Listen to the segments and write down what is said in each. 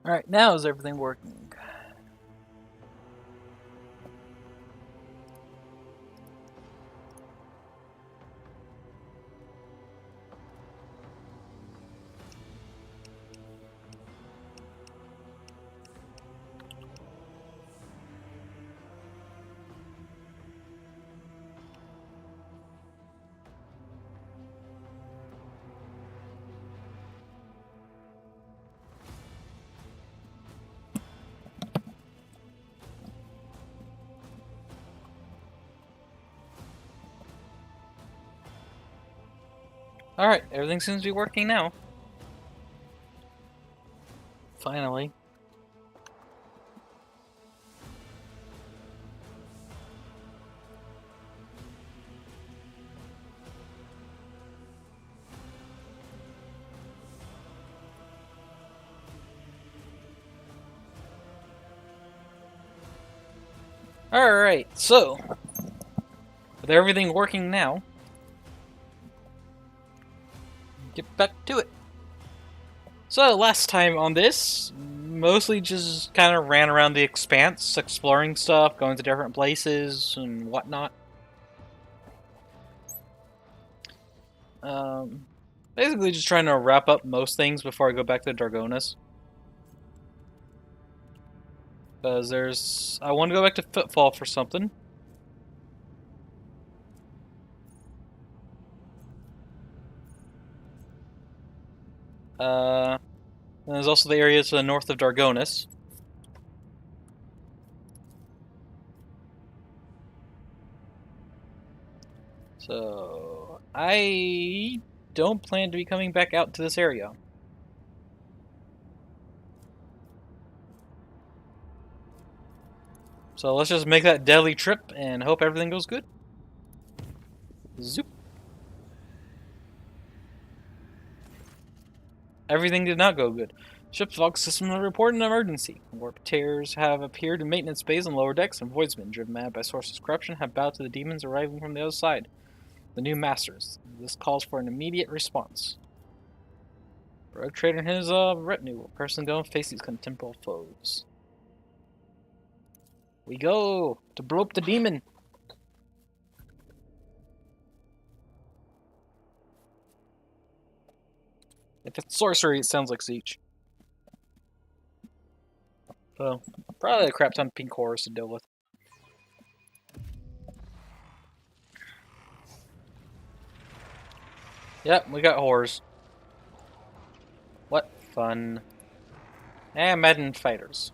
Alright, now is everything working? Alright, everything seems to be working now. Finally. Alright, so, with everything working now, get back to it. So, last time on this, mostly just kind of ran around the Expanse, exploring stuff, going to different places, and whatnot. Basically just trying to wrap up most things before I go back to Dargonus. Because I want to go back to Footfall for something. And there's also the area to the north of Dargonus. So, I don't plan to be coming back out to this area. So let's just make that deadly trip and hope everything goes good. Zoop. Everything did not go good. Ship's Vox system report an emergency. Warp tears have appeared in maintenance bays and lower decks, and voidsmen, driven mad by Source's corruption, have bowed to the demons arriving from the other side. The new masters. This calls for an immediate response. Rogue Trader and his retinue will personally go and face these contemporary foes. We go to blow up the demon. If it's sorcery, it sounds like siege. So, probably a crap ton of pink horrors to deal with. Yep, we got horrors. What fun. And Madden fighters.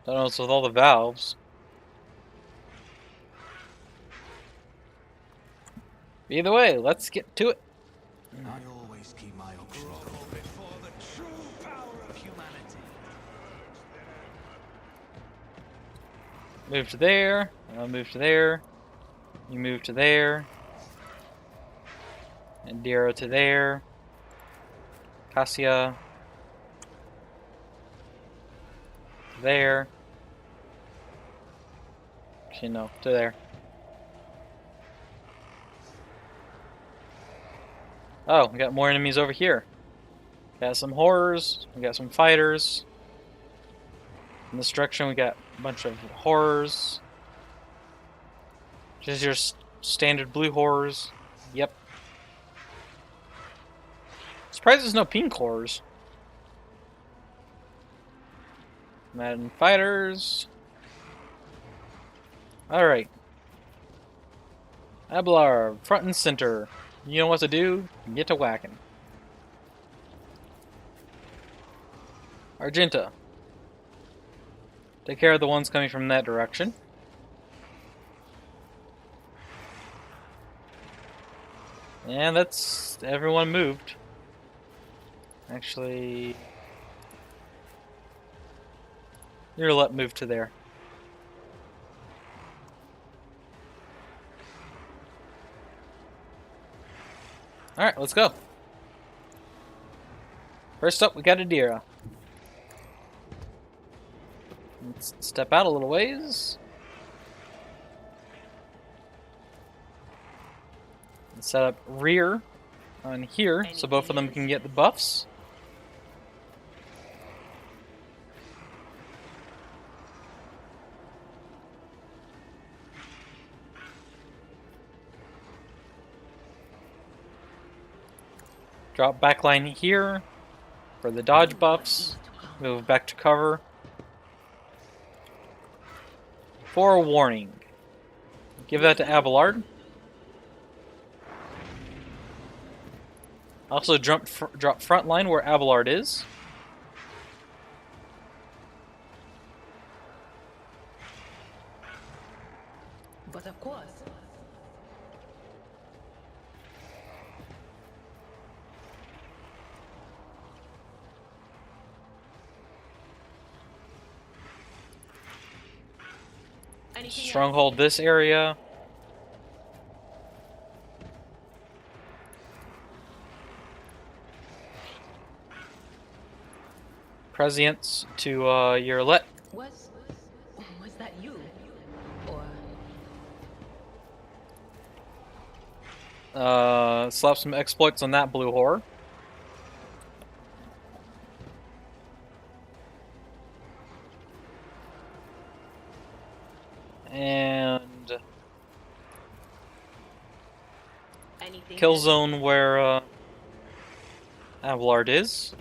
Don't know what's with all the valves. Either way, let's get to it. I always keep my options open before the true power of humanity. Move to there. I'll move to there. You move to there. And Dero to there. Cassia. There. Actually, no, to there. Oh, we got more enemies over here. Got some horrors. We got some fighters. In this direction, we got a bunch of horrors. Just your standard blue horrors. Yep. Surprised there's no pink horrors. Madden fighters. Alright. Ablar, front and center. You know what to do? Get to whacking. Argenta. Take care of the ones coming from that direction. And that's everyone moved. Actually, you're let move to there. Alright, let's go. First up, we got Adira. Let's step out a little ways. And set up rear on here so both of them can get the buffs. Drop backline here for the dodge buffs. Move back to cover. Forewarning. Give that to Abelard. Also drop front line where Abelard is. But of course. Stronghold this area. Prescience to your let. Was that you? Or Slap some exploits on that blue whore. And kill zone where Abelard is.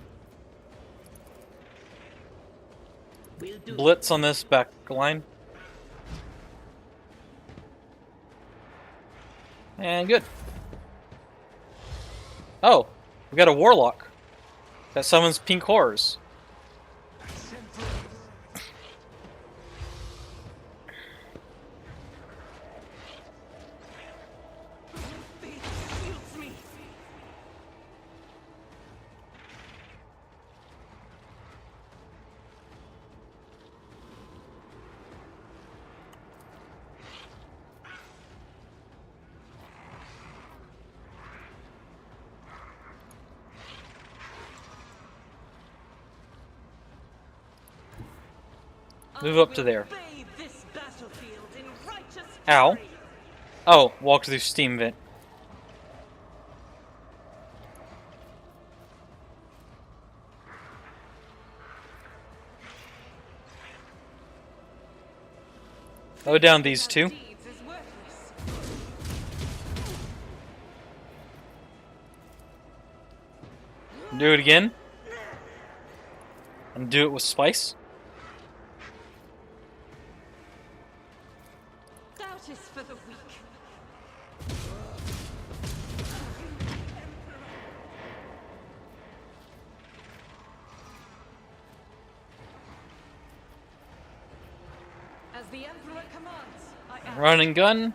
Blitz on this back line. And good. Oh, we got a warlock that summons pink horrors. Move up to there. Ow. Oh, walk through steam vent. Oh, down these two. Do it again. And do it with spice. For the weak. As the Emperor commands, I act. Run and gun.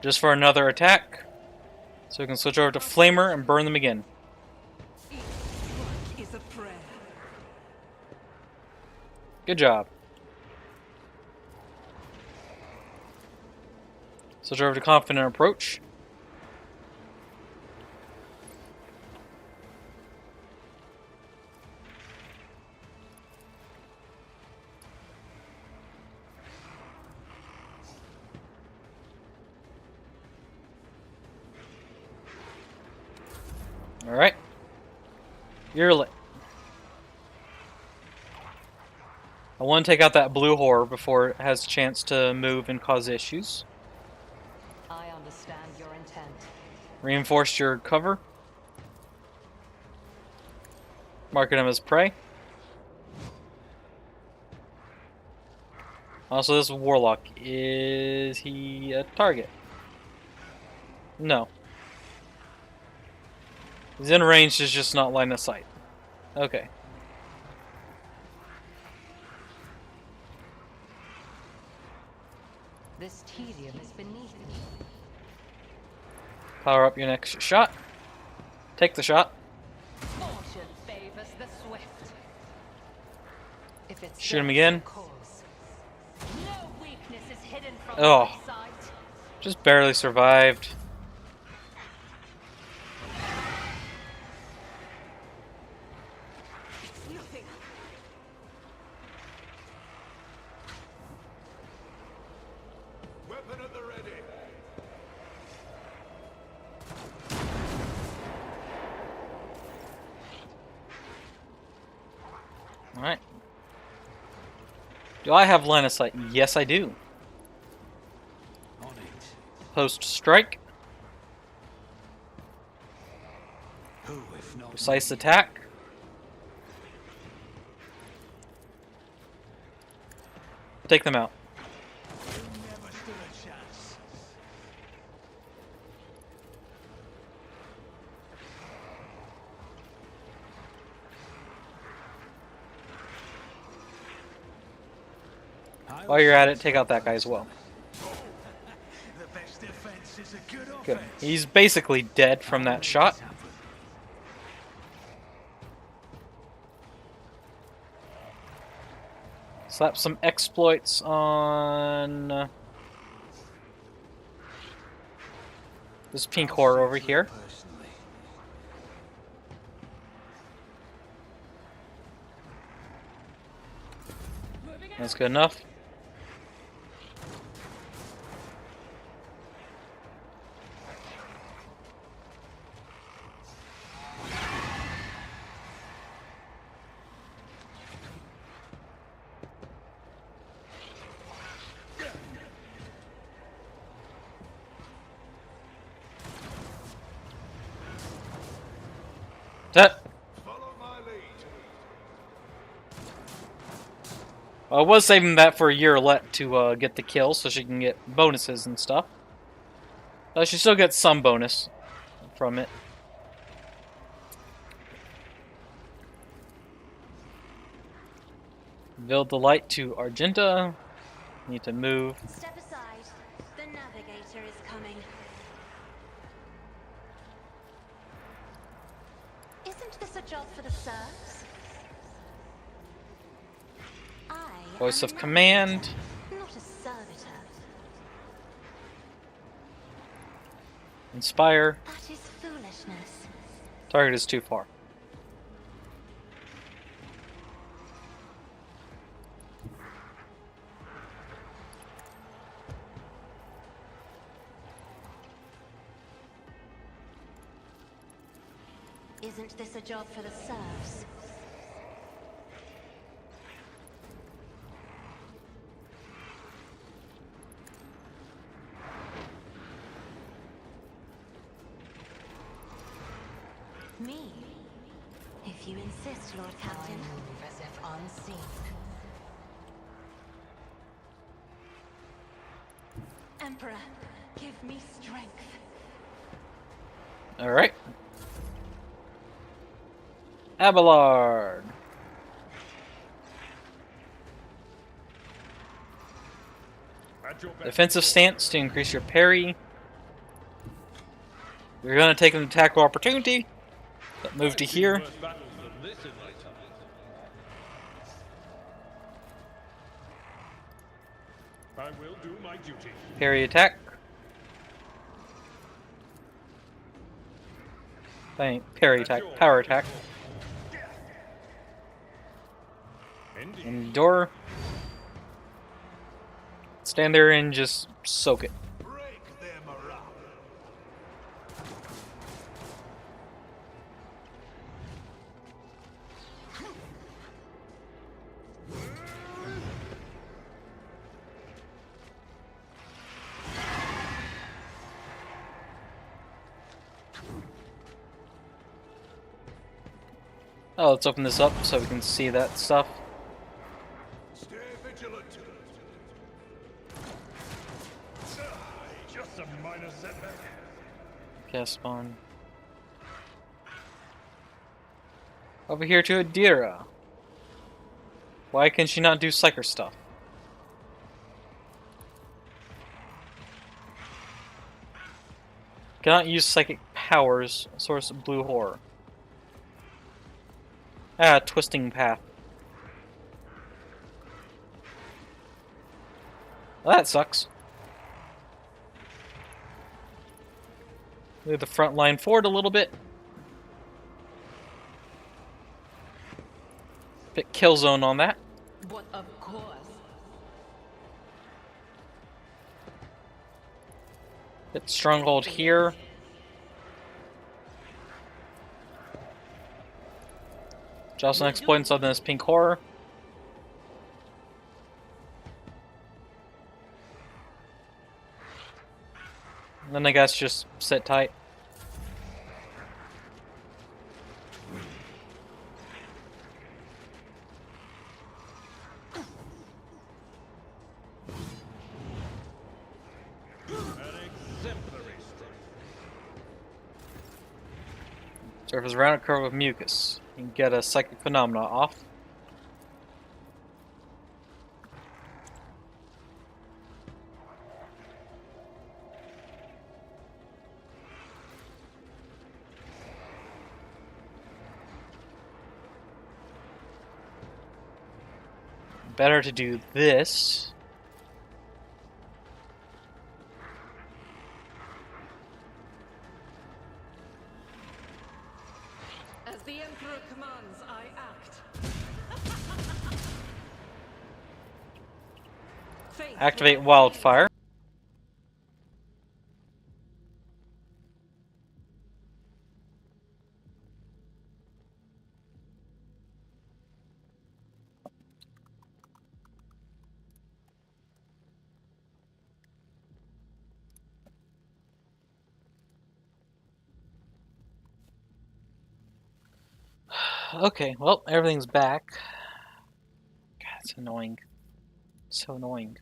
Just for another attack. So we can switch over to Flamer and burn them again. Each strike is a prayer. Good job. Switch over to Confident Approach. Alright. You're lit. I want to take out that blue whore before it has a chance to move and cause issues. I understand your intent. Reinforce your cover. Marking him as prey. Also, this warlock, is he a target? No. He's in range, is just not line of sight. Okay. This tedium is beneath me. Power up your next shot. Take the shot. Fortune favors the swift. If it's Shoot him again. No weakness is hidden from Oh. my sight. Just barely survived. It's nothing. Weapon at the ready. Alright. Do I have line of sight? Yes, I do. On it. Post strike. Who, if not Precise me? attack. Take them out. You never stood a chance. While you're at it, take out that guy as well. The best defense is a good Good. offense. He's basically dead from that shot. Slap some exploits on this pink horror over here. Personally. That's good enough. That. Follow my lead. I was saving that for Yearlet to get the kill, so she can get bonuses and stuff. She still gets some bonus from it. Build the light to Argenta. Need to move. Step aside. The navigator is coming. Isn't this a job for the serfs? I Voice am of a command. navigator, not a servitor. Inspire. That is foolishness. Target is too far. Isn't this a job for the serfs? Me? If you insist, Lord Captain. I move as if unseen. Emperor, give me strength. Alright. Abelard. Defensive stance to increase your parry. You're gonna take an attack of opportunity. But move to here. I will do my duty. Parry attack. Parry attack. Power attack. Endure. Stand there and just soak it. Break their morale. Oh, let's open this up so we can see that stuff. Stay vigilant. Just a minor setback. Cast spawn. Over here to Adira. Why can she not do Psyker stuff? Cannot use psychic powers. Source blue horror. Ah, twisting path. Well, that sucks. Move the front line forward a little bit. Bit kill zone on that. But of course. Bit stronghold here. Jocelyn exploits on this pink horror. And then I guess just sit tight. Surface around a curve of mucus. You can get a psychic phenomena off. Better to do this. As the Emperor commands, I act. Activate wildfire. Okay, well, everything's back. God, it's annoying. So annoying.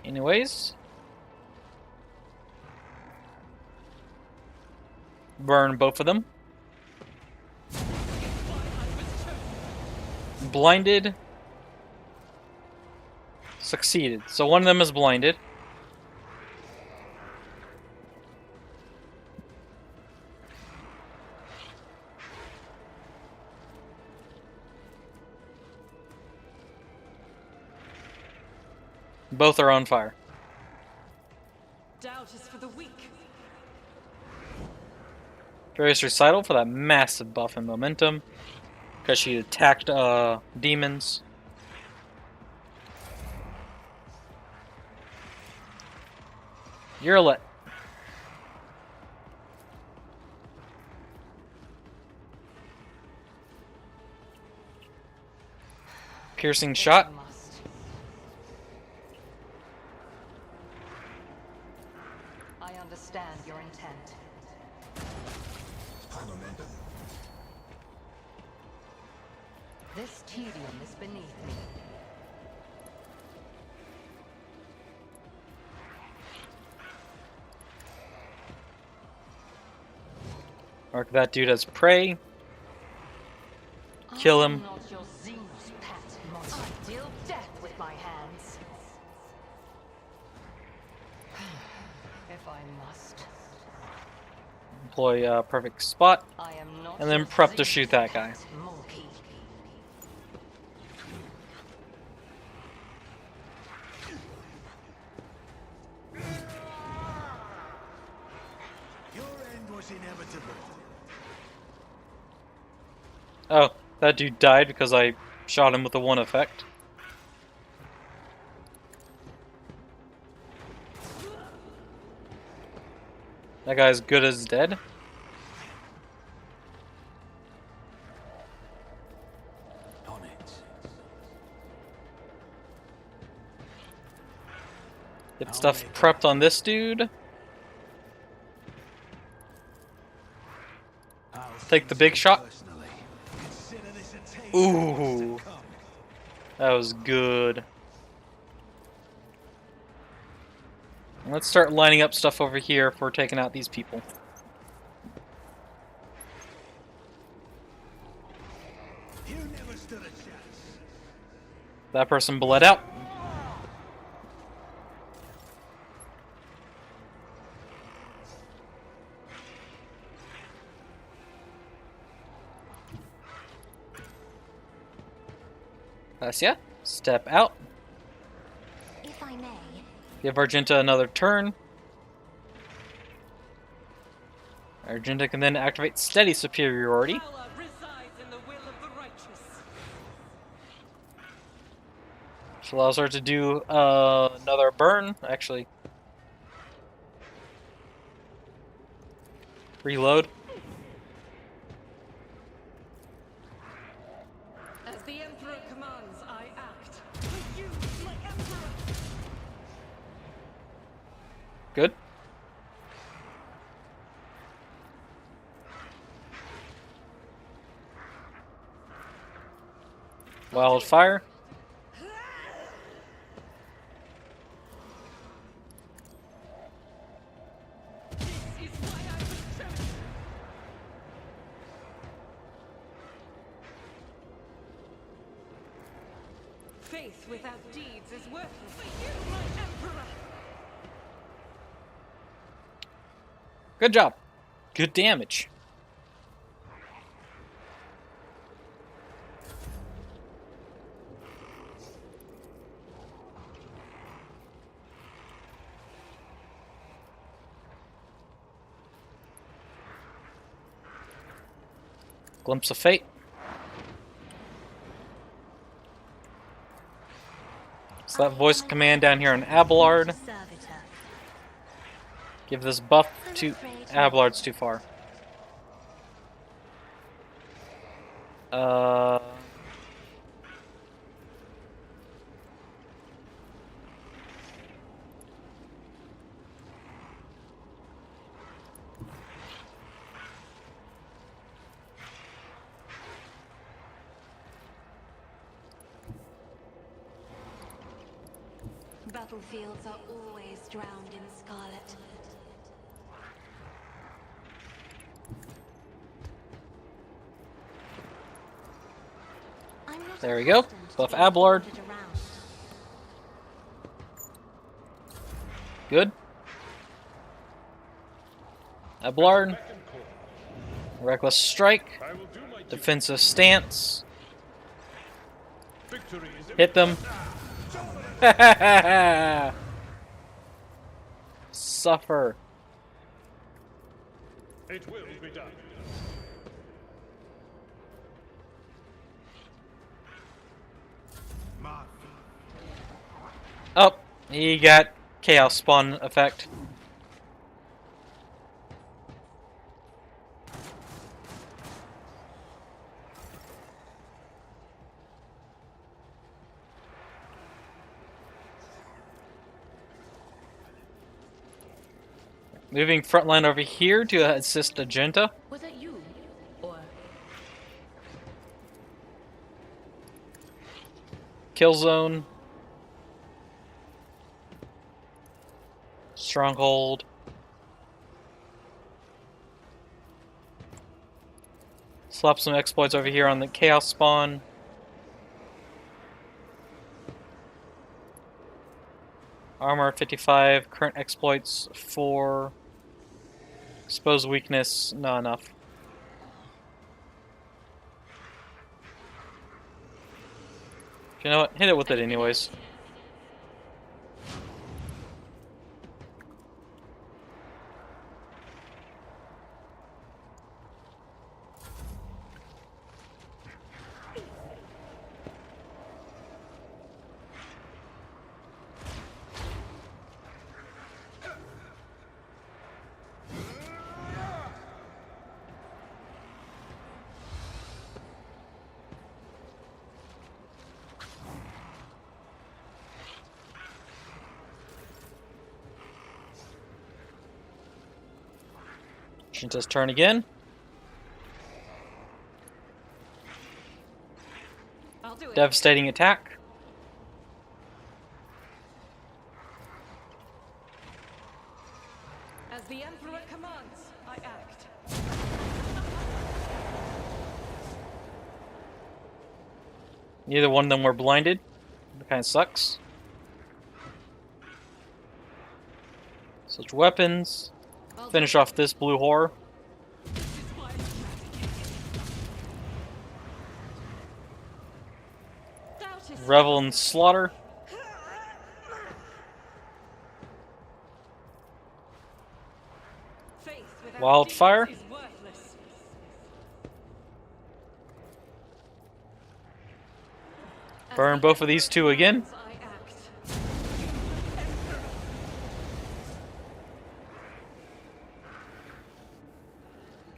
Anyways. Burn both of them. Blinded. Succeeded. So one of them is blinded. Both are on fire. Doubt is for the weak. Various recital for that massive buff in momentum. Because she attacked demons. You're lit. Piercing shot. I understand your intent. Momentum. This tedium is beneath me. Mark that dude as prey. Kill him. I'm not your Xenos pet, monster. I deal death with my hands. If I must. Employ perfect spot. I am not And then your prep to Xenos shoot that guy. pet, monkey. Your end was inevitable. Oh, that dude died because I shot him with the one effect. That guy's good as dead. On it. Get stuff prepped on this dude. Take the big shot. Ooh. That was good. Let's start lining up stuff over here for taking out these people. You never stood a chance. That person bled out. Gracia, step out. If I may. Give Argenta another turn. Argenta can then activate steady superiority. Power resides in the will of the righteous. Which allows her to do another burn, actually. Reload. As the Emperor commands, I act. For you, my Emperor! Good. Wildfire. This is why I was chosen! Faith without deeds is worthless. For you, my Emperor! Good job. Good damage. Glimpse of Fate. So that voice command down here on Abelard. Servitor. Give this buff to Abelard's too far. Battlefields are always drowned in scarlet. I'm not There we go. accustomed to Buff being Abelard. ordered around. Good. Abelard. Reckless Strike. I will do my duty. Defensive Stance. Victory is Hit them. Suffer. It will be done. Oh, he got Chaos Spawn effect. Moving front line over here to assist Agenta. Was it you? Or Kill Zone. Stronghold. Slap some exploits over here on the Chaos Spawn. Armor 55, current exploits 4. Exposed weakness, not enough. You know what? Hit it with it anyways. Shinta's turn again. I'll do it. Devastating attack. As the Emperor commands, I act. Neither one of them were blinded. That kind of sucks. Switch weapons. Finish off this blue whore. This is why I'm eradicated. Doubt is Revel in slaughter. faith without Wildfire. deeds is worthless. As Burn the both of these two again. commands, I act.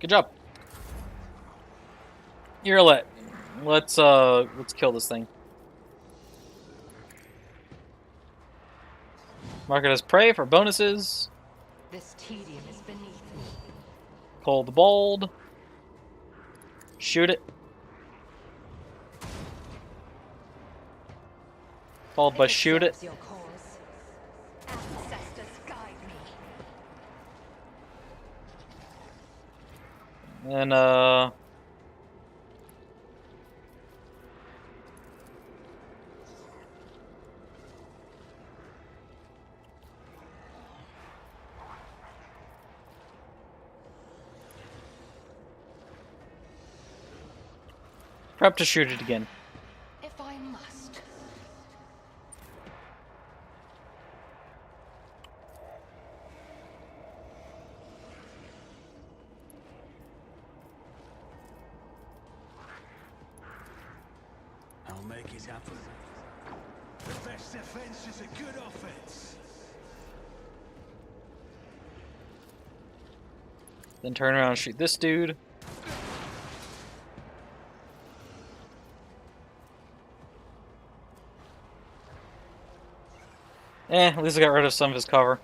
Good job. Irlet. Let's kill this thing. Mark it as prey for bonuses. This tedium is beneath me. Pull the bold. Shoot it. Followed by shoot it. Your cause. Ancestors guide me. And prep to shoot it again. If I must. I'll make it happen. The best defense is a good offense. Then turn around and shoot this dude. At least I got rid of some of his cover.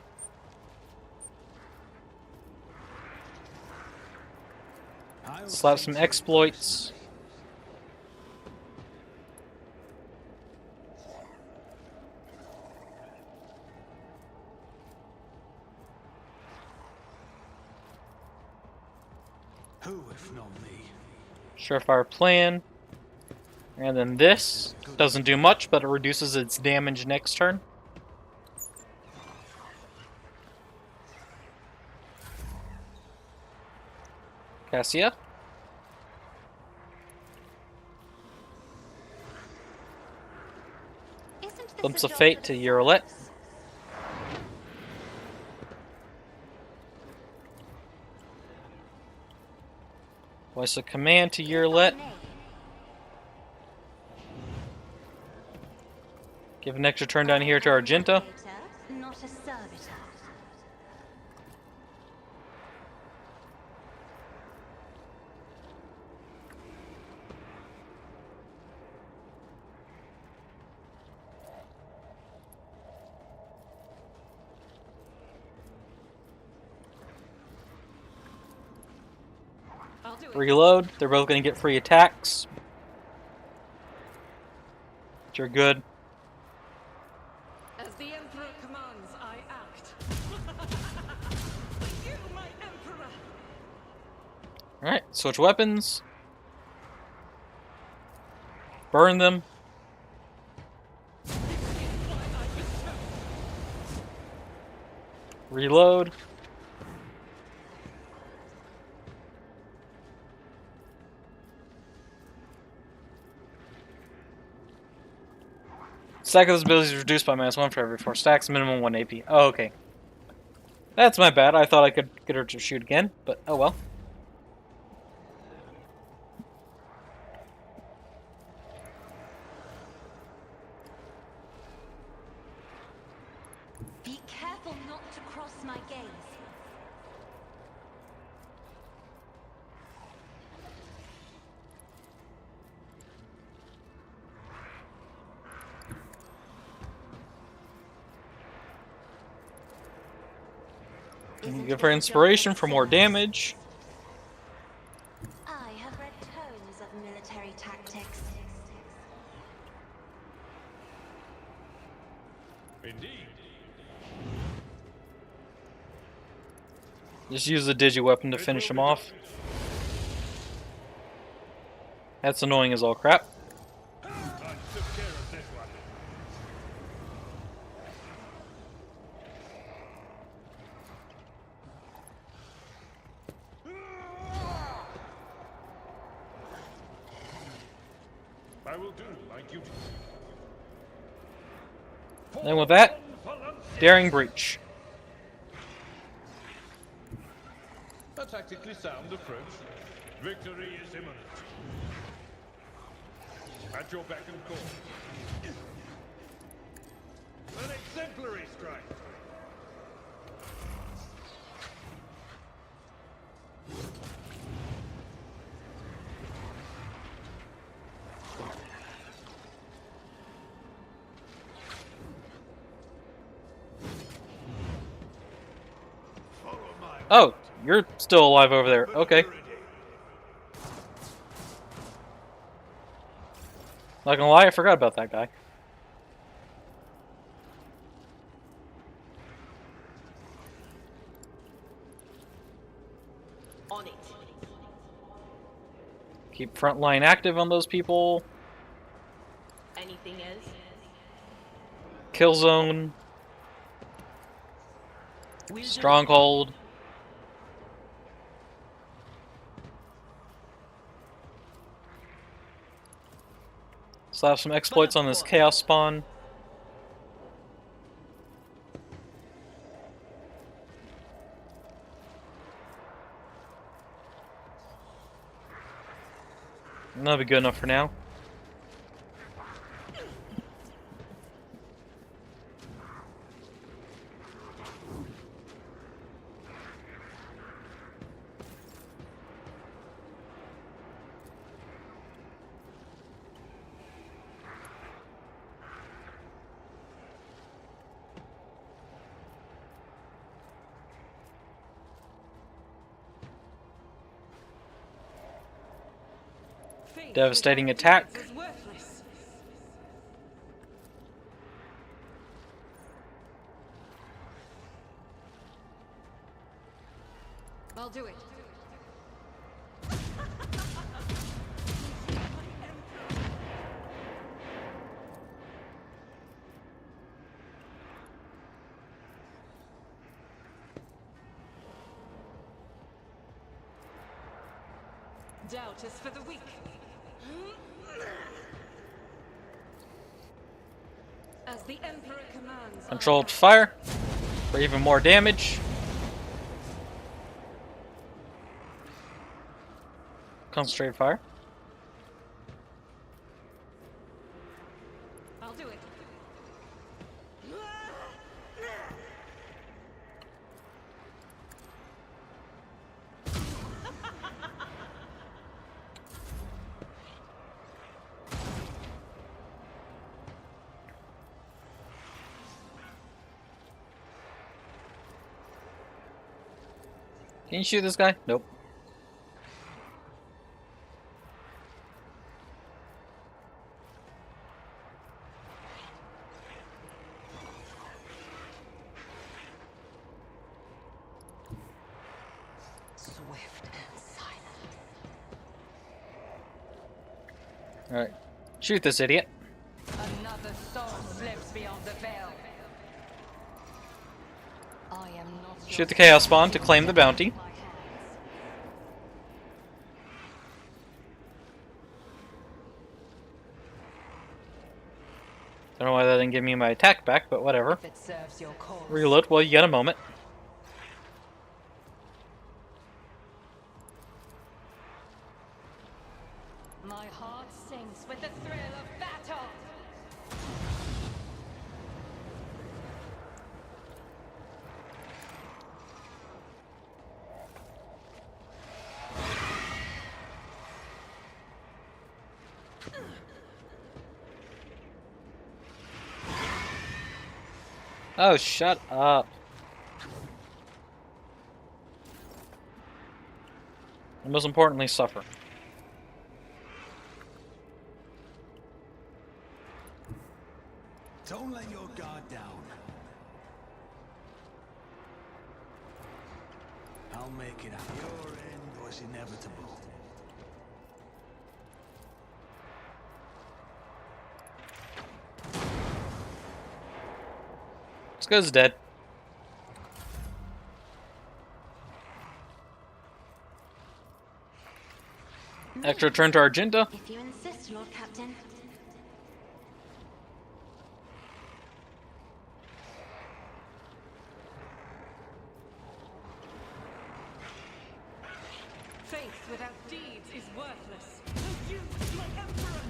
Slap some exploits. Who if not me? Surefire plan. And then this doesn't do much, but it reduces its damage next turn. Cassia. Glimpse of Fate to Eurolet. Voice of Command to Eurolet. Give an extra turn down here to Argenta. Not a servitor. I'll do it. Reload. They're both going to get free attacks. Which are good. As the Emperor commands, I act. You, my Emperor! Alright, switch weapons. Burn them. Reload. Stack of those abilities is reduced by -1 for every 4 stacks, minimum 1 AP. Oh, okay. That's my bad. I thought I could get her to shoot again, but oh well. Be careful not to cross my gaze. Give her inspiration for more damage. I have read tomes of military tactics. Indeed. Just use the digi weapon to finish him off. That's annoying as all crap. I took care of this one. I will do my duty. And with that, Daring Breach. A tactically sound approach. Victory is imminent. At your beck and call. An exemplary strike. Oh, you're still alive over there. Okay. Not gonna lie, I forgot about that guy. On it. Keep front line active on those people. Anything else? Kill zone. Stronghold. So I have some exploits on this chaos spawn. That'll be good enough for now. Faith Devastating without attack. deeds is worthless. I'll do it. Doubt is for the weak. As the Emperor commands. Controlled fire for even more damage. Concentrated fire. I'll do it. Can you shoot this guy? Nope. Swift and silent. Alright. Shoot this idiot. Another soul slips beyond the veil. I am not Shoot the chaos spawn to claim the bounty. my hands. Don't know why that didn't give me my attack back, but whatever. If it serves your cause. Reload while you get a moment. My heart sings with the thrill of battle. Oh, shut up. And most importantly, suffer. Don't let your guard down. I'll make it happen. Your end was inevitable. This guy's dead. Extra turn to Argenta. If you insist, Lord Captain. Faith without deeds is worthless. So you, my Emperor!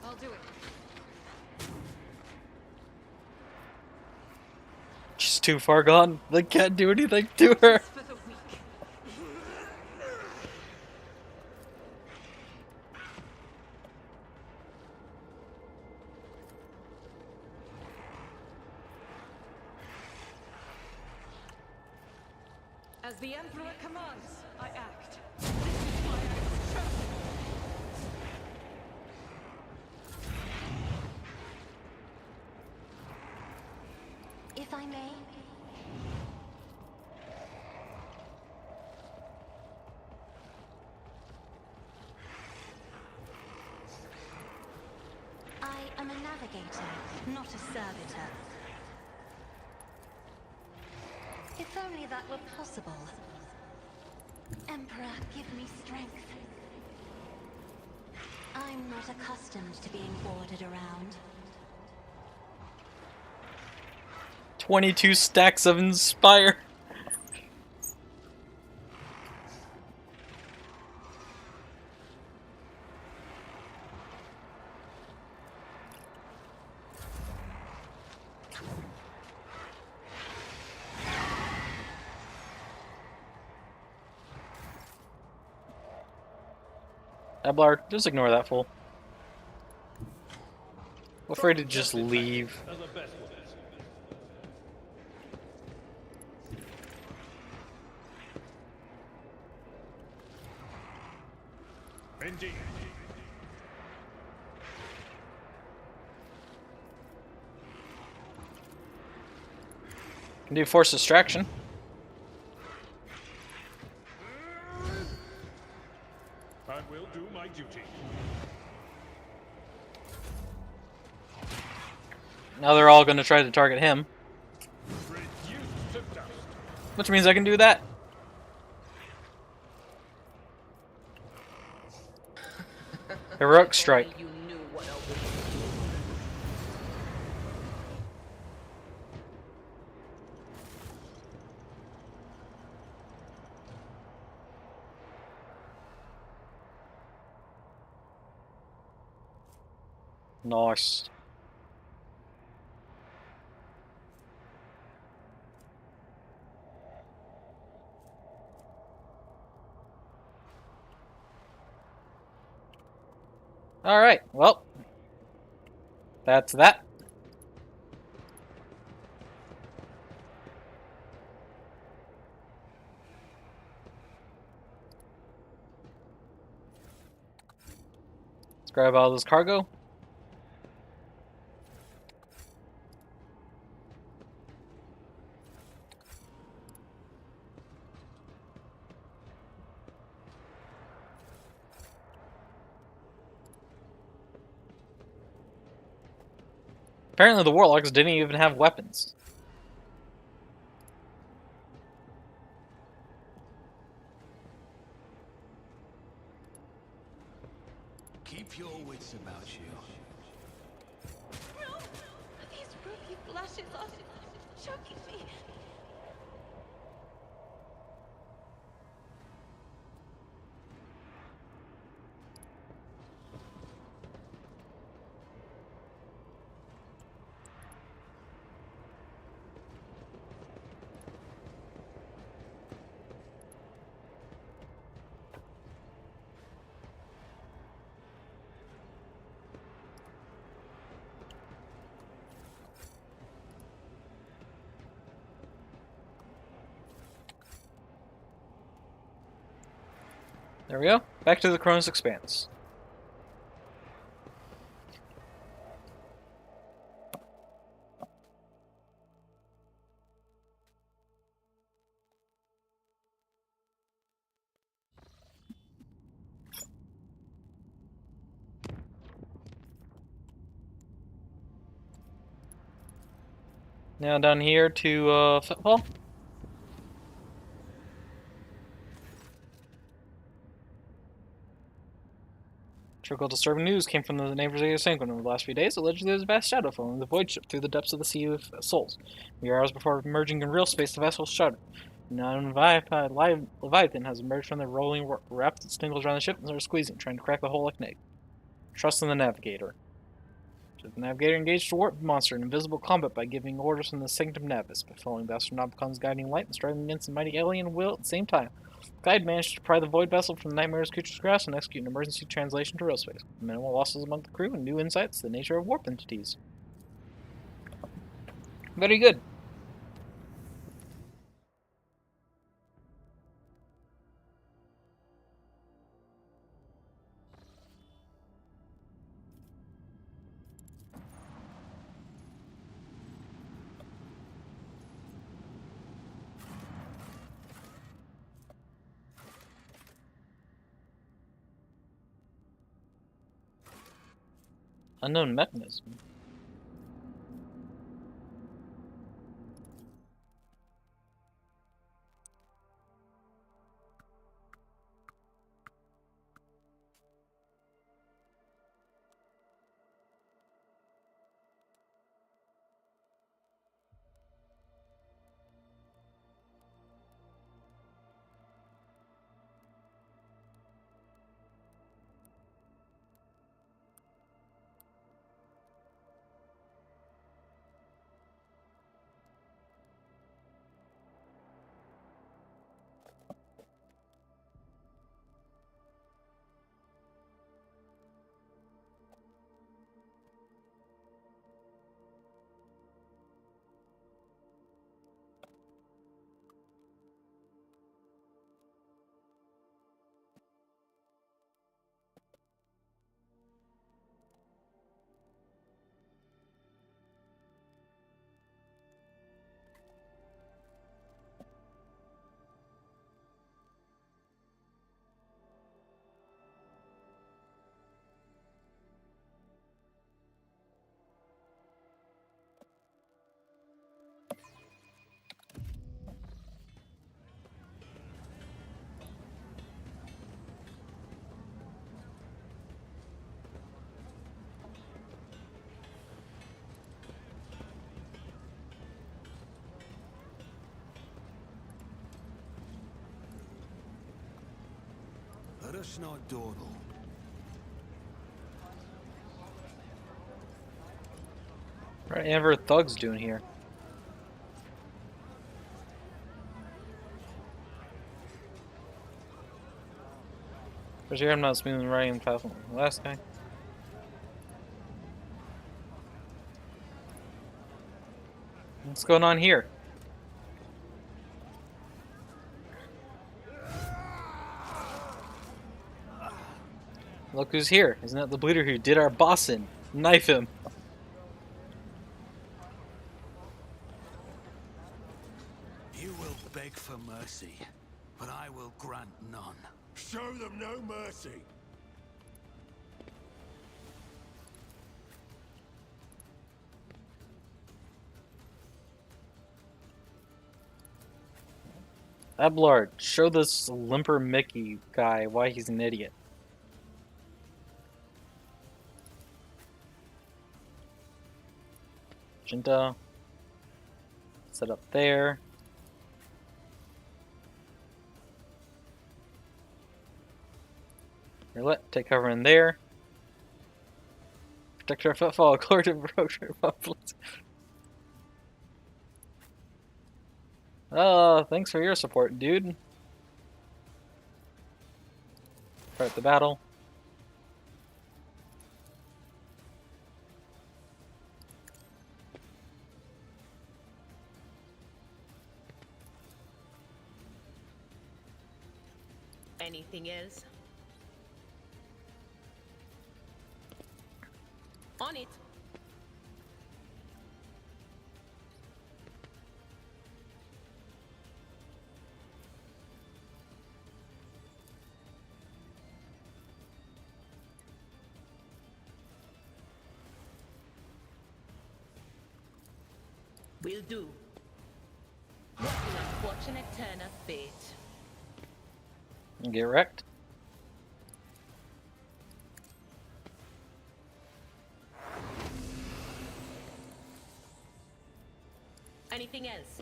I'll do it. She's too far gone. They can't do anything to her. For the weak. As the Emperor commands, I act. This is why I was chosen. If I may. I am a navigator, not a servitor. If only that were possible. Emperor, give me strength. I'm not accustomed to being ordered around. 22 stacks of Inspire. Ablar, just ignore that fool. I'm afraid to just leave. Are the best ones. Indeed. Can do force distraction. I will do my duty. Now they're all going to try to target him, Reduced to dust. which means I can do that. Heroic strike. You knew what a wicked Nice. Alright, well, that's that. Let's grab all this cargo. Apparently the warlocks didn't even have weapons. Keep your wits about you. No! These ruby flashes are choking me. There we go. Back to the Koronus Expanse. Now down here to football. Trickle disturbing news came from the neighbors of Sanguine over the last few days. Allegedly, there's a vast shadow following the void ship through the depths of the Sea of Souls. Mere hours before emerging in real space, the vessel shuddered. Now, Leviathan has emerged from the rolling raft that stingles around the ship and starts squeezing, trying to crack the hull like an egg. Trust in the navigator. So the navigator engaged the warp monster in invisible combat by giving orders from the Sanctum Navis, by following the Astronomicon's guiding light and striving against the mighty alien will at the same time. The guide managed to pry the void vessel from the nightmare's creature's grasp and execute an emergency translation to real space. Minimal losses among the crew and new insights to the nature of warp entities. Very good. Unknown mechanism. Let us not dawdle. What are Amber thugs doing here? For sure, I'm not smooth and riding fast on the last guy. What's going on here? Look who's here. Isn't that the bleeder who did our boss in? Knife him. You will beg for mercy, but I will grant none. Show them no mercy. Ablard, show this limper Mickey guy why he's an idiot. Magenta. Set up there. Let take cover in there. Protect our footfall according to Roger Mufflets. Thanks for your support, dude. Start the battle. Anything else? On it. Will do. What an unfortunate turn of fate. Get wrecked. Anything else?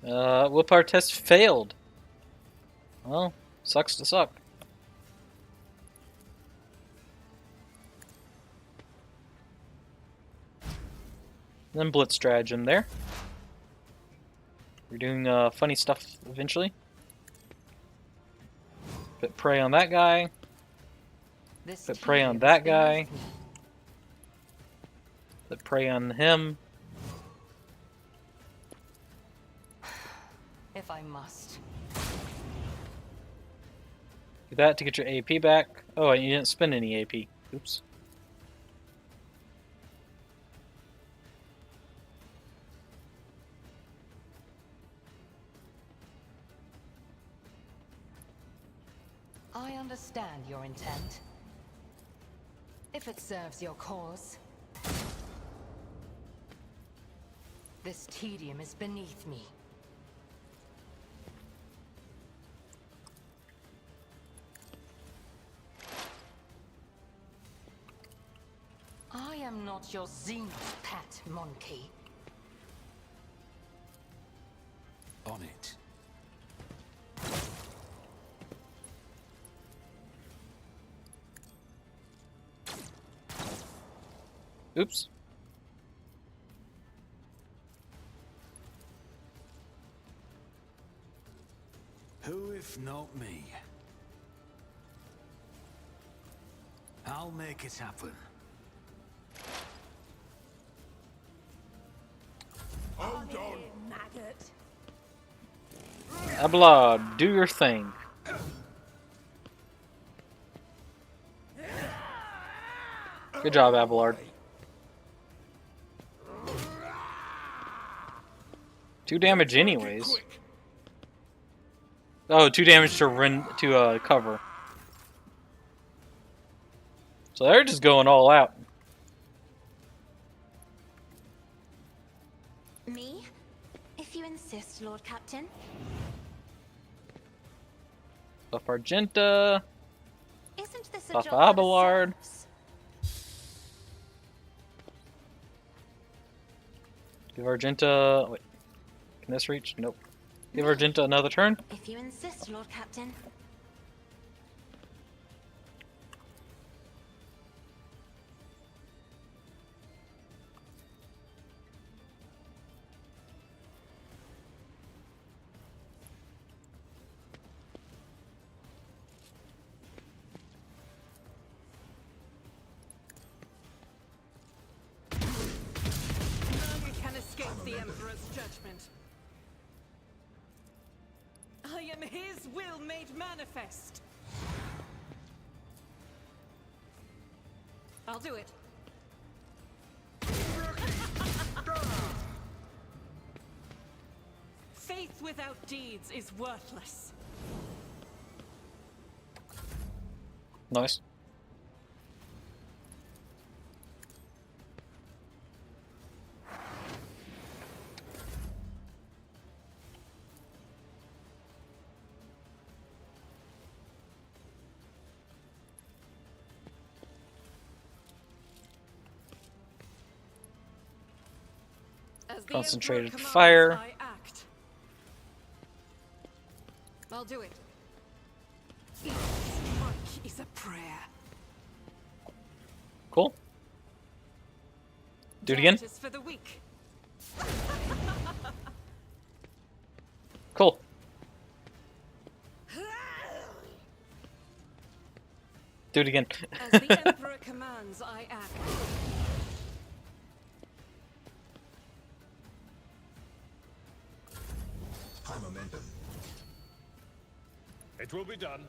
Willpower test failed. Well, sucks to suck. Then Blitz stratagem there. We're doing funny stuff eventually. Put prey on that guy. Put prey on that guy. Put prey on him. If I must. Do that to get your AP back. Oh, and you didn't spend any AP. Oops. I understand your intent. If it serves your cause. This tedium is beneath me. I am not your Xenos pet, monkey. On it. Oops. Who if not me? I'll make it happen. Hold on. Maggot. Abelard, do your thing. Good job, Abelard. 2 damage anyways. Oh, 2 damage to cover. So they're just going all out. Me? If you insist, Lord Captain. Buff Argenta. Isn't this a Buff job for the Abelard. serfs? Give Argenta. Wait. Can this reach? Nope. Give Argenta another turn. If you insist, Lord Captain. None can escape the Emperor's judgment. I am his will made manifest. I'll do it. Faith without deeds is worthless. Nice. As the Concentrated Emperor commands, fire. I act. I'll do it. Each strike is a prayer. Cool. Do it again. Justice for the weak. Cool. Do it again. As the Emperor commands, I act. High momentum. It will be done.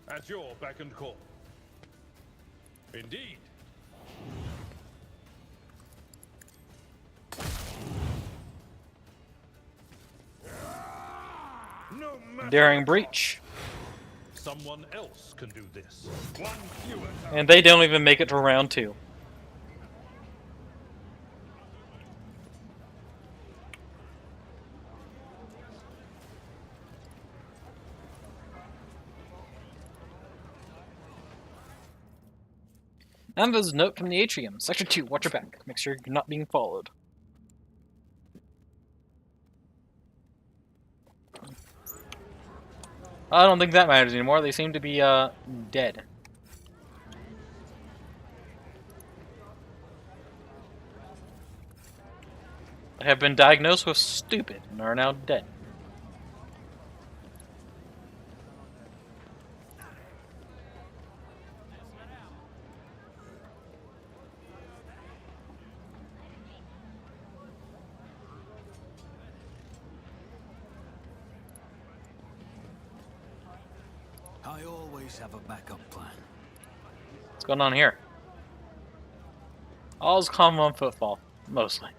At your beck and call. Indeed. No matter Daring breach. someone else can do this. One fewer. And they don't even make it to round 2. And there's a note from the atrium. Sector 2, watch your back. Make sure you're not being followed. I don't think that matters anymore. They seem to be, dead. They have been diagnosed with stupid and are now dead. I always have a backup plan. What's going on here? All's calm on footfall, mostly.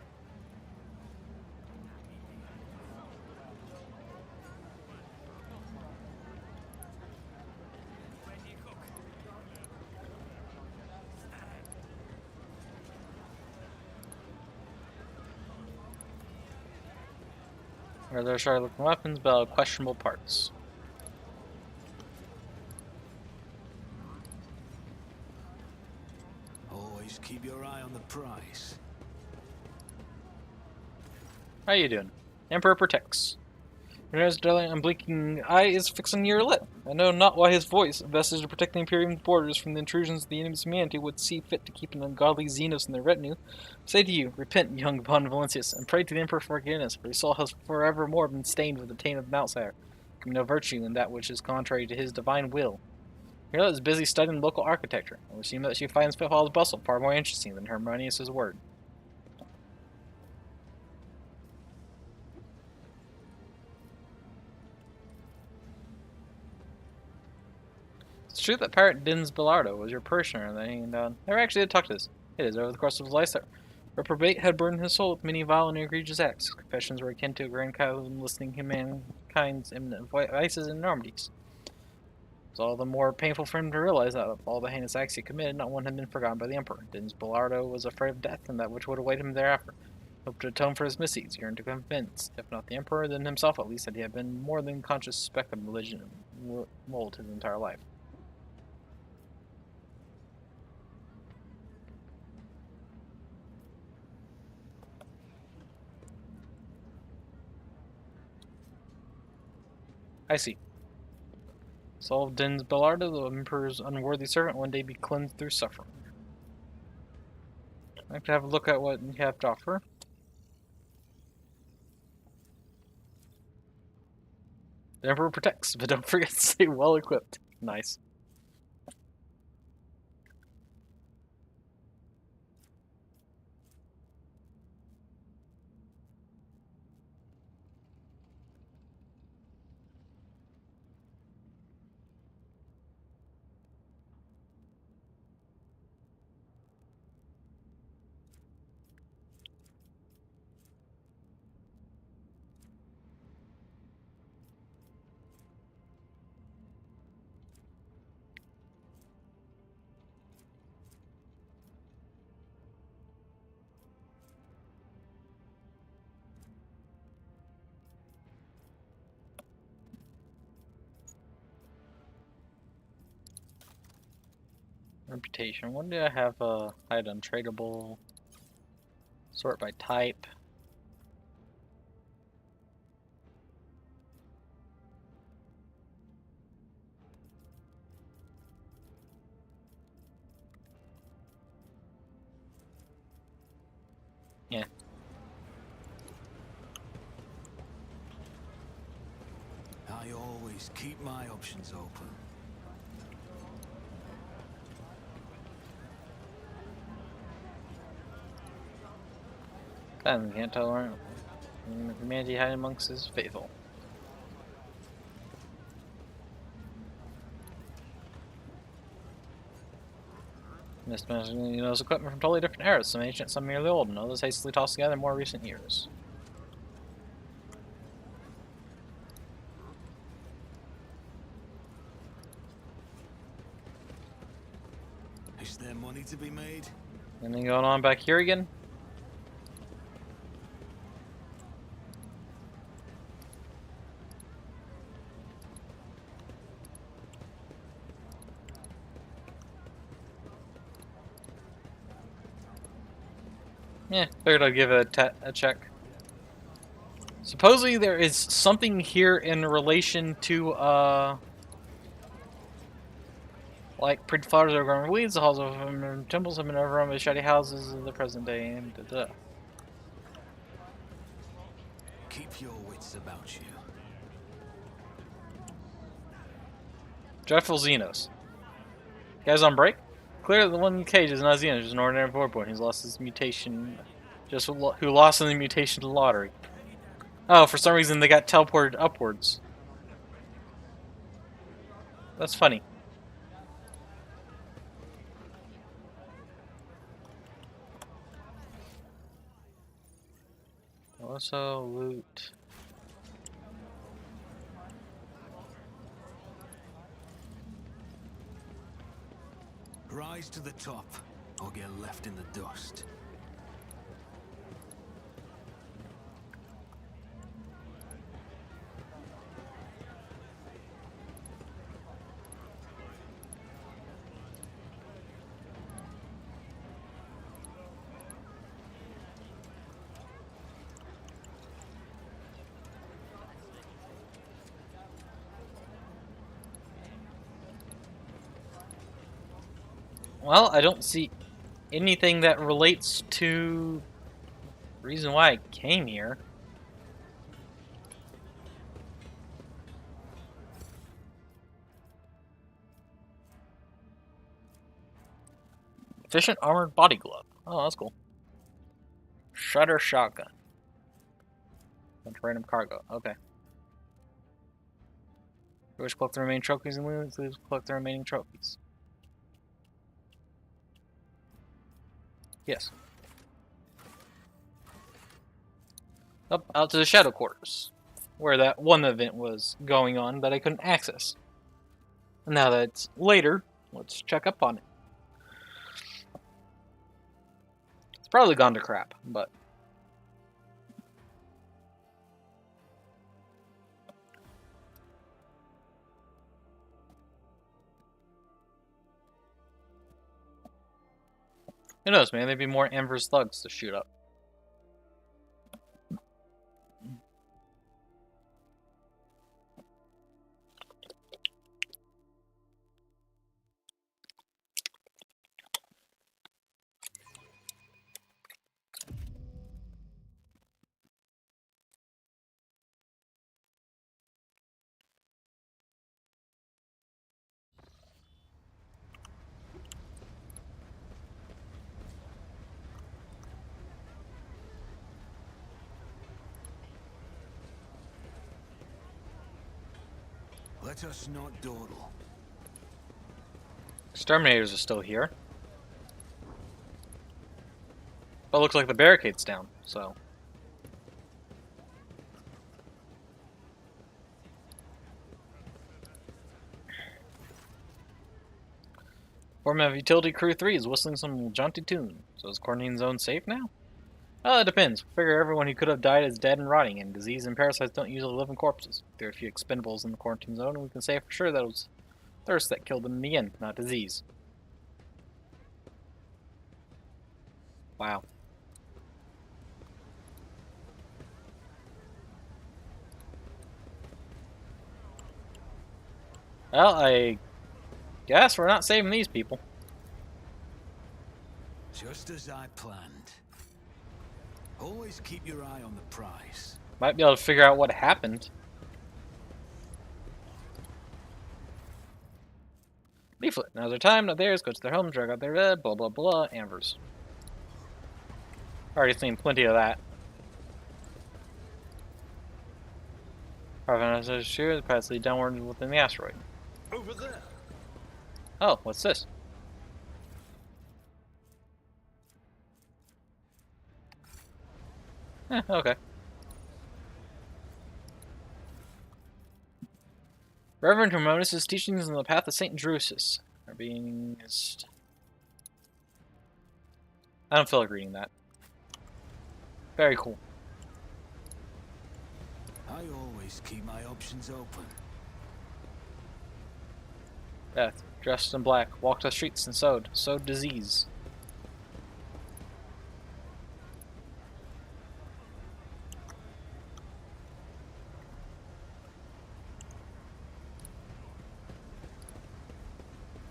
They're sharp looking weapons, but all questionable parts. Always keep your eye on the price. How you doing? Emperor protects. Rena's darling unblinking eye is fixed on your lip. I know not why his voice, a vestige to protect the Imperium's borders from the intrusions of the enemy's humanity, would see fit to keep an ungodly Xenos in their retinue. Say to you, repent, young Von Valentius, and pray to the Emperor for forgiveness, for your soul has forevermore been stained with the taint of an outsider, coming no virtue in that which is contrary to his divine will. Mirla is busy studying local architecture, and would seem that she finds Pitfall's bustle far more interesting than Harmonius's word. It's true that Pirate Dins Bellardo was your parishioner, and never actually did talk to this. It is over the course of his life that reprobate had burdened his soul with many vile and egregious acts. His confessions were akin to a grand chasm listening to mankind's imminent vices and enormities. It's all the more painful for him to realize that of all the heinous acts he committed, not one had been forgotten by the Emperor. Dins Bellardo was afraid of death and that which would await him thereafter. Hoped to atone for his misdeeds, yearned to convince, if not the Emperor, then himself at least, that he had been more than conscious speck of religion mold his entire life. I see. Soul of Dins Bellardo, the Emperor's unworthy servant, one day be cleansed through suffering. I'd like to have a look at what you have to offer. The Emperor protects, but don't forget to stay well equipped. Nice. Reputation. What do I have? Hide untradeable. Sort by type. Yeah. I always keep my options open. Can't tolerate humanity hiding amongst his faithful. Mismanaging those equipment from totally different eras, some ancient, some merely old, and others hastily tossed together in more recent years. Is there money to be made? Anything going on back here again? Yeah, figured I'd give it a check. Supposedly there is something here in relation to, like, pretty flowers are growing weeds, the halls of temples have been overrun with shoddy houses of the present day, and Keep your wits about you. Dreadful Xenos. You guys on break? Clearly the one in the cage is not Xenos, just an ordinary boarborn. He's lost his mutation, who lost in the mutation to the lottery. Oh, for some reason they got teleported upwards. That's funny. Also loot. Rise to the top, or get left in the dust. Well, I don't see anything that relates to the reason why I came here. Efficient armored body glove. Oh, that's cool. Shutter shotgun. Bunch of random cargo. Okay. Wish collect the remaining trophies and lose. Collect the remaining trophies. Yes. Up out to the shadow quarters, where that one event was going on that I couldn't access. Now that it's later, let's check up on it. It's probably gone to crap, but who knows, man? There'd be more Amber's thugs to shoot up. Let us not dawdle. Exterminators are still here. But it looks like the barricade's down, so. Foreman of Utility Crew 3 is whistling some jaunty tune. So is quarantine zone safe now? Well, it depends. Figure everyone who could have died is dead and rotting, and disease and parasites don't usually live in corpses. There are a few expendables in the quarantine zone, and we can say for sure that it was thirst that killed them in the end, not disease. Wow. Well, I guess we're not saving these people. Just as I planned. Always keep your eye on the prize. Might be able to figure out what happened. Leaflet. Now's their time, not theirs. Go to their homes, drag out their blah blah blah. Ambers. Already seen plenty of that. Pathfinder says sure, the paths lead downward within the asteroid. Over there. Oh, what's this? Okay. Reverend Koronus' teachings on the path of Saint Drusus are being missed. I don't feel like reading that. Very cool. I always keep my options open. Beth, dressed in black, walked the streets and sowed disease.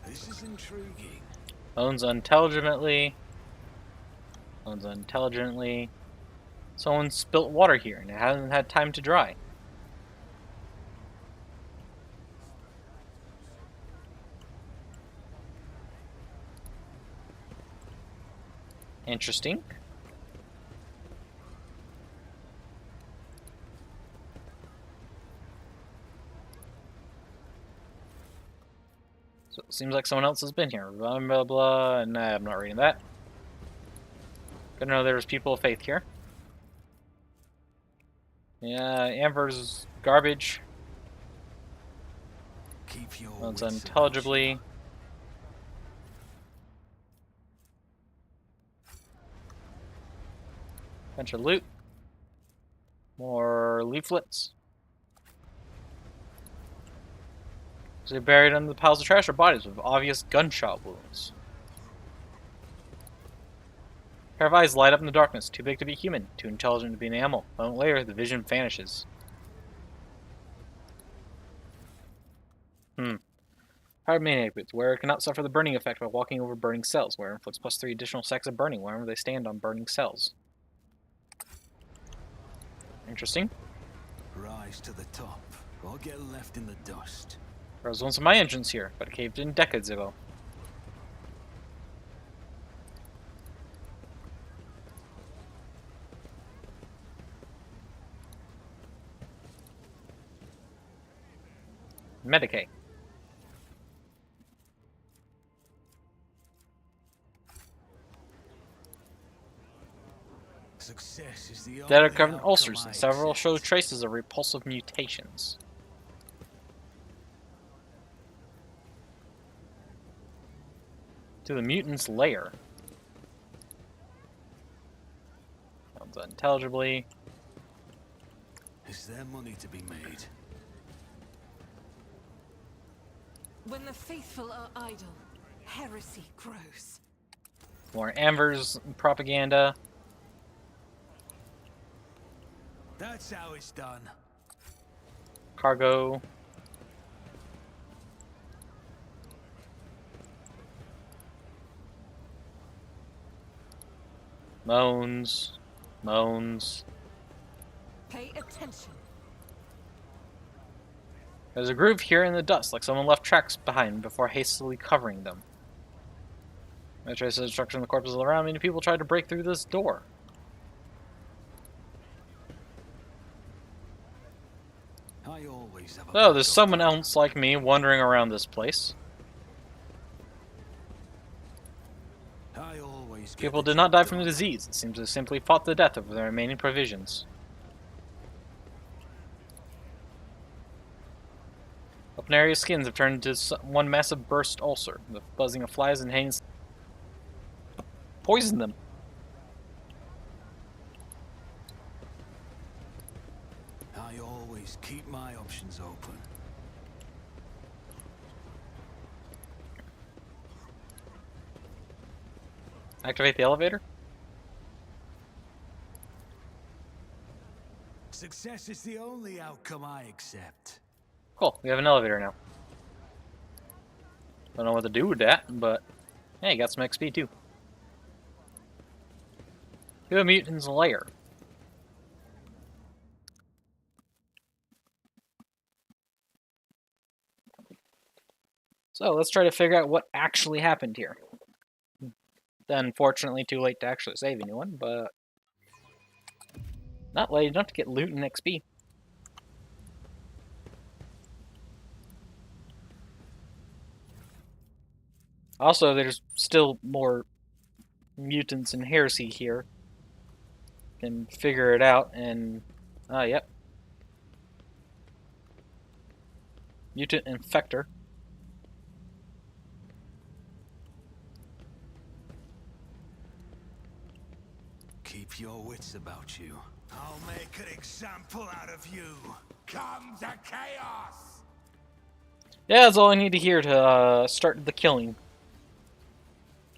This is intriguing. Owns unintelligently. Owns unintelligently. Someone spilt water here and it hasn't had time to dry. Interesting. So it seems like someone else has been here. Blah blah blah. Nah, I'm not reading that. Good to know there's people of faith here. Yeah, Amber's garbage. Keep your Owns wits unintelligibly. about Bunch of loot. More leaflets. So buried under the piles of trash are bodies with obvious gunshot wounds. Pair of eyes light up in the darkness, too big to be human, too intelligent to be an animal. A moment later, the vision vanishes. Pyromaniac boots. Wearer cannot suffer the burning effect by walking over burning cells. Wearer inflicts +3 additional stacks of burning whenever they stand on burning cells. Interesting. Rise to the top, or get left in the dust. There was once my entrance here, but it caved in decades ago. Medicaid. Success is the Dead are only covered in outcome ulcers, I and several show accept. traces of repulsive mutations. To the mutant's lair. Sounds unintelligibly. Is there money to be made? When the faithful are idle, heresy grows. More Amber's propaganda. That's how it's done. Cargo. Moans. Moans. Pay attention. There's a groove here in the dust, like someone left tracks behind before hastily covering them. No traces of destruction in the corpses around. Many people tried to break through this door. I always have a Oh, there's backup someone plan. else like me wandering around this place. I always get People the did not job die from the done. disease. It seems to have simply fought the death over the remaining provisions. Open area skins have turned into one massive burst ulcer. The buzzing of flies and hanging poison them. I always keep my options open. Activate the elevator. Success is the only outcome I accept. Cool, we have an elevator now. Don't know what to do with that, but hey, got some XP too. To a mutant's lair. So let's try to figure out what actually happened here. Unfortunately, too late to actually save anyone, but not late enough to get loot and XP. Also, there's still more mutants and heresy here. Can figure it out, and yep. Mutant infector. Keep your wits about you. I'll make an example out of you. Come to chaos! Yeah, that's all I need to hear to start the killing.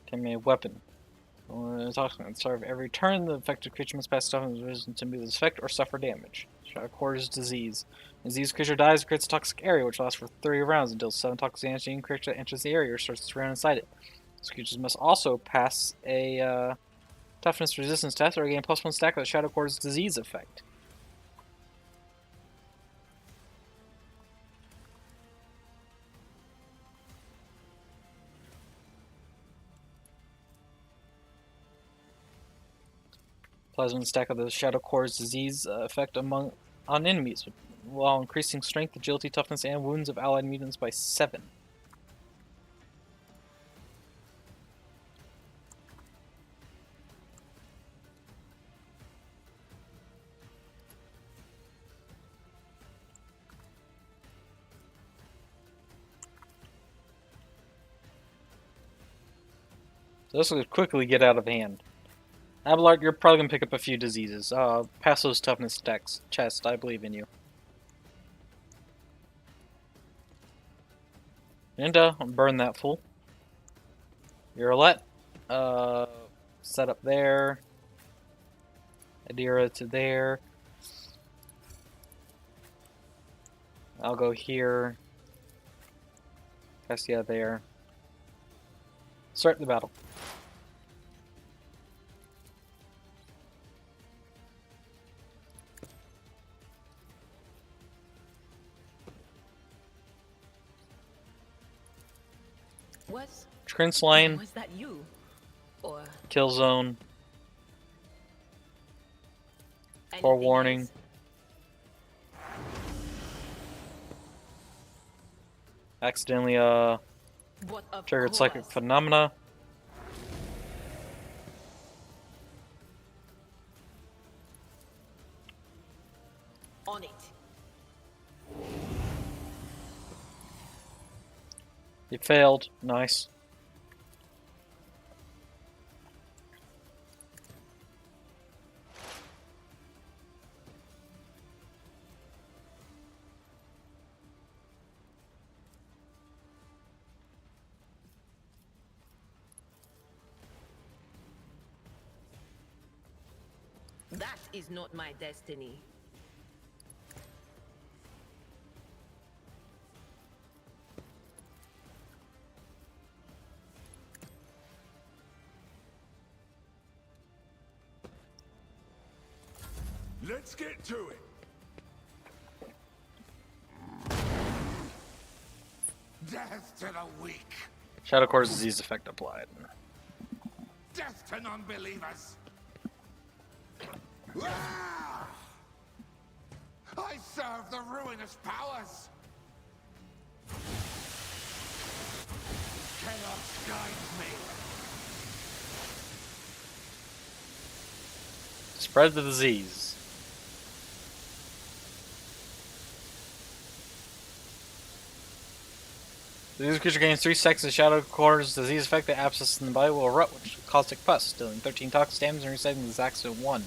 Can be a weapon. Toxin. Serve every turn, the affected creature must pass stuff in resistance to move this effect or suffer damage. Shadow Quarters disease. As these creature dies, it creates a toxic area which lasts for 30 rounds until 7 toxic damage to any creature that enters the area or starts to run inside it. These creatures must also pass a toughness resistance test or gain +1 stack of the Shadow Quarters disease effect. Plasma stack of the Shadow Core's disease effect on enemies, while increasing strength, agility, toughness, and wounds of allied mutants by 7. So this will quickly get out of hand. Abelard, you're probably going to pick up a few diseases. Pass those toughness stacks. Chest, I believe in you. And burn that fool. Uralette, set up there. Adira to there. I'll go here. Guess yeah, they are. Start the battle. Prince Lane, Was that you? Or kill zone, anything forewarning. else? Accidentally What of triggered psychic course. phenomena. On it. You failed. Nice. That is not my destiny. Let's get to it. Death to the weak. Shadow Core's disease effect applied. Death to non-believers. Ah! I serve the ruinous powers. Chaos guides me. Spread the disease. This creature gains 3 seconds of Shadow Core's disease effect. The abscess in the body will erupt with caustic pus, dealing 13 toxic damage and resetting the Zax at 1.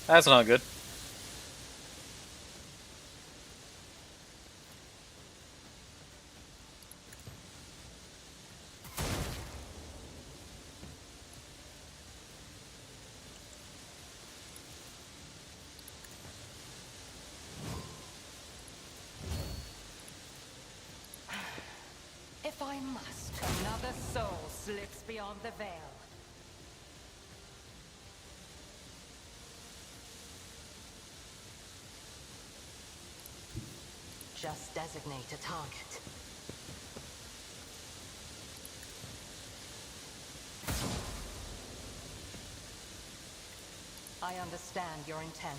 That's not good. If I must, another soul slips beyond the veil. Just designate a target. I understand your intent.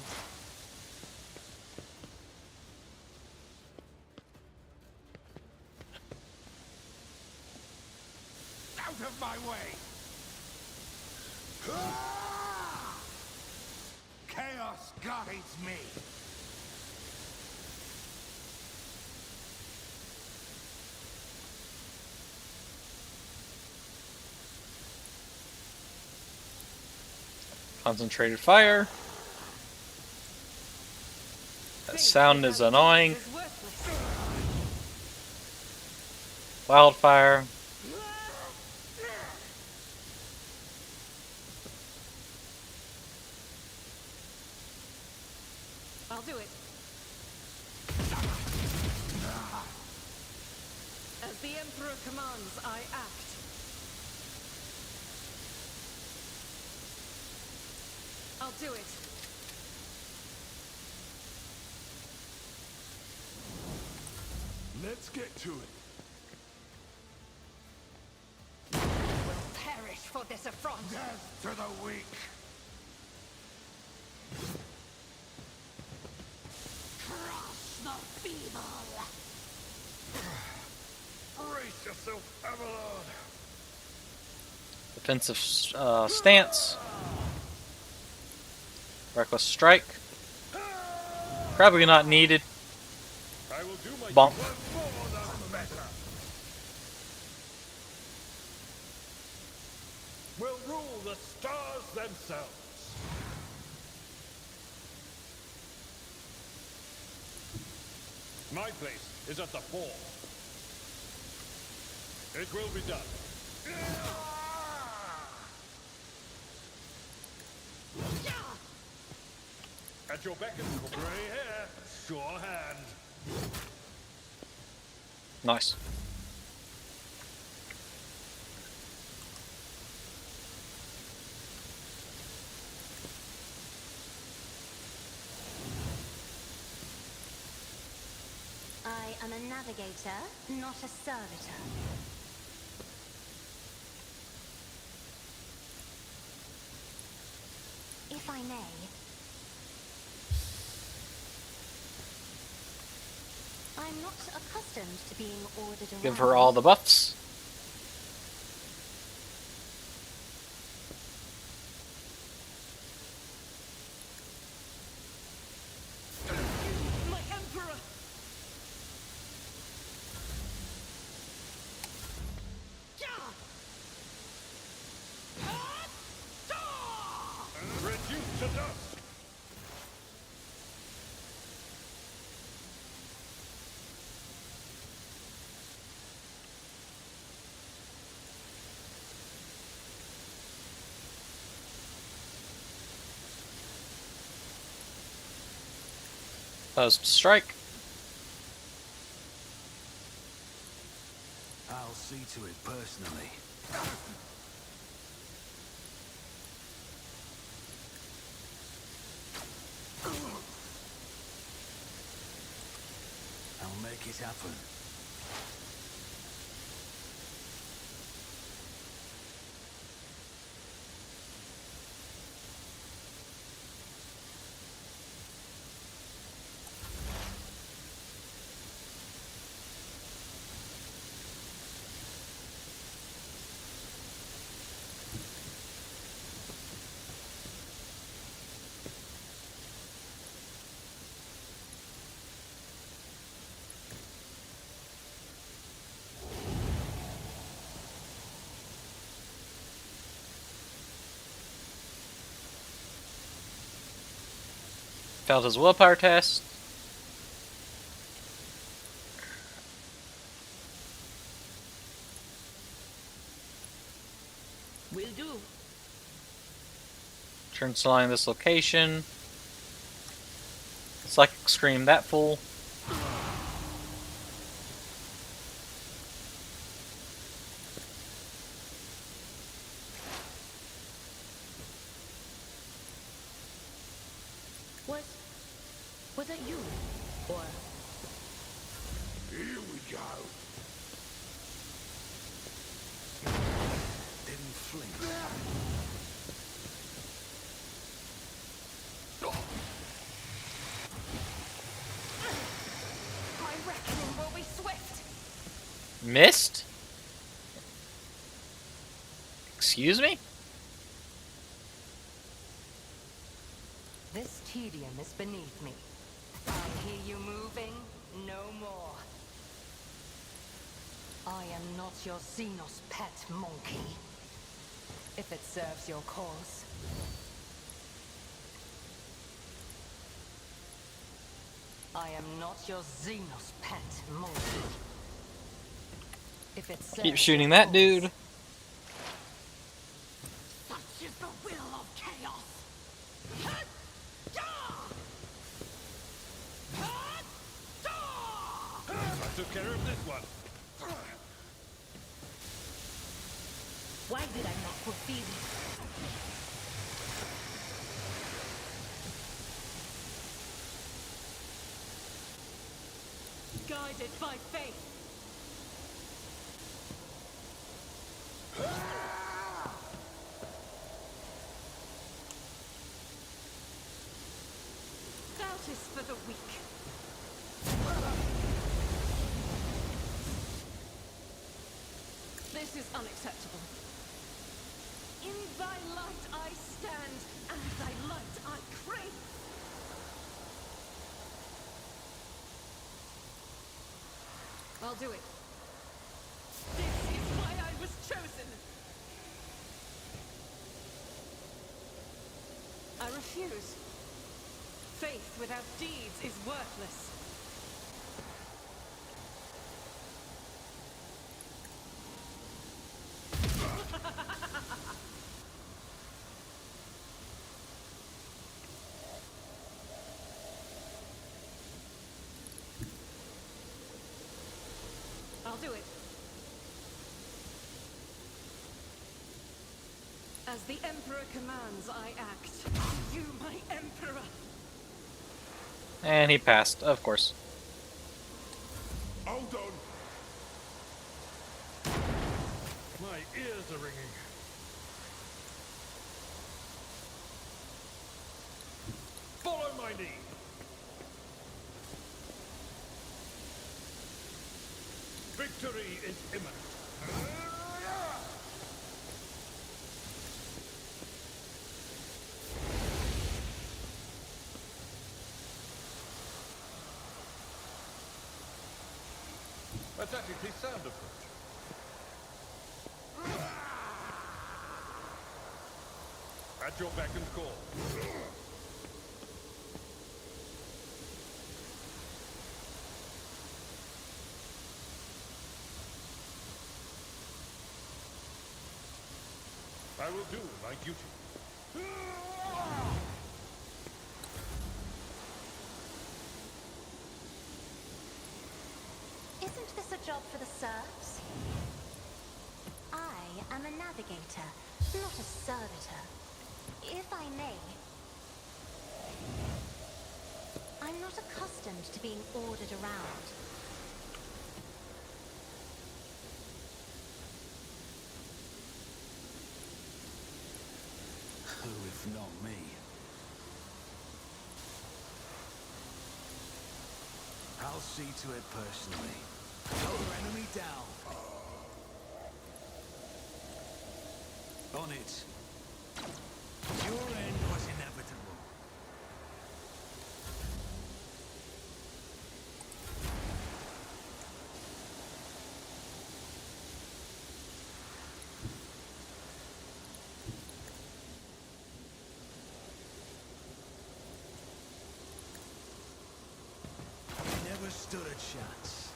Out of my way! Ah! Chaos guides me. Concentrated fire. That sound is annoying. Wildfire. I'll do it. As the Emperor commands, I act. I'll do it. Let's get to it. Will perish for this affront. Death to the weak. Crush the feeble. Brace yourself, Avalon. Defensive stance. Reckless strike. Probably not needed. I will do my Bonk. More than better. will rule the stars themselves. My place is at the fore. It will be done. At your beck and call. Gray hair, sure hand. Nice. I am a navigator, not a servitor. If I may. I'm not accustomed to being ordered around. Give her all the buffs. My emperor! Reduced to dust! Post strike. I'll see to it personally. I'll make it happen. Failed his willpower test. Will do. Turns to line this location. Psychic Scream that fool. Was it you? Or Here we go. Didn't flinch. my reckoning will be swift? Missed? Excuse me? This tedium is beneath me. I hear you moving, no more. I am not your Xenos pet monkey. If it serves your cause. I am not your Xenos pet monkey. If it serves Keep shooting your that cause. dude. Such is the will of chaos. I took care of this one. Why did I not fulfill it? Guided by faith. Doubt is for the weak. This is unacceptable. In thy light I stand, and thy light I crave. I'll do it. This is why I was chosen. I refuse. Faith without deeds is worthless. As the Emperor commands, I act. You, my Emperor! And he passed, of course. Hold on. My ears are ringing. Follow my lead. Victory is imminent. A tactically sound approach. At your beck and call. I will do my duty. Isn't this a job for the serfs? I am a navigator, not a servitor. If I may. I'm not accustomed to being ordered around. Who if not me? I'll see to it personally. Another enemy down. On it. Your end was inevitable. Never stood a chance.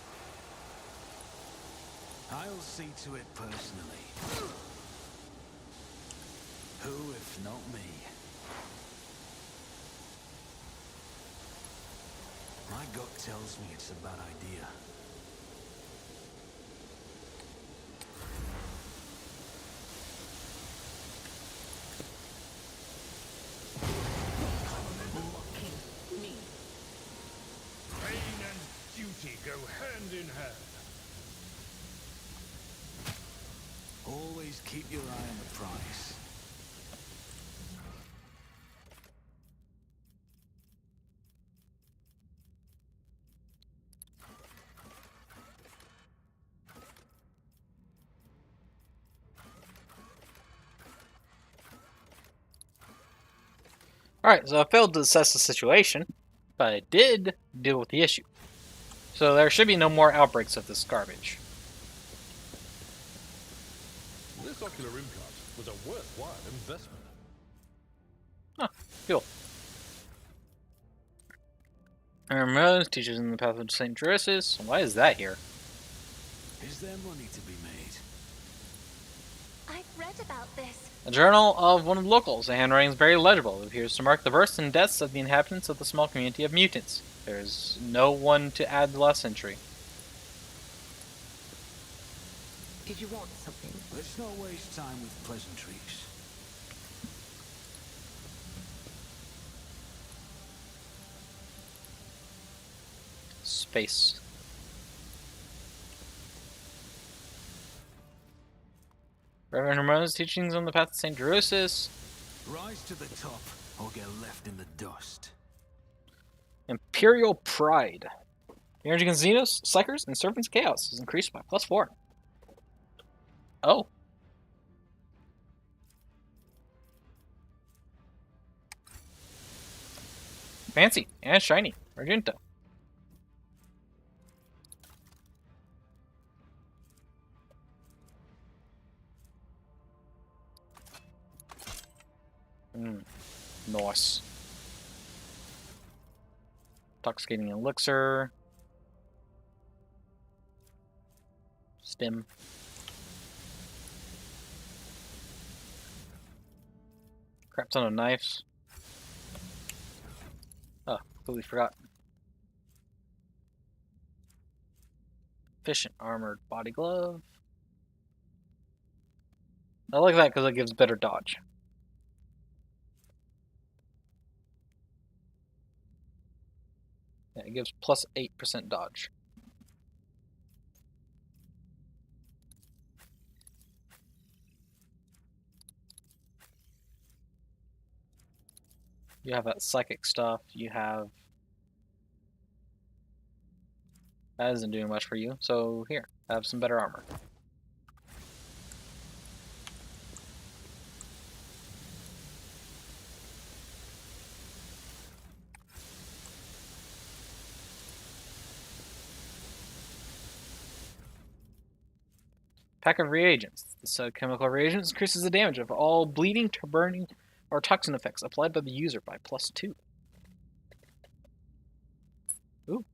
I'll see to it personally. Who if not me? My gut tells me it's a bad idea. Me. Pain and duty go hand in hand. Always keep your eye on the prize. Alright, so I failed to assess the situation, but I did deal with the issue. So there should be no more outbreaks of this garbage. This ocular implant was a worthwhile investment. Huh, cool. Rose teaches in the path of St. Drusus. Why is that here? Is there money to be made? I've read about this. A journal of one of the locals. The handwriting is very legible. It appears to mark the births and deaths of the inhabitants of the small community of mutants. There is no one to add the last entry. Did you want something? Let's not waste time with pleasantries. Space. Reverend Ramona's teachings on the path to St. Drusus. Rise to the top, or get left in the dust. Imperial Pride. The energy against Xenos, Psychers, and Serpents of Chaos is increased by +4. Oh. Fancy and shiny. Argento. Nice. Intoxicating elixir. Stim. Crap ton of knives. Oh, completely forgot. Efficient armored body glove. I like that because it gives better dodge. Yeah, it gives plus 8% dodge. You have that psychic stuff. You have... That isn't doing much for you. So here, have some better armor. Pack of reagents. This chemical reagent increases the damage of all bleeding, burning, or toxin effects applied by the user by +2. Ooh.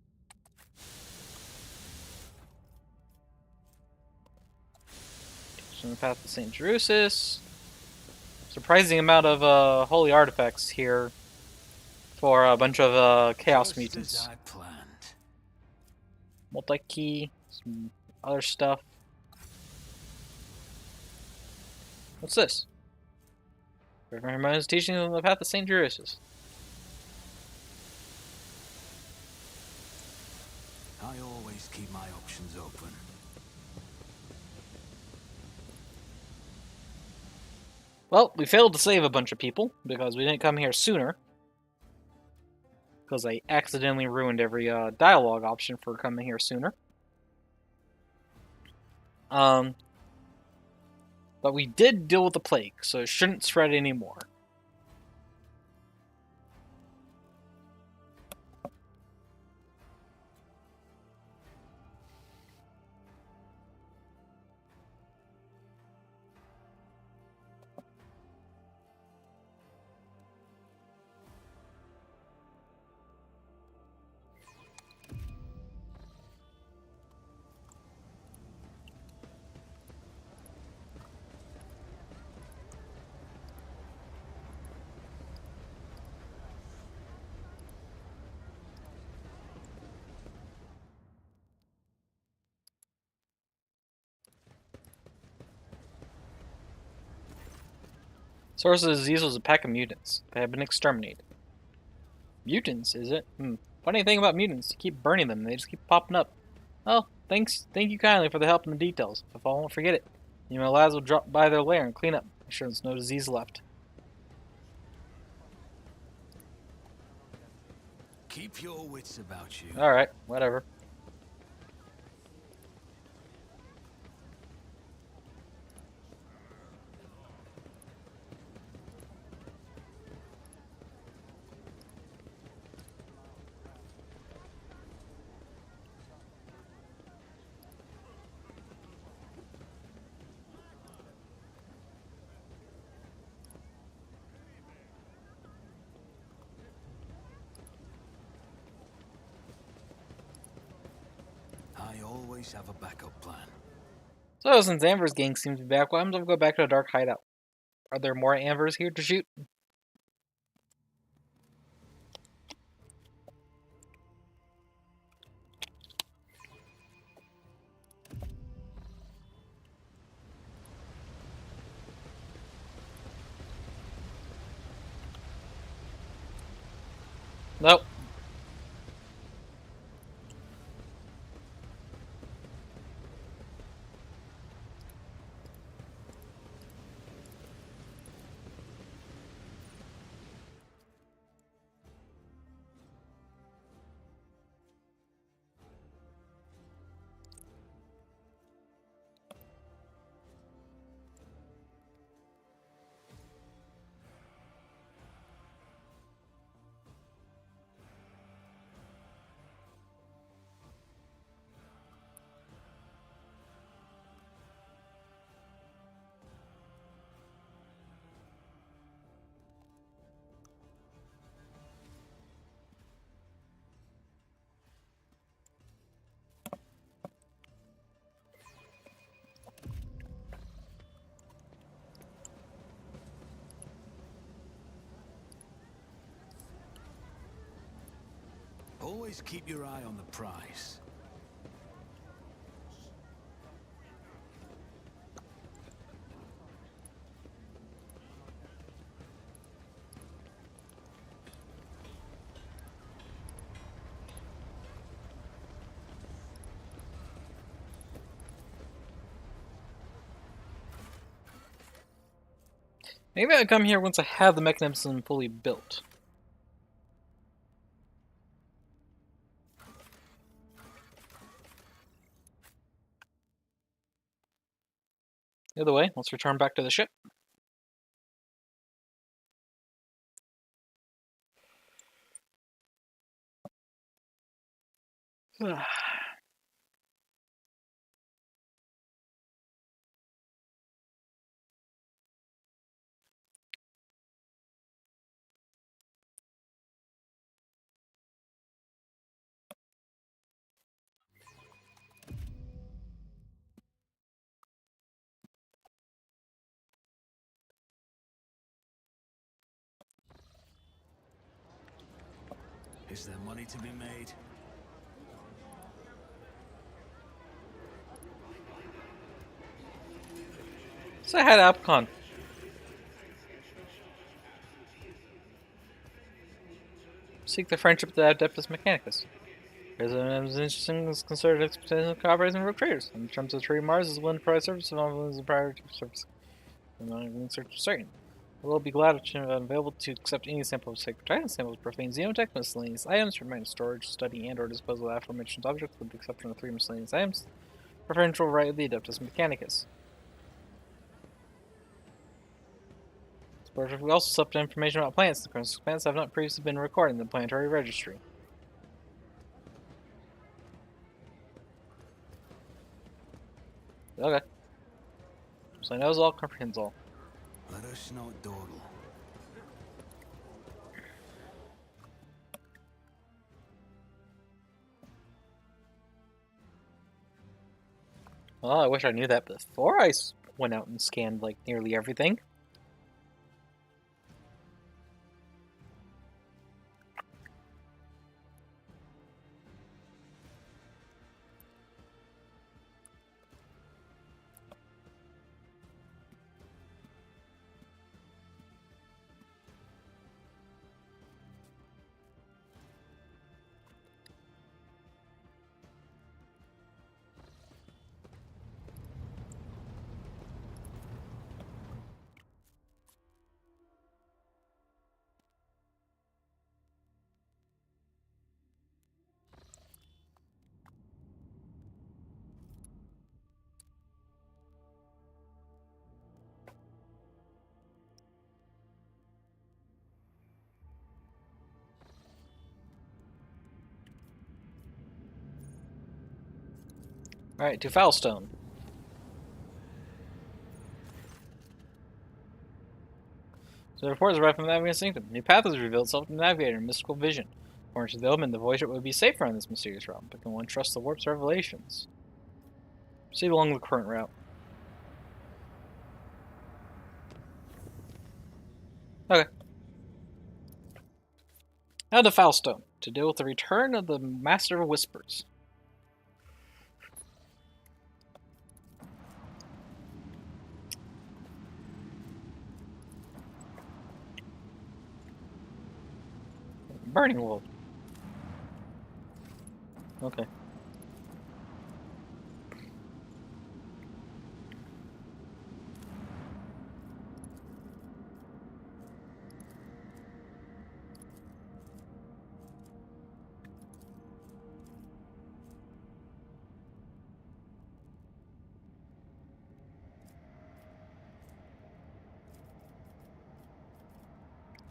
From the path to St. Jerusalem. Surprising amount of holy artifacts here for a bunch of chaos mutants. Multi-key, some other stuff. What's this? Hermione's teaching on the path to St. Jerusalem. I always keep my options open. Well, we failed to save a bunch of people because we didn't come here sooner. Because I accidentally ruined every dialogue option for coming here sooner. But we did deal with the plague, so it shouldn't spread anymore. Source of the disease was a pack of mutants. They have been exterminated. Mutants, is it? Funny thing about mutants, you keep burning them, they just keep popping up. Oh, thank you kindly for the help and the details. If I won't forget it, you and my lads will drop by their lair and clean up. Make sure there's no disease left. Keep your wits about you. Alright, whatever. I always have a backup plan. So, since Amber's gang seems to be back, why don't we go back to a dark hideout? Are there more Ambers here to shoot? Nope. Always keep your eye on the prize. Maybe I come here once I have the mechanism fully built. Either way, let's return back to the ship. Is there money to be made? Say hi to Apcon. Seek the friendship of the Adeptus Mechanicus. As interesting as considered expectation of cooperating with traders. In terms of trade, Mars is willing to provide service and all is a priority service. I'm not even search for certain. We'll be glad if you're available to accept any sample of sacred titan samples, profane xenotech, miscellaneous items for minor storage, study, and/or disposal of aforementioned objects, with the exception of 3 miscellaneous items. Preferential right of the Adeptus Mechanicus. We also slept information about plants. The Koronus Expanse have not previously been recorded in the planetary registry. Okay. So knows all, comprehends all. Let us not dawdle. Well, I wish I knew that before I went out and scanned, like, nearly everything. Alright, to Foulstone. So the report is arrived from the Navigator Sanctum. New path has revealed itself to the Navigator in mystical vision. According to the omen, the voyage would be safer on this mysterious route, but can one trust the warp's revelations? Proceed along the current route. Okay. Now to Foulstone, to deal with the return of the Master of Whispers. Burning World. Okay.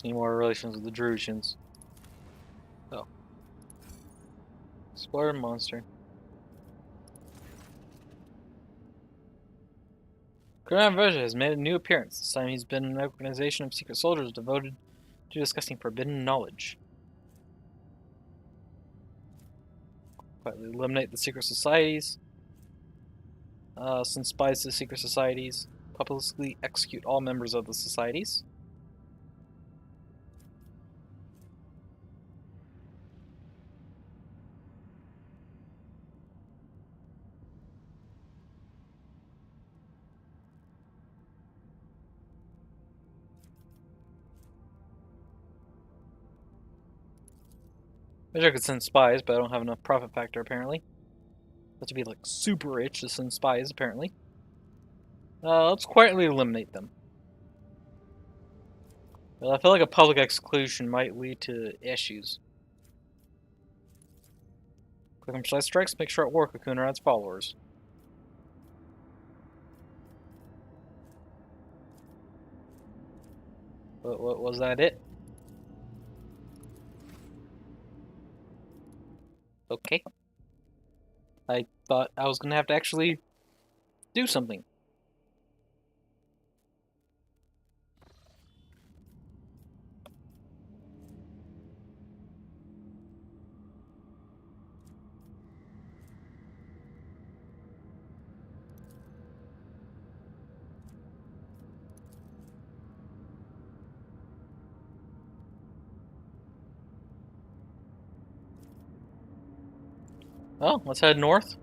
Any more relations with the Drusians? Oh. Explore monster. Koronus has made a new appearance. This time he's been an organization of secret soldiers devoted to discussing forbidden knowledge. Quietly eliminate the secret societies. Send spies to secret societies. Publicly execute all members of the societies. Wish I could send spies, but I don't have enough profit factor apparently. Have to be like super rich to send spies apparently. Let's quietly eliminate them. Well, I feel like a public exclusion might lead to issues. Quick and precise strikes make short work of Kunrad's followers. What was that it? Okay. I thought I was gonna have to actually do something. Well, let's head north.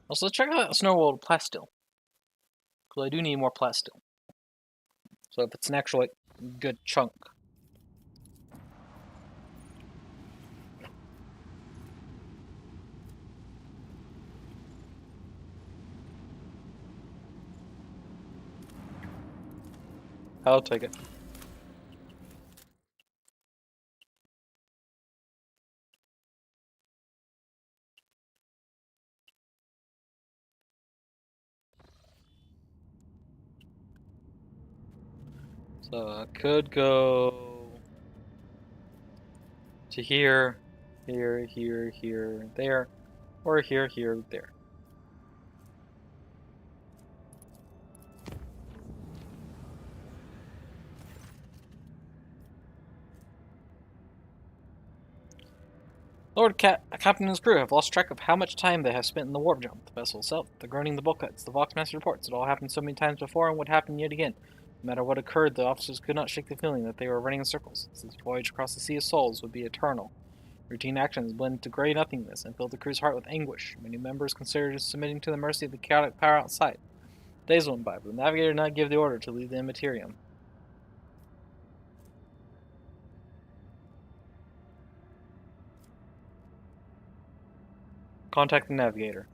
Also, let's check out Snow World Plasteel. Because I do need more Plasteel. So if it's an actual, like, good chunk. I'll take it. So I could go to here, here, here, here, there, or here, here, there. Captain and his crew have lost track of how much time they have spent in the warp jump. The vessel itself, the groaning, the bulkheads, the Voxmaster reports. It all happened so many times before and would happen yet again. No matter what occurred, the officers could not shake the feeling that they were running in circles. This voyage across the Sea of Souls would be eternal. Routine actions blended to grey nothingness and filled the crew's heart with anguish. Many members considered submitting to the mercy of the chaotic power outside. Days went by, but the navigator did not give the order to leave the Immaterium. Contact the navigator.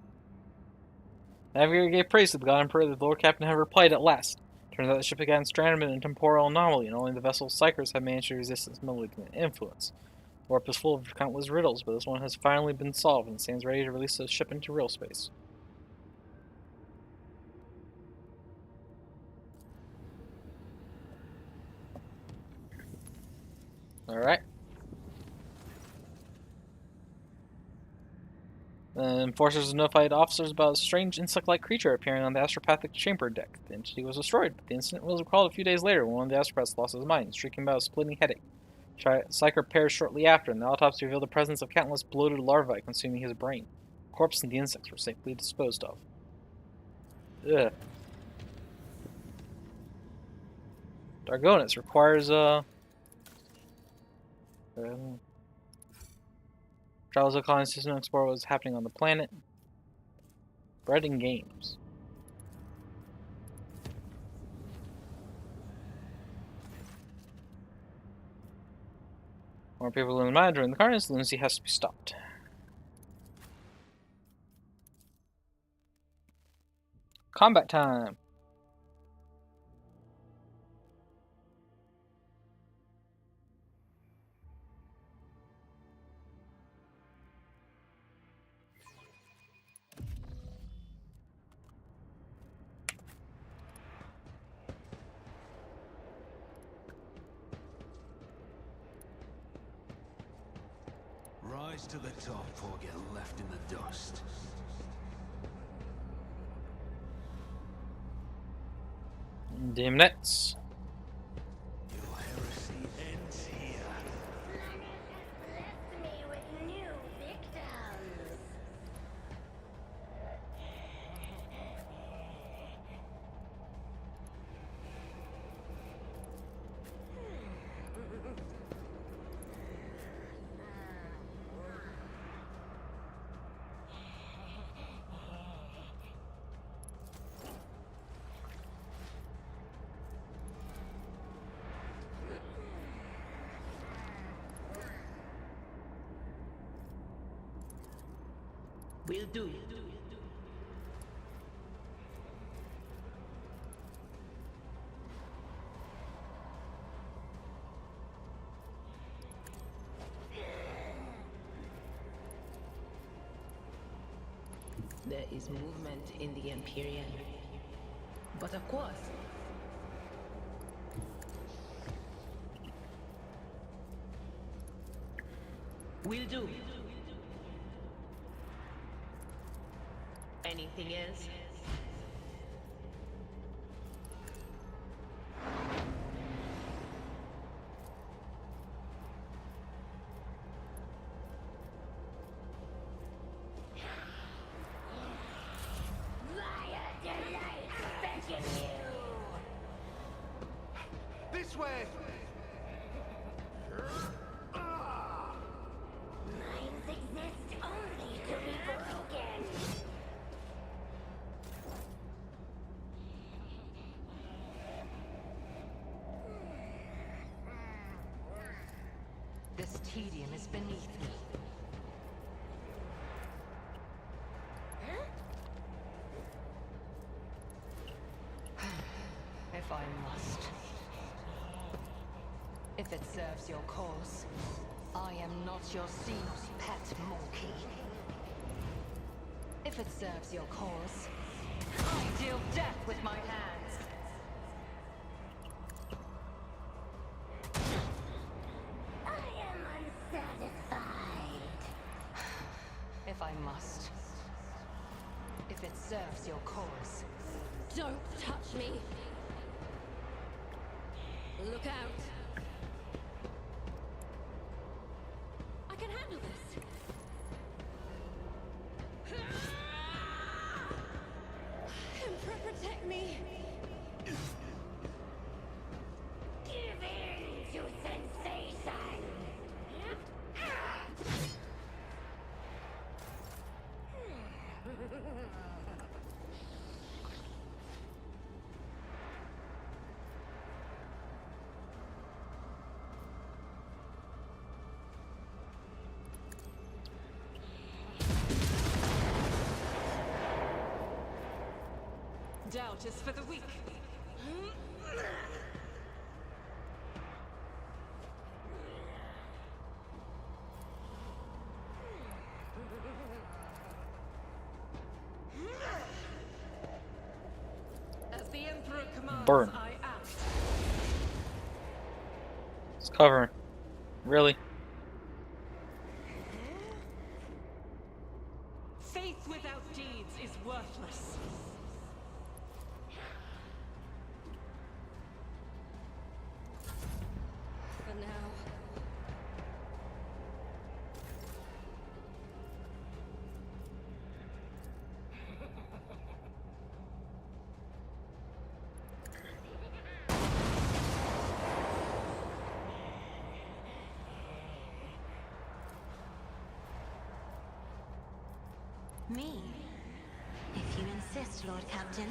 The navigator gave praise to the God Emperor that the Lord Captain had replied at last. Turns out the ship had gotten stranded in a temporal anomaly, and only the vessel's psychers had managed to resist its malignant influence. The warp is full of countless riddles, but this one has finally been solved and stands ready to release the ship into real space. Alright. The enforcers notified officers about a strange insect-like creature appearing on the astropathic chamber deck. The entity was destroyed, but the incident was recalled a few days later when one of the astropaths lost his mind, shrieking about a splitting headache. Psyker perished shortly after, and the autopsy revealed the presence of countless bloated larvae consuming his brain. The corpse and the insects were safely disposed of. Ugh. Dargonus requires, travels to a colony system to explore what was happening on the planet. Bread and games. More people in the mine during the carnage, the lunacy has to be stopped. Combat time! Rise to the top or get left in the dust. Damnets. Your heresy ends here. Bless me with new victims. Will do. There is movement in the Empyrean. But of course, will do. Anything else? This way! Minds exist only to be broken. This tedium is beneath me. If I must. If it serves your cause, I am not your Xenos pet monkey. If it serves your cause, I deal death with my hands. I am unsatisfied. If I must. If it serves your cause. Don't touch me! Look out! I can handle this! Emperor, protect me! Give in to sensation. Doubt is for the weak. As the Emperor commands, Burn. I act. It's covering. Really? Faith without deeds is worthless. For now. Me? If you insist, Lord Captain.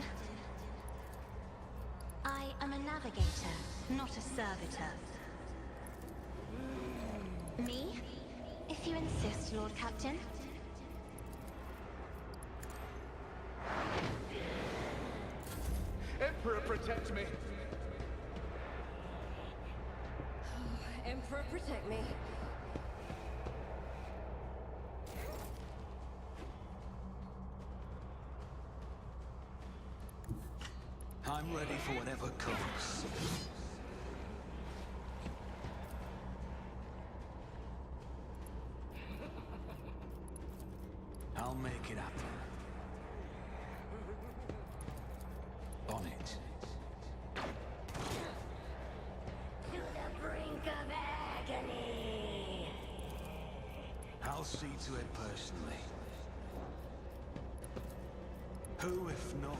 I am a navigator, not a servitor. Me? If you insist, Lord Captain. Emperor, protect me! Emperor, protect me. I'm ready for whatever comes. I'll make it happen. On it. To the brink of agony. I'll see to it personally. Who if not me?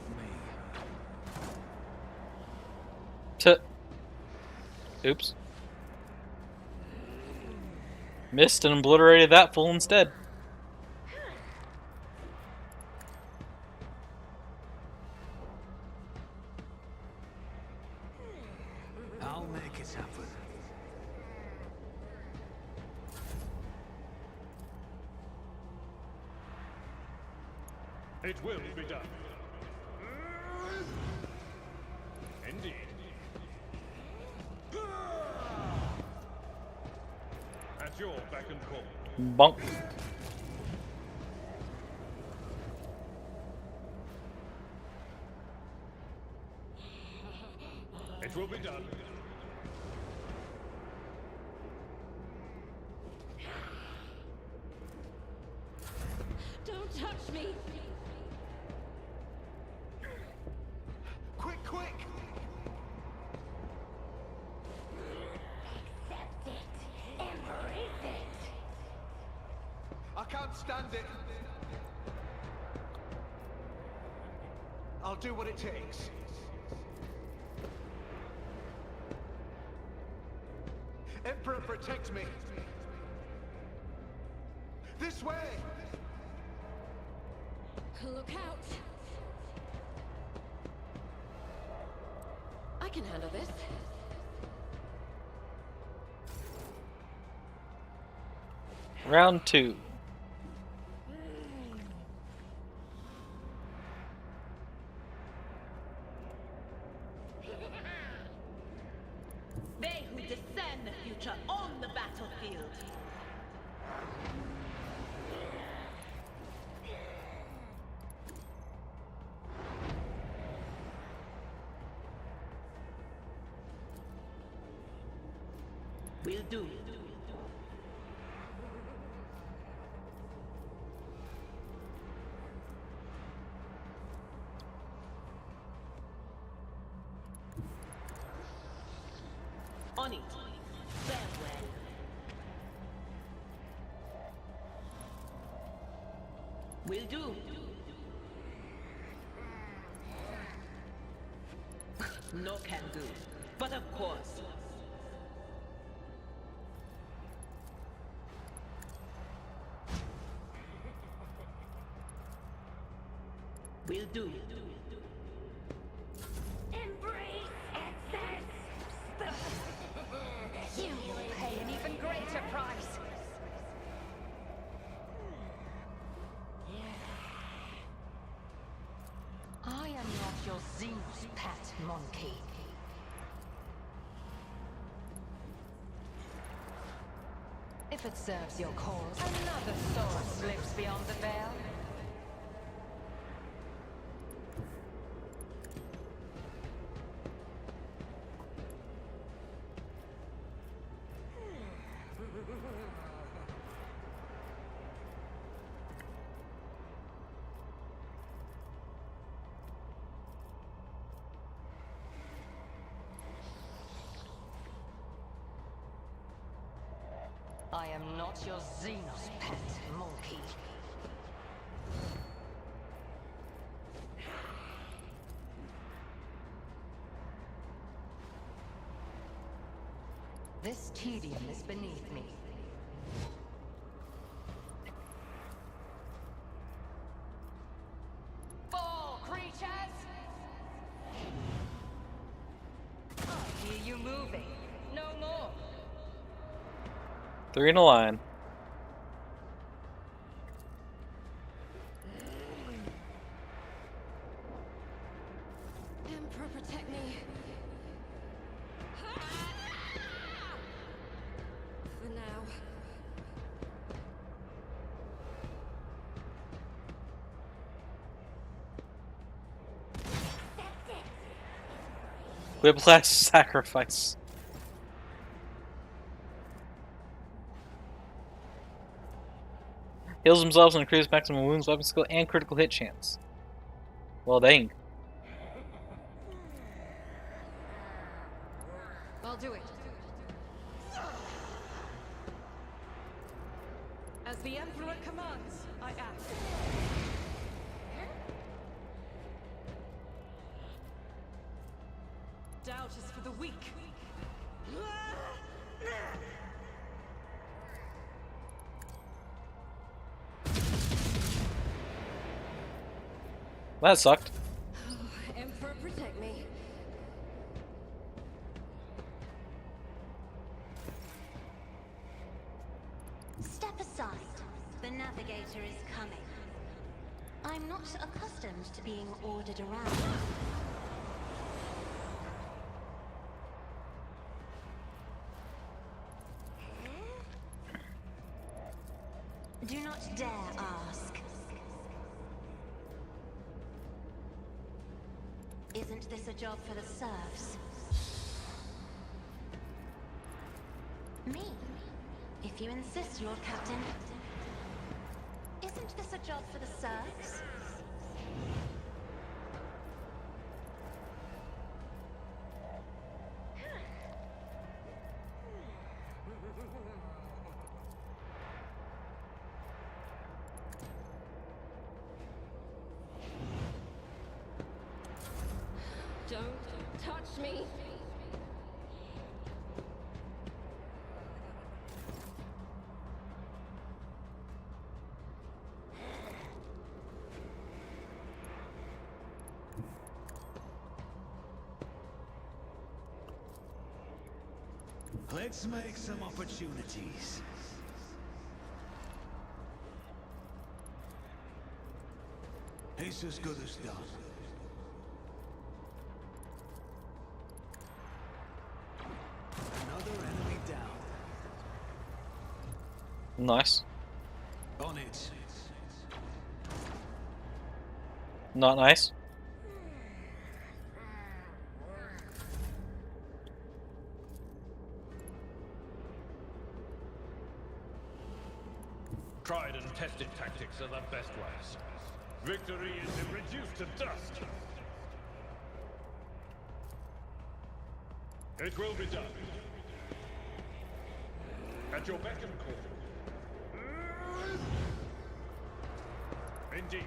Oops. Missed and obliterated that fool instead. I'll make it happen. It will be done. Indeed. At your beck and call. Bonk. It will be done. Don't touch me! Quick, quick! Accept it. Embrace it. I can't stand it. I'll do what it takes. Emperor, protect me. This way! Look out! I can handle this. Round 2. They who discern the future on the battlefield. Will do. On it. Farewell. Will do. No can do. But of course. Will do. Embrace excess. You will pay an even greater price. I am not your Xenos pet monkey. If it serves your cause, another soul slips beyond the veil. I am not your Xenos pet monkey. This tedium is beneath me. Fall, creatures! I hear you moving. No more. 3 in a line. Emperor, protect me. For now. Whiplash sacrifice. Heals themselves and increases maximum wounds, weapon skill, and critical hit chance. Well, dang. I'll do it. As the Emperor commands, I act. Doubt is for the weak. That sucked. Emperor, protect me. Step aside. The navigator is coming. I'm not accustomed to being ordered around. Do not dare ask. Isn't this a job for the serfs? If you insist, Lord Captain. Isn't this a job for the serfs? Don't touch me. Let's make some opportunities. It's as good as done. Another enemy down. Nice. On it. Not nice. Tried and tested tactics are the best ways. Victory is reduced to dust. It will be done. At your beck and call. Indeed.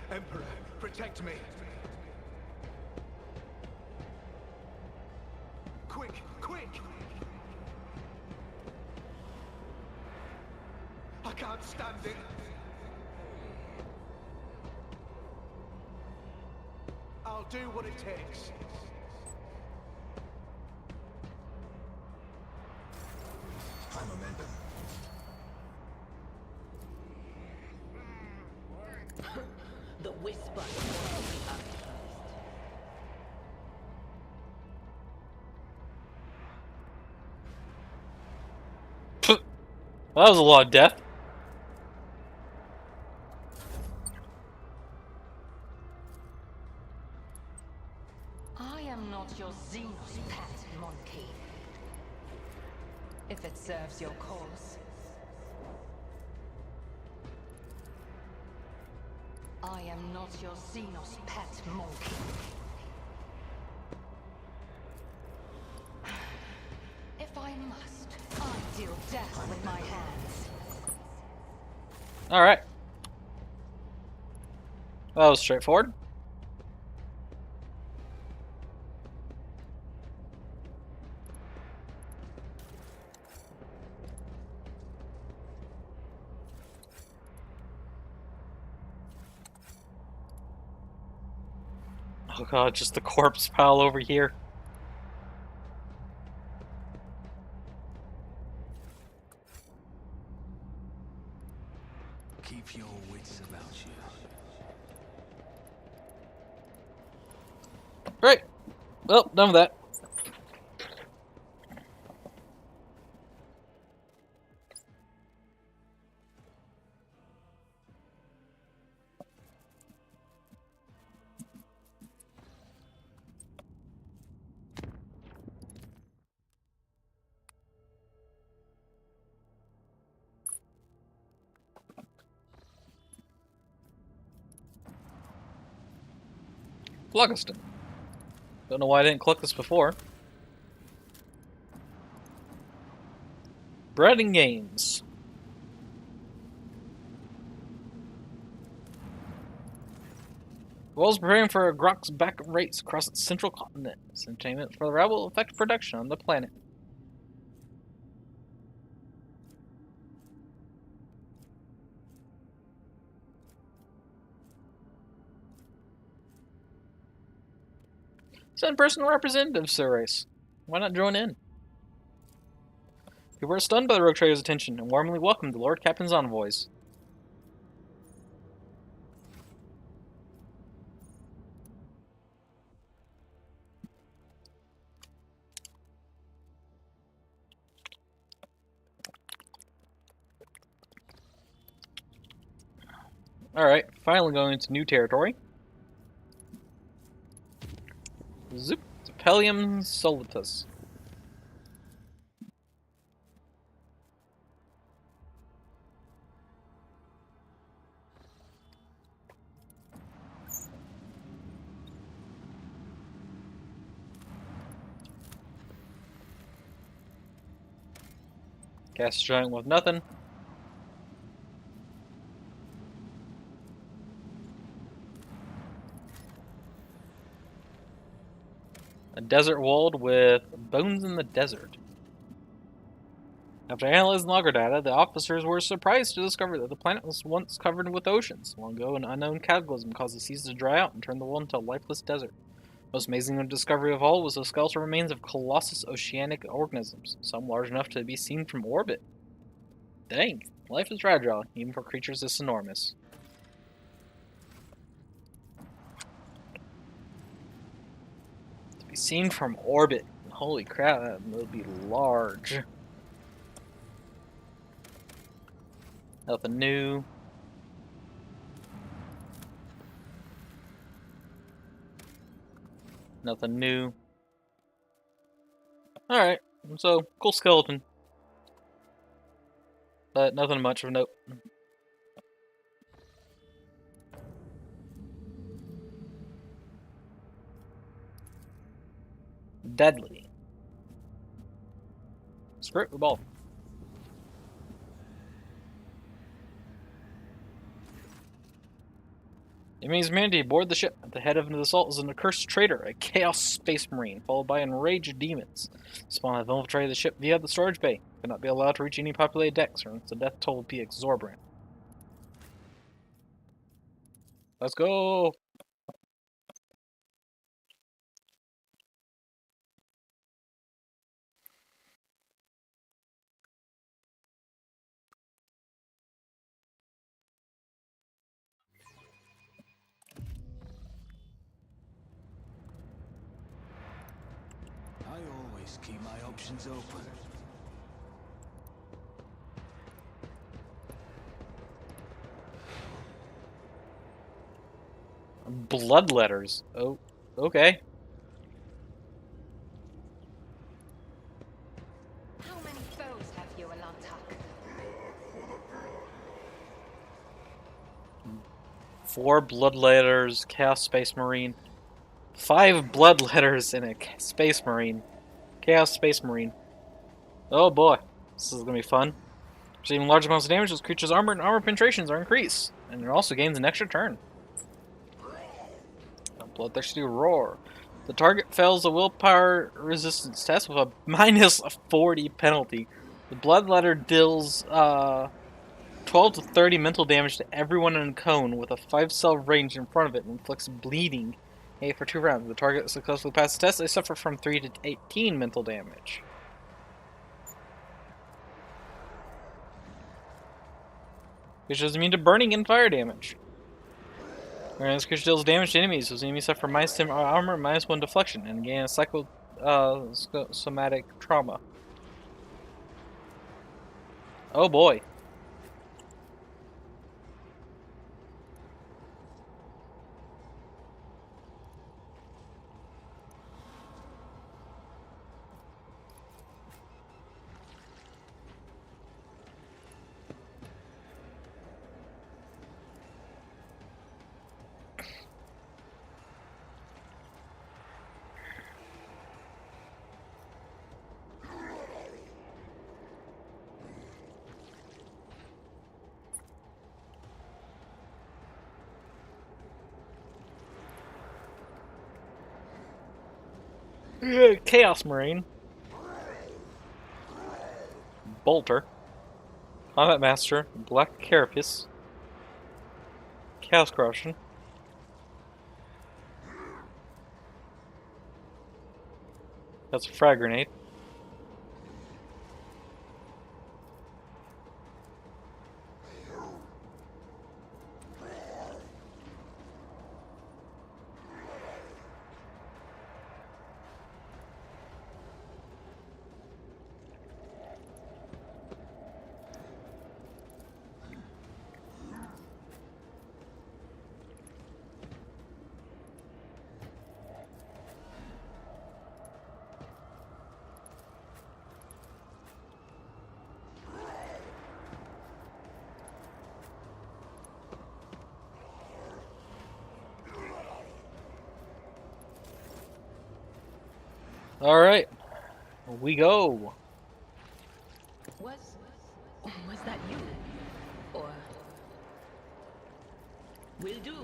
Emperor, protect me. Quick, quick! I can't stand it. I'll do what it takes. High momentum. The whisper wants to be uttered first. That was a lot of death. I am not your Xenos pet monkey. If it serves your cause. I am not your Xenos pet monkey. If I must, I deal death with my hands. Alright. That was straightforward. Oh god, just the corpse pile over here. Keep your wits about you. Right. Well, done with that. Phlogiston. Don't know why I didn't click this before. Bread and games. The world's preparing for a Grok's back race across its central continent. This entertainment for the rebel will affect production on the planet. Send personal representatives to the race. Why not join in? People are stunned by the rogue trader's attention and warmly welcome the Lord Captain's envoys. Alright, finally going into new territory. Zoop. Pelium Solitus. Gas giant with nothing. A desert walled with bones in the desert. After analyzing logger data, the officers were surprised to discover that the planet was once covered with oceans. Long ago, an unknown cataclysm caused the seas to dry out and turn the world into a lifeless desert. Most amazing discovery of all was the skeletal remains of colossus oceanic organisms, some large enough to be seen from orbit. Dang, life is fragile, even for creatures this enormous. To be seen from orbit. Holy crap, that would be large. Nothing new. Nothing new. Alright, so, cool skeleton. But nothing much of note. Deadly. Script or ball? It means humanity aboard the ship. At the head of the assault is an accursed traitor, a Chaos Space Marine, followed by enraged demons. Spawn have infiltrated the ship via the storage bay. Cannot be allowed to reach any populated decks, or else the death toll would be exorbitant. Let's go! I always keep my options open. Blood letters. Oh, okay. How many foes have you, Alantak? 4 blood letters, Chaos Space Marine. 5 blood letters in a Space Marine. Chaos Space Marine. Oh boy, this is gonna be fun. Receiving large amounts of damage, this creature's armor and armor penetrations are increased, and it also gains an extra turn. A bloodthirsty roar. The target fails a willpower resistance test with a minus 40 penalty. The bloodletter deals 12 to 30 mental damage to everyone in a cone with a 5-cell range in front of it and inflicts bleeding. For 2 rounds. If the target successfully passes the test, they suffer from 3 to 18 mental damage. Which is immune to burning and fire damage. When this creature deals damage to enemies, those enemies suffer minus 10 armor, minus 1 deflection, and gain a psychosomatic trauma. Oh boy. Chaos Marine. Bolter. Combat Master. Black Carapace. Chaos Corruption. That's a frag grenade. All right, we go. Was that you? Or will do.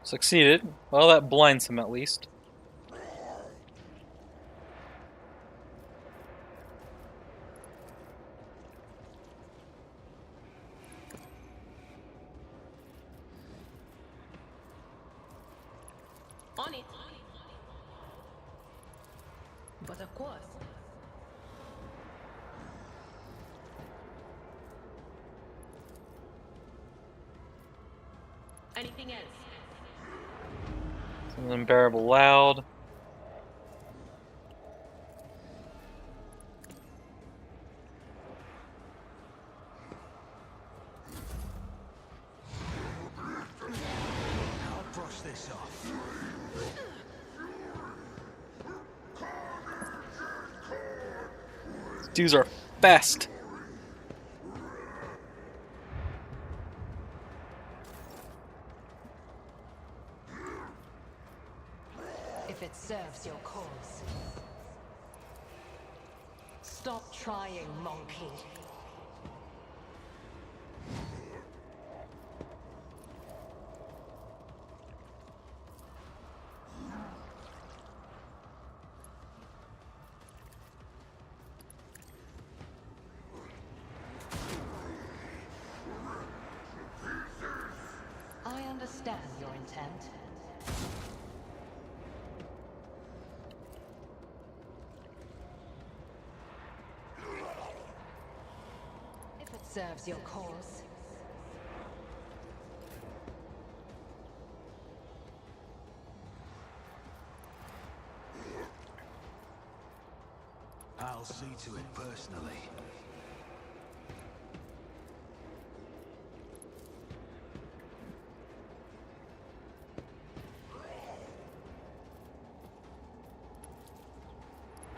Succeeded. Well, that blinds him at least. On it. But of course. Anything else? It's an unbearable loud. I'll brush this off. These dudes are fast. If it serves your cause. Stop trying, monkey. I understand your intent. If it serves your cause. I'll see to it personally.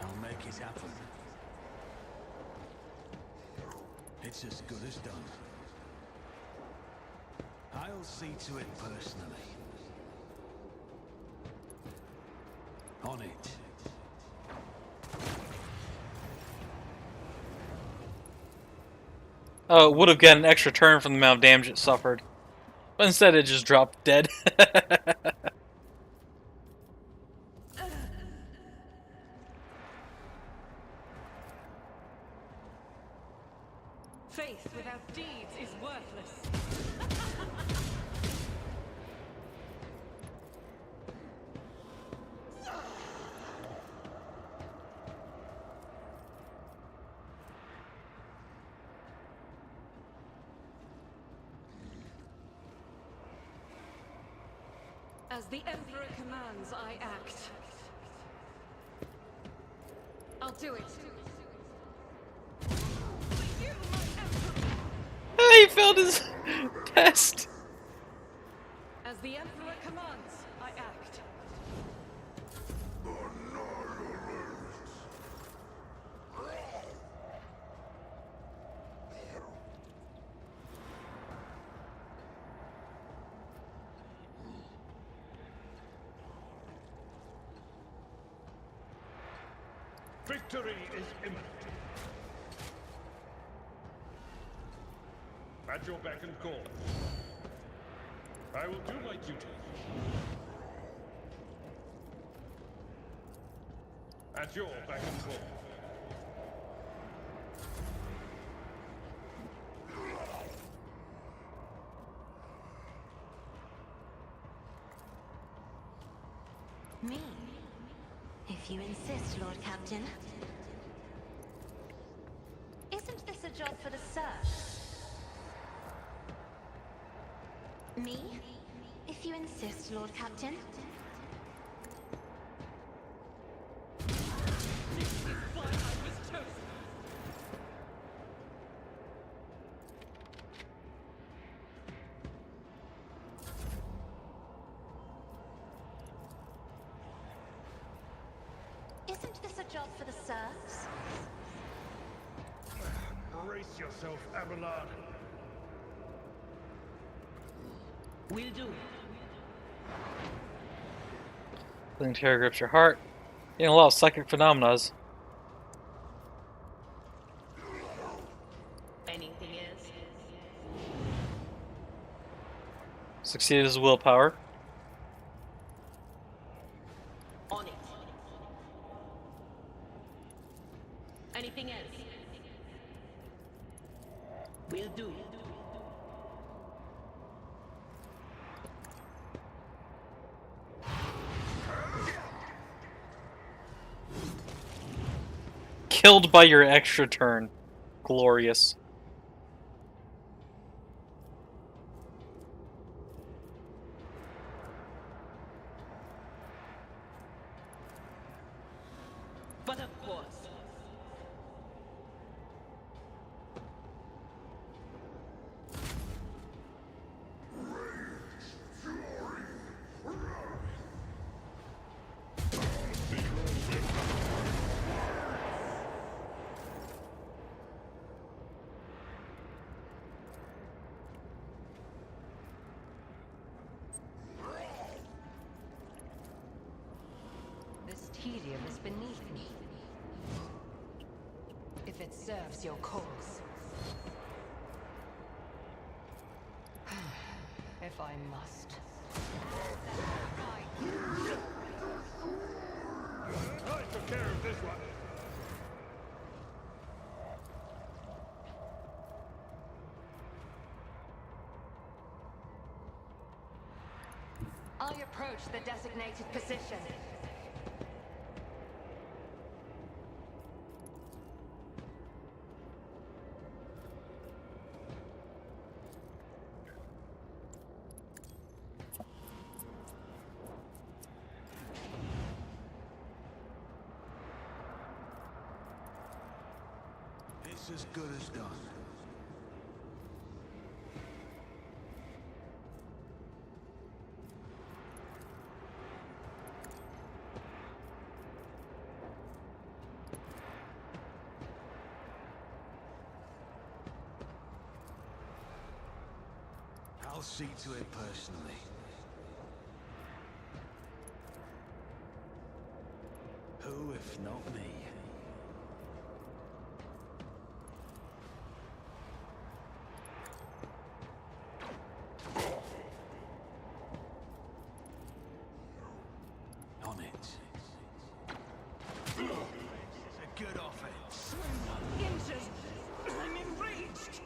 I'll make it happen. It's as good as done. I'll see to it personally. On it. Oh, it would have gotten an extra turn from the amount of damage it suffered. But instead it just dropped dead. Faith without deeds is worthless. As the Emperor commands, I act. I'll do it. For you, my Emperor! He failed his test. As the Emperor commands, I act. Victory is imminent. At your beck and call. I will do my duty. At your beck and call. Me? If you insist, Lord Captain. Isn't this a job for the serfs? Me? If you insist, Lord Captain. This is why I was chosen. Isn't this a job for the serfs? Brace yourself, Abelard. Will do. Feeling terror grips your heart. Getting a lot of psychic phenomena. Anything else? Succeeded his willpower. On it. Anything else? Will do. Killed by your extra turn. Glorious. But of course. This tedium is beneath me. If it serves your cause. If I must. I took care of this one. I approach the designated position. It's as good as done. I'll see to it personally. Who, if not me? On it. It's a good offense. Inches! I'm enraged!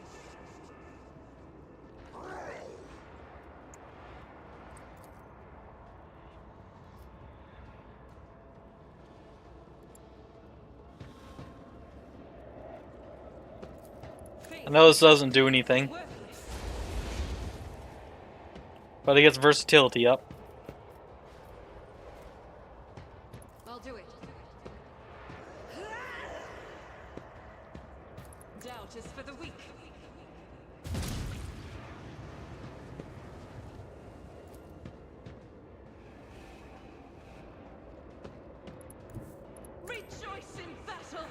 I know this doesn't do anything, but it gets versatility up. I'll do it. Doubt is for the weak. Rejoice in battle!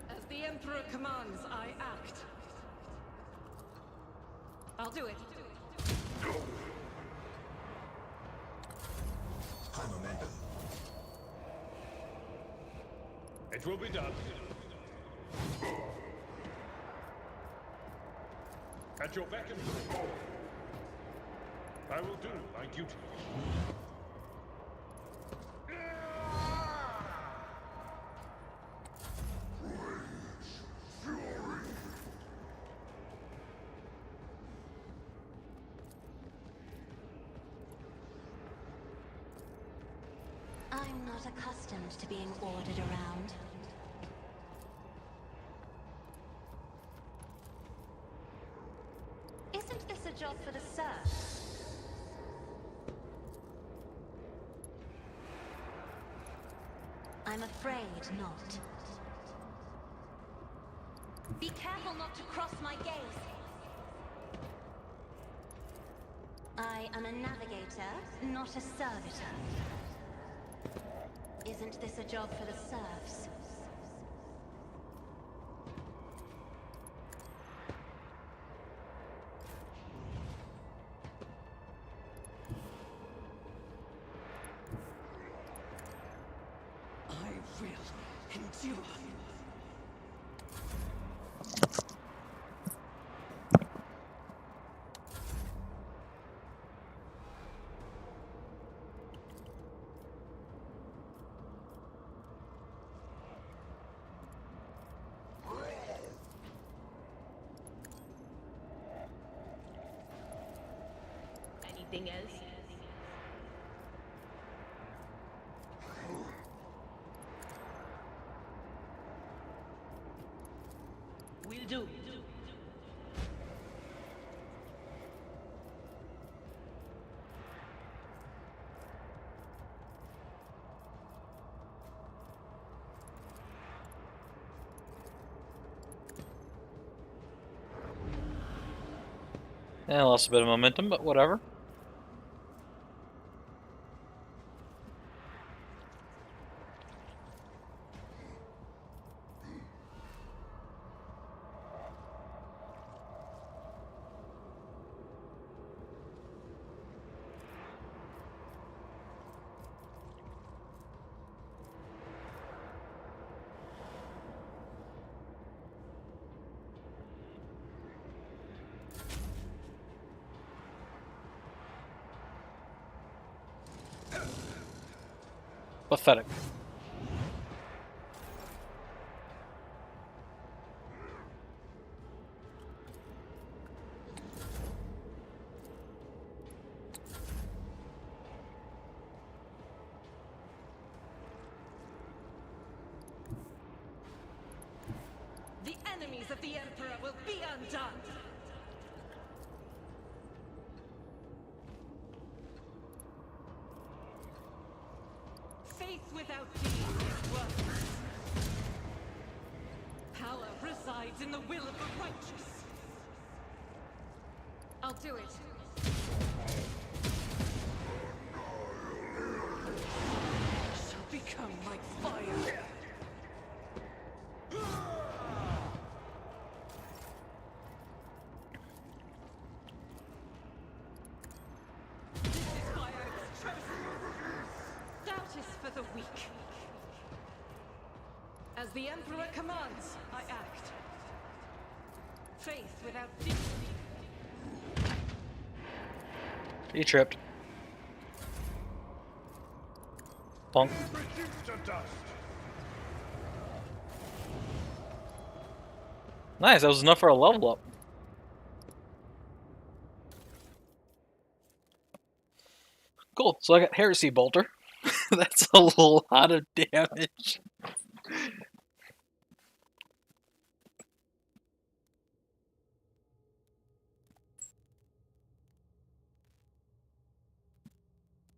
As the Emperor commands, I act. I'll do it. High momentum. It will be done. At your beck and call. I will do my duty. I'm not accustomed to being ordered around. Isn't this a job for the serfs? I'm afraid not. Be careful not to cross my gaze. I am a navigator, not a servitor. Isn't this a job for the serfs? endure. Anything else? Will do. Yeah, I lost a bit of momentum, but whatever. Pathetic. The enemies of the Emperor will be undone! Faith without deeds is worthless. Power resides in the will of the righteous. I'll do it. Shall become like fire. This is why I was chosen. Doubt is for the weak. As the Emperor commands, I act. Faith without deeds. He tripped. Bonk. Reduced to dust. Nice, that was enough for a level up. Cool, so I got Heresy Bolter. That's a lot of damage.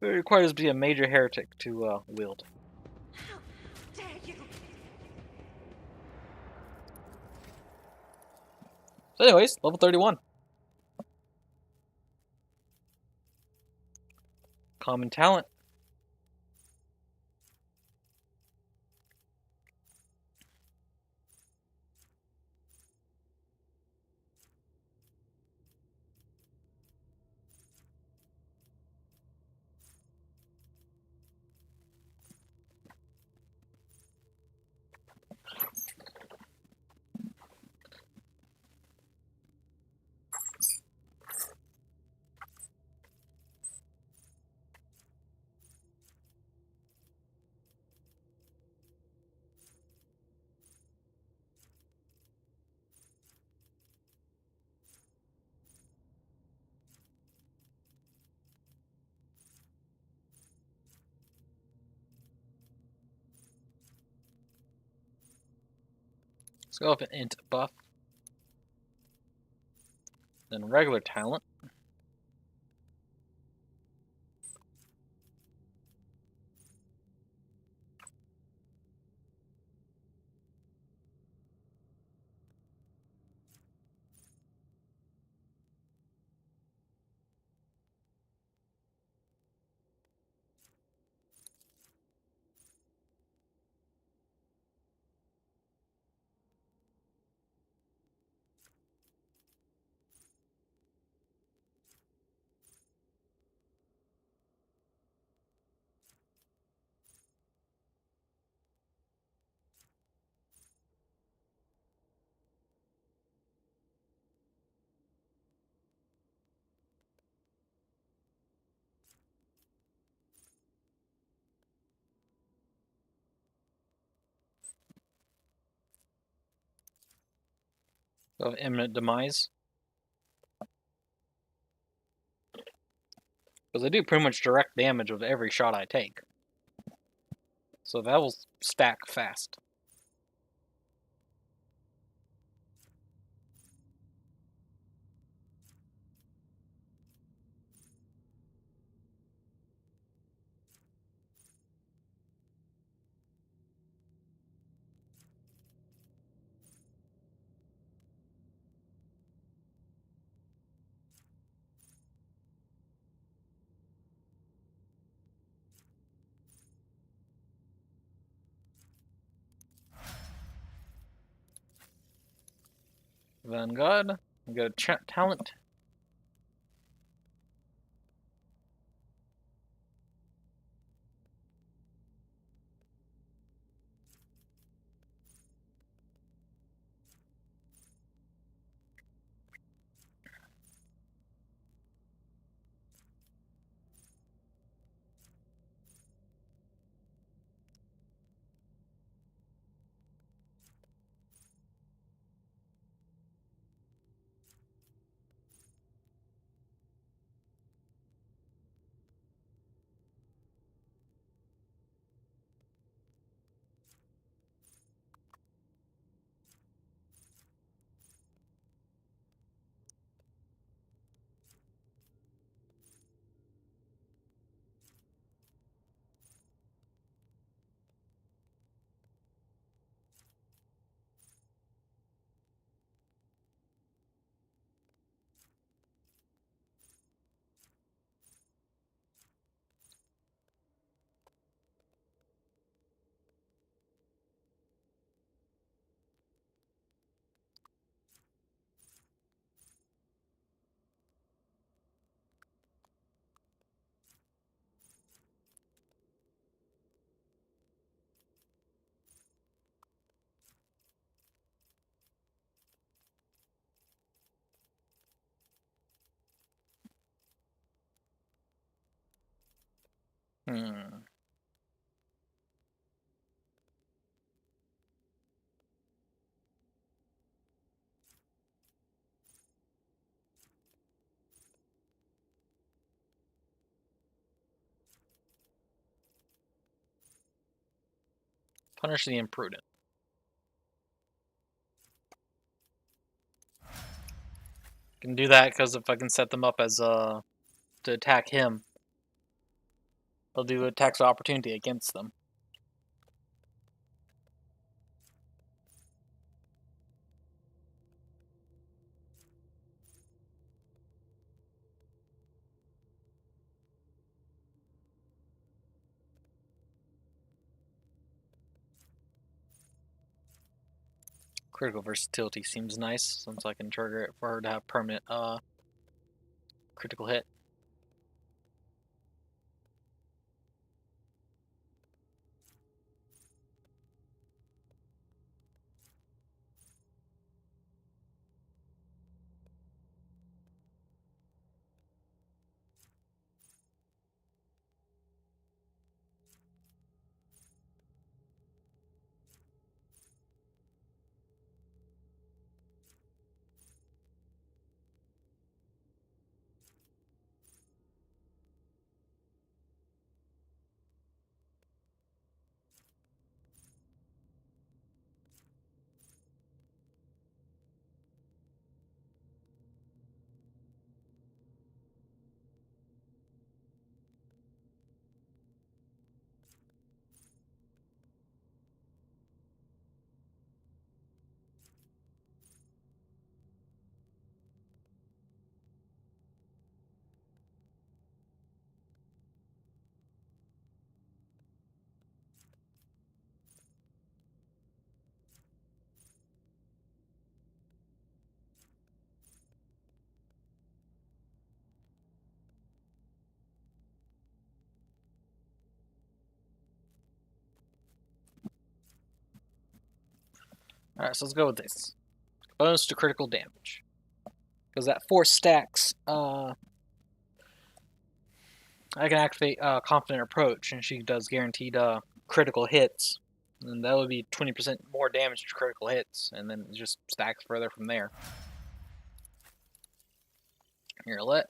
It requires to be a major heretic to wield. How dare you! So anyways, level 31. Common talent. Let's go with an int buff. Then regular talent. of imminent demise. Because I do pretty much direct damage with every shot I take. So that will stack fast. Vanguard, we got a chat talent. Punish the imprudent. Can do that because if I can set them up as to attack him, they'll do attacks of opportunity against them. Critical versatility seems nice since I can trigger it for her to have permanent critical hit. Alright, so let's go with this. Bonus to critical damage. Because that 4 stacks, I can activate Confident Approach, and she does guaranteed critical hits And that would be 20% more damage to critical hits, and then it just stacks further from there. Here, let.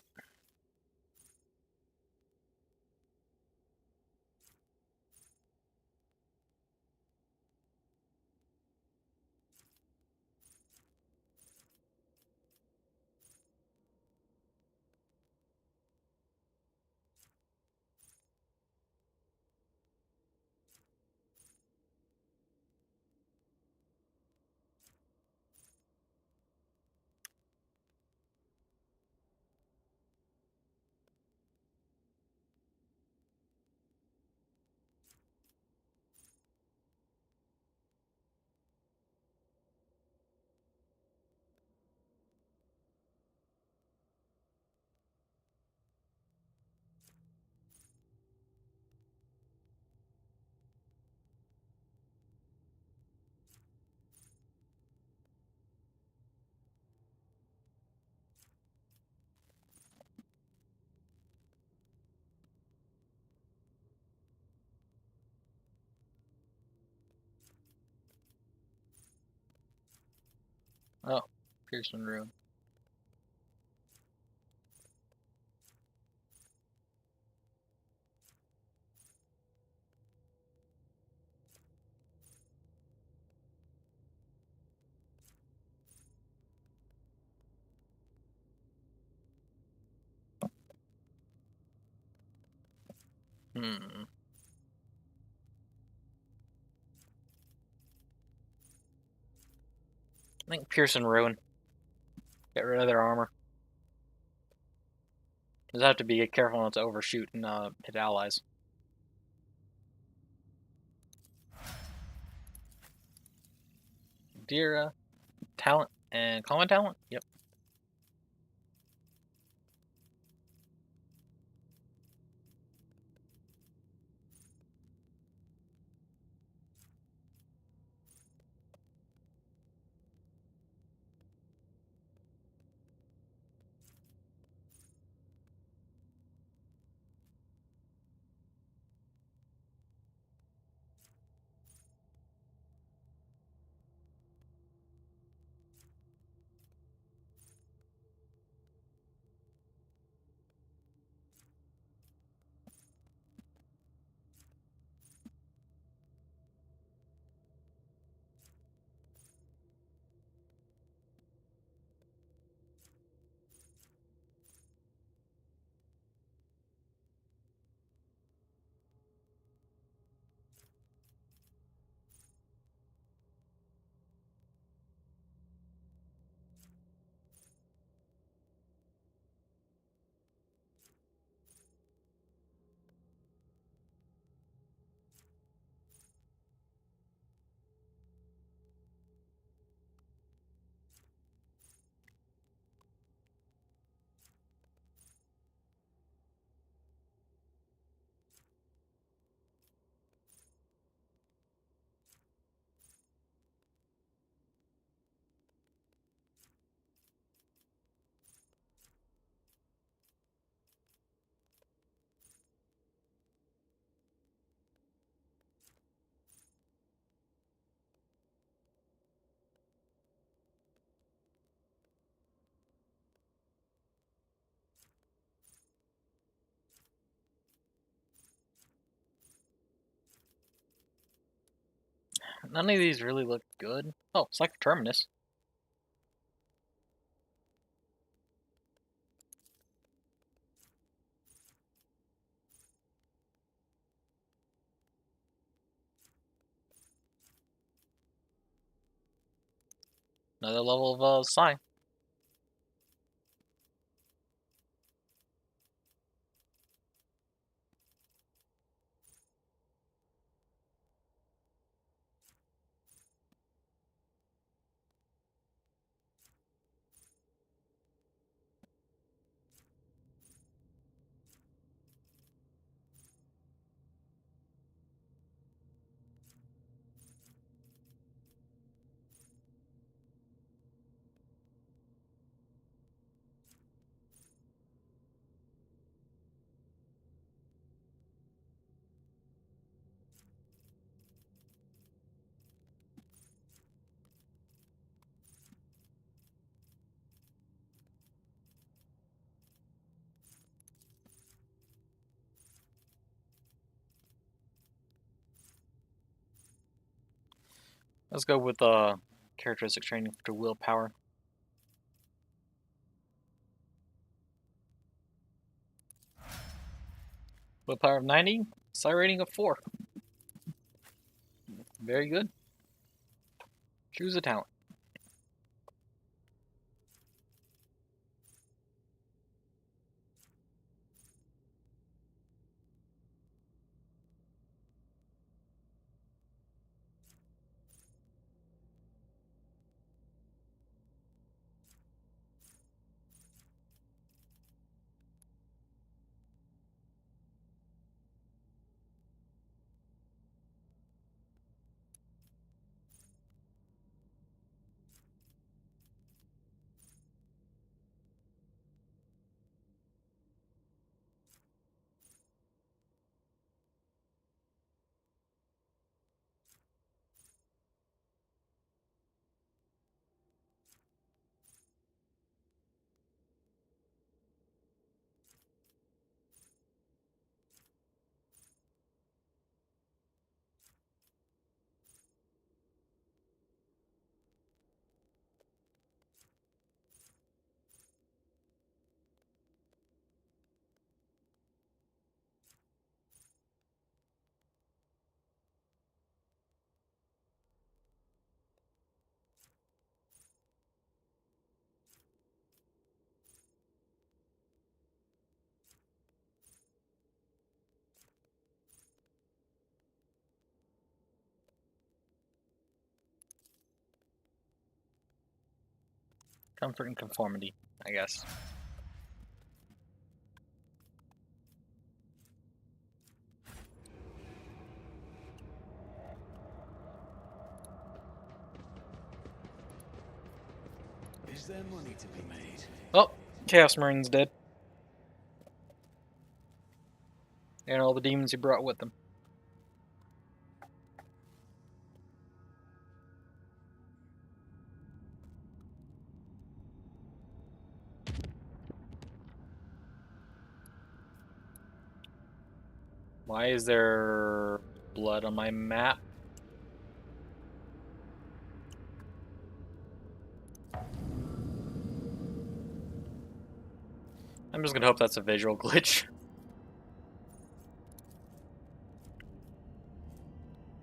Oh, Pearson Ruin. Hmm. I think Pearson Ruin. Get rid of their armor. Just have to be careful not to overshoot and hit allies. Dira, talent, and common talent? Yep. None of these really look good. Oh, it's like Terminus. Another level of Psi. Let's go with characteristic training to willpower. Willpower of 90, psi rating of 4. Very good. Choose a talent. Comfort and conformity, I guess. Is there money to be made? Oh, Chaos Marine's dead. And all the demons he brought with them. Why is there blood on my map? I'm just gonna hope that's a visual glitch.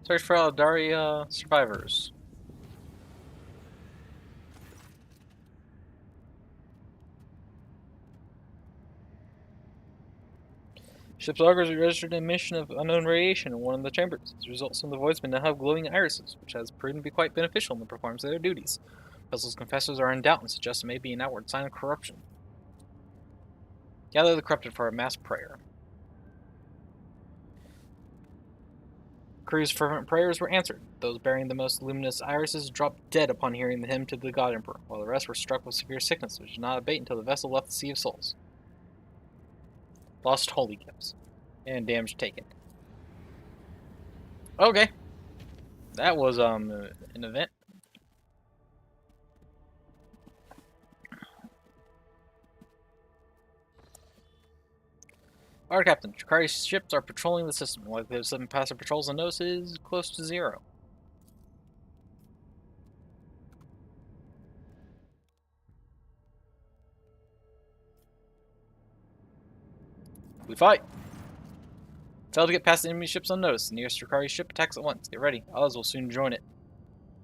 Search for Aldaria survivors. Ship's augurs registered an emission of unknown radiation in one of the chambers. As a result, some of the voidsmen now have glowing irises, which has proven to be quite beneficial in the performance of their duties. Vessel's confessors are in doubt and suggest it may be an outward sign of corruption. Gather the corrupted for a mass prayer. Crew's fervent prayers were answered. Those bearing the most luminous irises dropped dead upon hearing the hymn to the God Emperor, while the rest were struck with severe sickness, which did not abate until the vessel left the Sea of Souls. Lost holy gifts. And damage taken. Okay. That was an event. Our Captain, Chikari's ships are patrolling the system. Likelihood of sudden passive patrols and notice is close to 0. We fight! Fail to get past enemy ships unnoticed. The nearest Chikari ship attacks at once. Get ready. Oz will soon join it.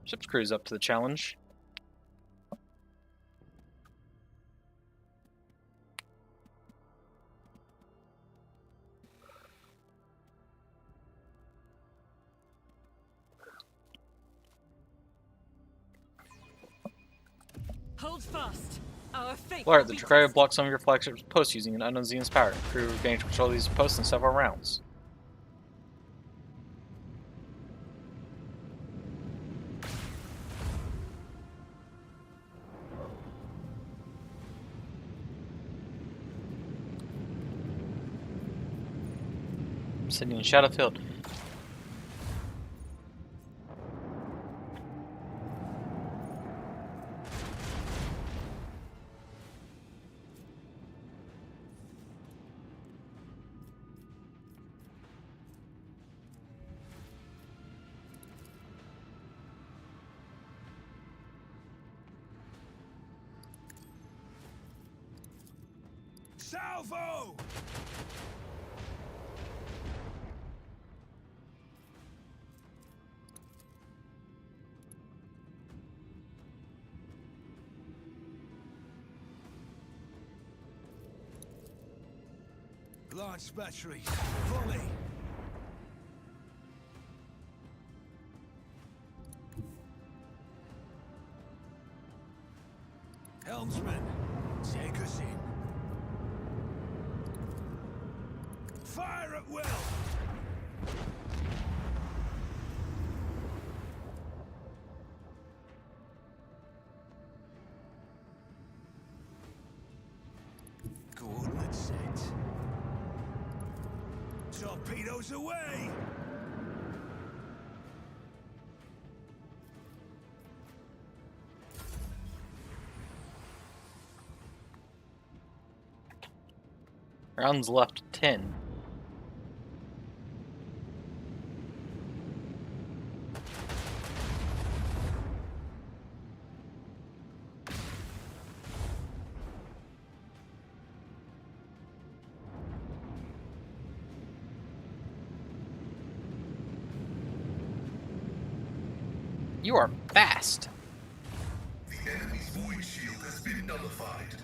Ship's crew's up to the challenge. Hold fast. Our fate. Alert, the Chikari blocked some of your flagship's posts using an unknown Xenon's power. The crew gained control of these posts in several rounds. I'm sitting in Shadowfield. Salvo! Launch batteries, volley! Helmsman, take us in. Fire at will! Coordinates set. Torpedoes away! Rounds left 10. You are fast. The enemy's void shield has been nullified.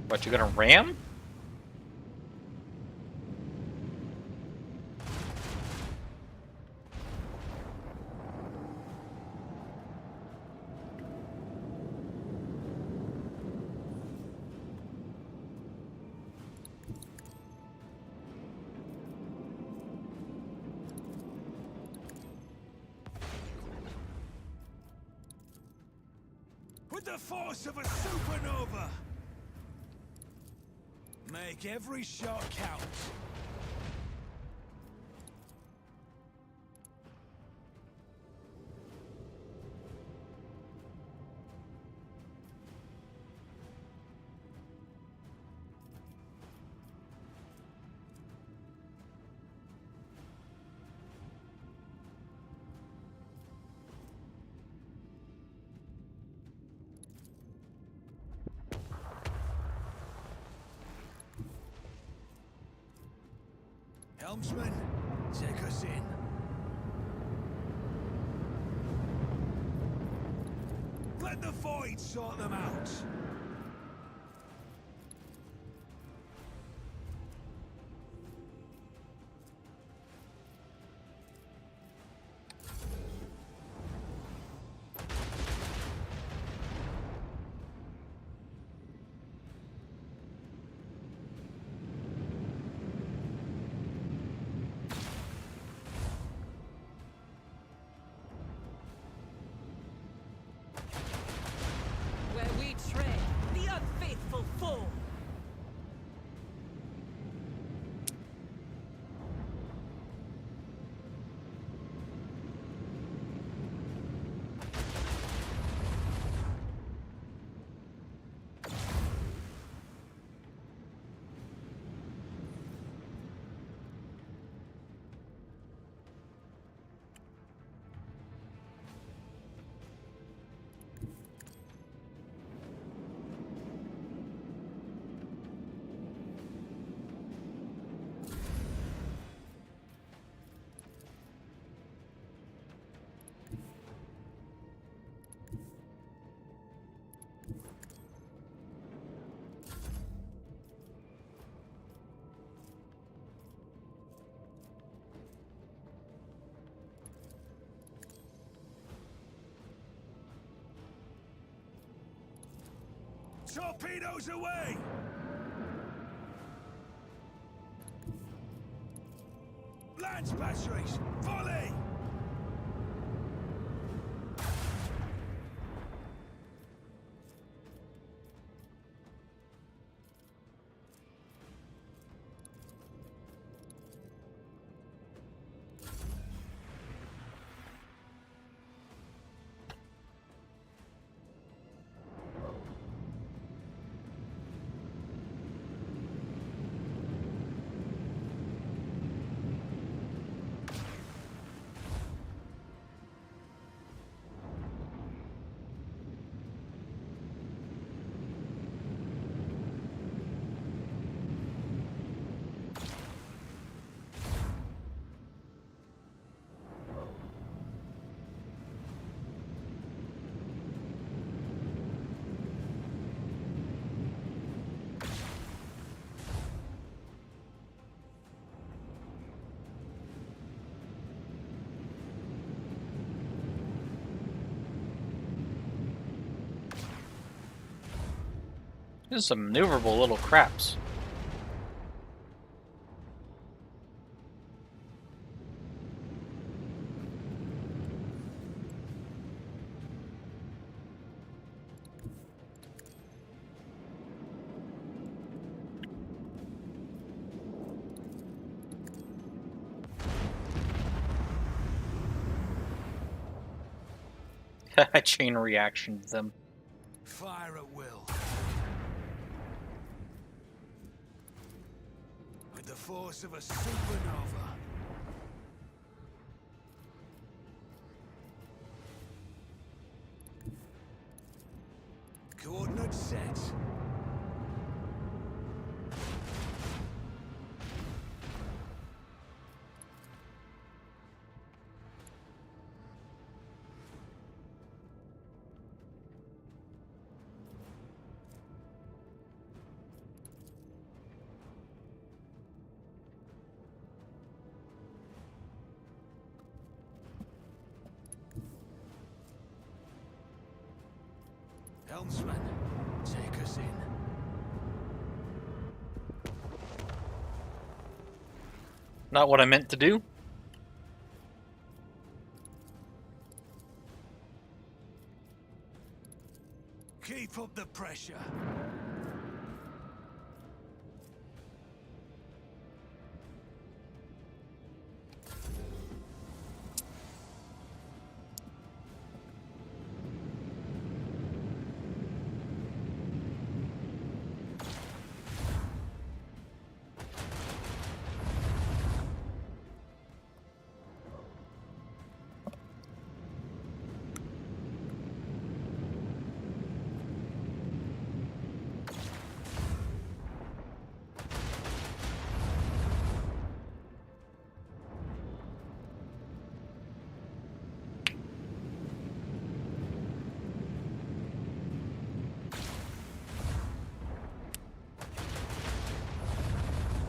What, you gonna ram? With the force of a supernova! Make every shot count. Helmsman, take us in. Let the void sort them out. Where we tread, the unfaithful fall. Torpedoes away! Lance batteries, volley! These are some maneuverable little craps. I chain reaction to them. Fire at will. With the force of a supernova. Coordinates set. Helmsman, take us in. Not what I meant to do. Keep up the pressure.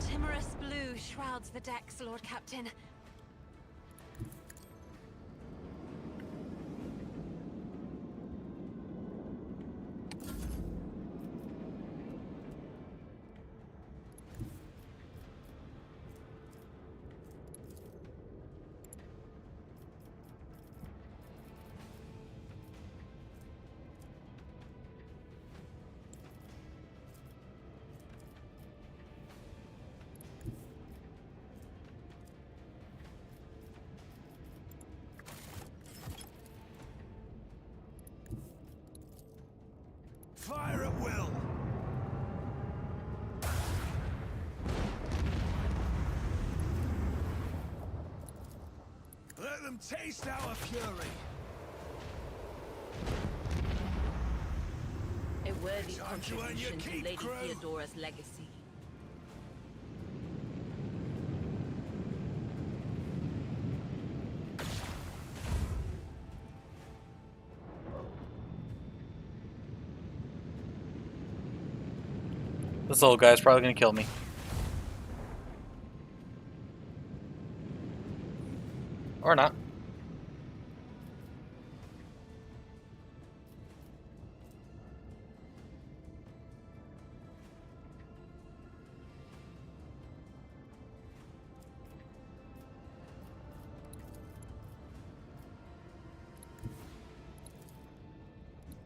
Timorous blue shrouds the decks, Lord Captain. Fire at will. Let them taste our fury. A worthy Time to earn your contribution to keep, Lady crew. Theodora's legacy. This little guy's probably gonna kill me. Or not.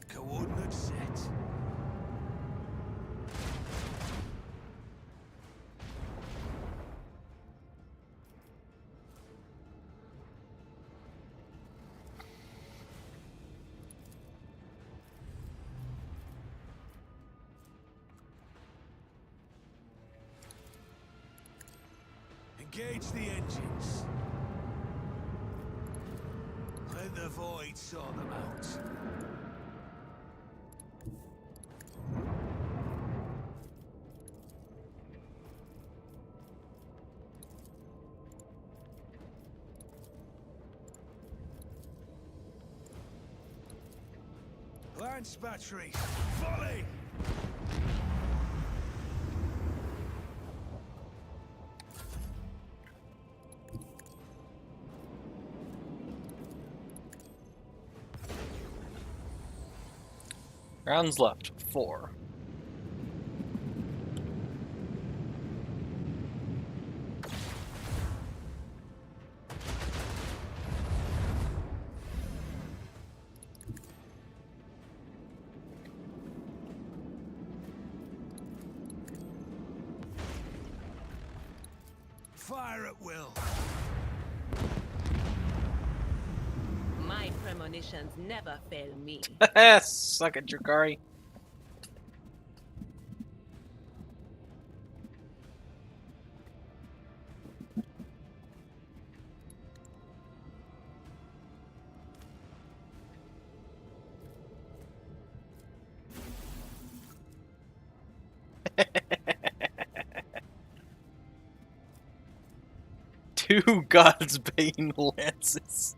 Coordinates set. Engage the engines. Let the void sort them out. Lance batteries, volley! Rounds left. 4. fire at will. My premonitions never fail me. Suck it, Drakari. Two God's Bane lances.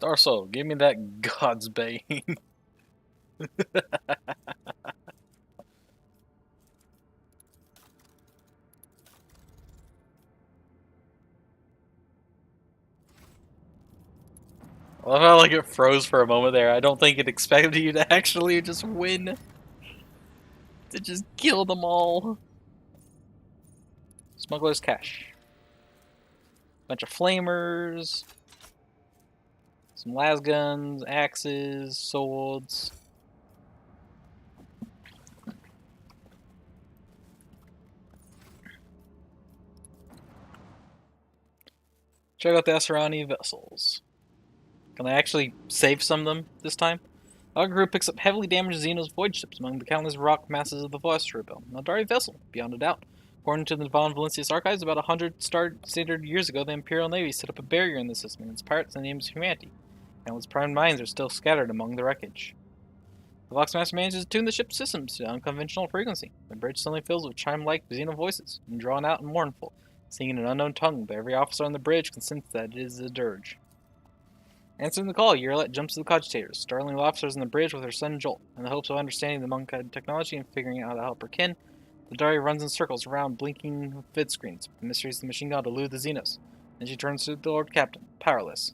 Darso, give me that God's Bane. I love how like it froze for a moment there. I don't think it expected you to actually just win. To just kill them all. Smuggler's cache. Bunch of flamers. Some las guns, axes, swords. Check out the Asarani vessels. Can I actually save some of them this time? Our group picks up heavily damaged Xenos void ships among the countless rock masses of the Voyager Rebel. An Eldari vessel, beyond a doubt. According to the Von Valencius archives, about 100 standard years ago, the Imperial Navy set up a barrier in the system against pirates and the names of humanity. Countless prime mines are still scattered among the wreckage. The Voxmaster manages to tune the ship's systems to unconventional frequency. The bridge suddenly fills with chime-like Xeno voices, and drawn out and mournful, singing in an unknown tongue, but every officer on the bridge can sense that it is a dirge. Answering the call, Eurlet jumps to the cogitators, startling the officers on the bridge with her son Jolt. In the hopes of understanding the Monkhead technology and figuring out how to help her kin, the Dari runs in circles around blinking vid screens, the mysteries of the machine gun to elude the Xenos. Then she turns to the Lord Captain, powerless.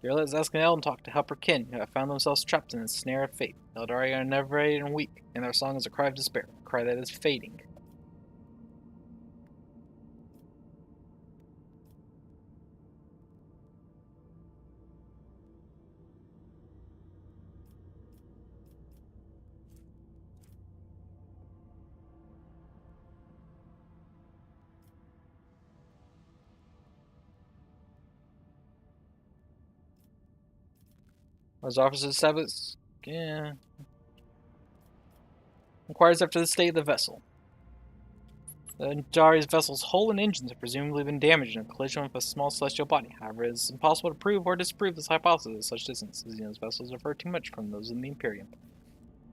Eurlet is asking Elden Talk to help her kin, who have found themselves trapped in the snare of fate. The Eldari are enervated and weak, and their song is a cry of despair, a cry that is fading. Those officers establish, inquires after the state of the vessel. The Dari's vessel's hull and engines have presumably been damaged in a collision with a small celestial body. However, it is impossible to prove or disprove this hypothesis at such distance, as Xenos vessels differ too much from those in the Imperium.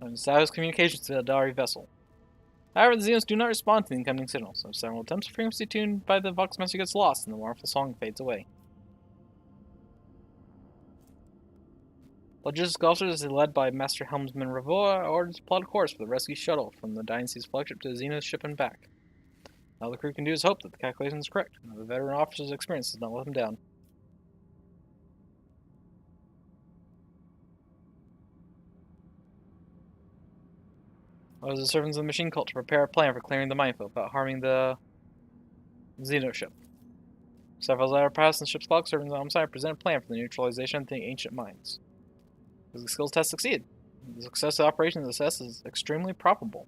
Establish communications to the Dari vessel. However, the Xenos do not respond to the incoming signals, so several attempts at frequency tuned by the Voxmaster gets lost, and the mournful song fades away. Logistics officers, led by Master Helmsman Ravoa, are ordered to plot a course for the rescue shuttle from the Dynasty's flagship to the Xenos ship and back. All the crew can do is hope that the calculation is correct, and the veteran officer's experience does not let them down. Orders the servants of the machine cult to prepare a plan for clearing the minefield without harming the Xeno ship. Several hours passed and the ship's clock servants on site present a plan for the neutralization of the ancient mines. The skills test succeeded. The success of the operation is assessed as extremely probable.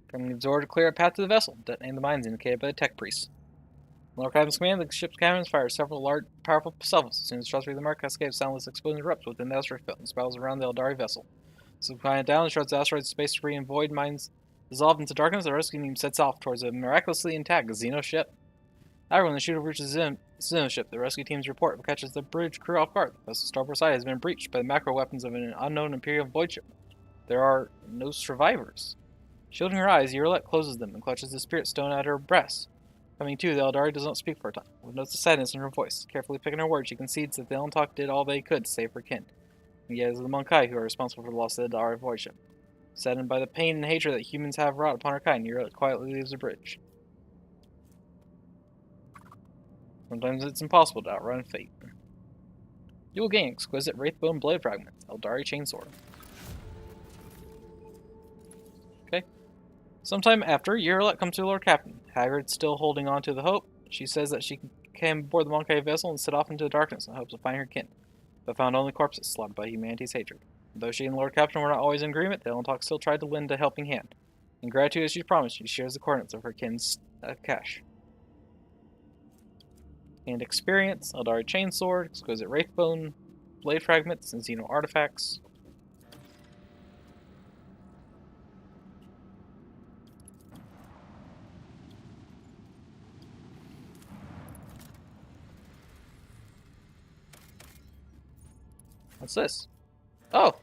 From the Zor to clear a path to the vessel, detonating the mines indicated by the tech priests. Lord Captain's command, the ship's cannons fire several large, powerful missiles. As soon as trust through the mark, cascade of soundless explosions erupts within the asteroid field and spirals around the Eldari vessel. So quiet down, the shreds asteroid space debris and void mines dissolve into darkness. The rescue team sets off towards a miraculously intact Xeno ship. However, when the shooter reaches the Xeno ship, the rescue team's report catches the bridge crew off guard. The starboard side has been breached by the macro weapons of an unknown Imperial void ship. There are no survivors. Shielding her eyes, Eurolette closes them and clutches the spirit stone at her breast. Coming to, the Eldari does not speak for a time, with notes of sadness in her voice. Carefully picking her words, she concedes that the Elentalk did all they could to save her kin. And yet it is the Monkai who are responsible for the loss of the Eldari void ship. Saddened by the pain and hatred that humans have wrought upon her kind, Eurolette quietly leaves the bridge. Sometimes it's impossible to outrun fate. You will gain exquisite Wraithbone blade fragment, Eldari chainsword. Okay. Sometime after, Eurolette comes to Lord Captain. Haggard still holding on to the hope. She says that she came aboard the Monkai vessel and set off into the darkness in hopes of finding her kin, but found only corpses slaughtered by humanity's hatred. Though she and Lord Captain were not always in agreement, the Elentalk still tried to lend a helping hand. In gratitude, as she promised, she shares the coordinates of her kin's cache. And experience, Eldari chainsword, exquisite Wraithbone, blade fragments, and Xeno artifacts. What's this? Oh!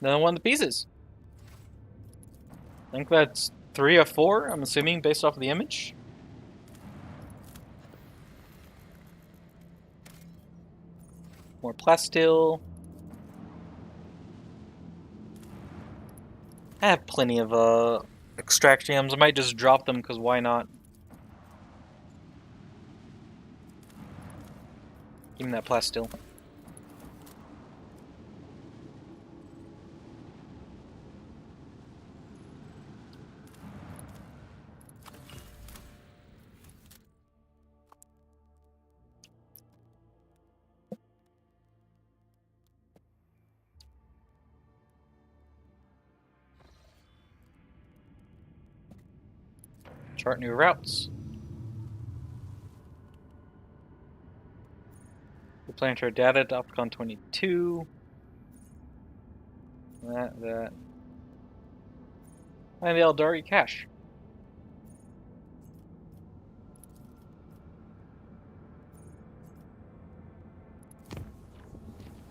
Another one of the pieces. I think that's 3 of 4, I'm assuming, based off of the image. More plasteel. I have plenty of extract gems. I might just drop them because why not? Give me that plasteel. Chart new routes. We plan to our data at Opcon 22. That. And the Eldari cache.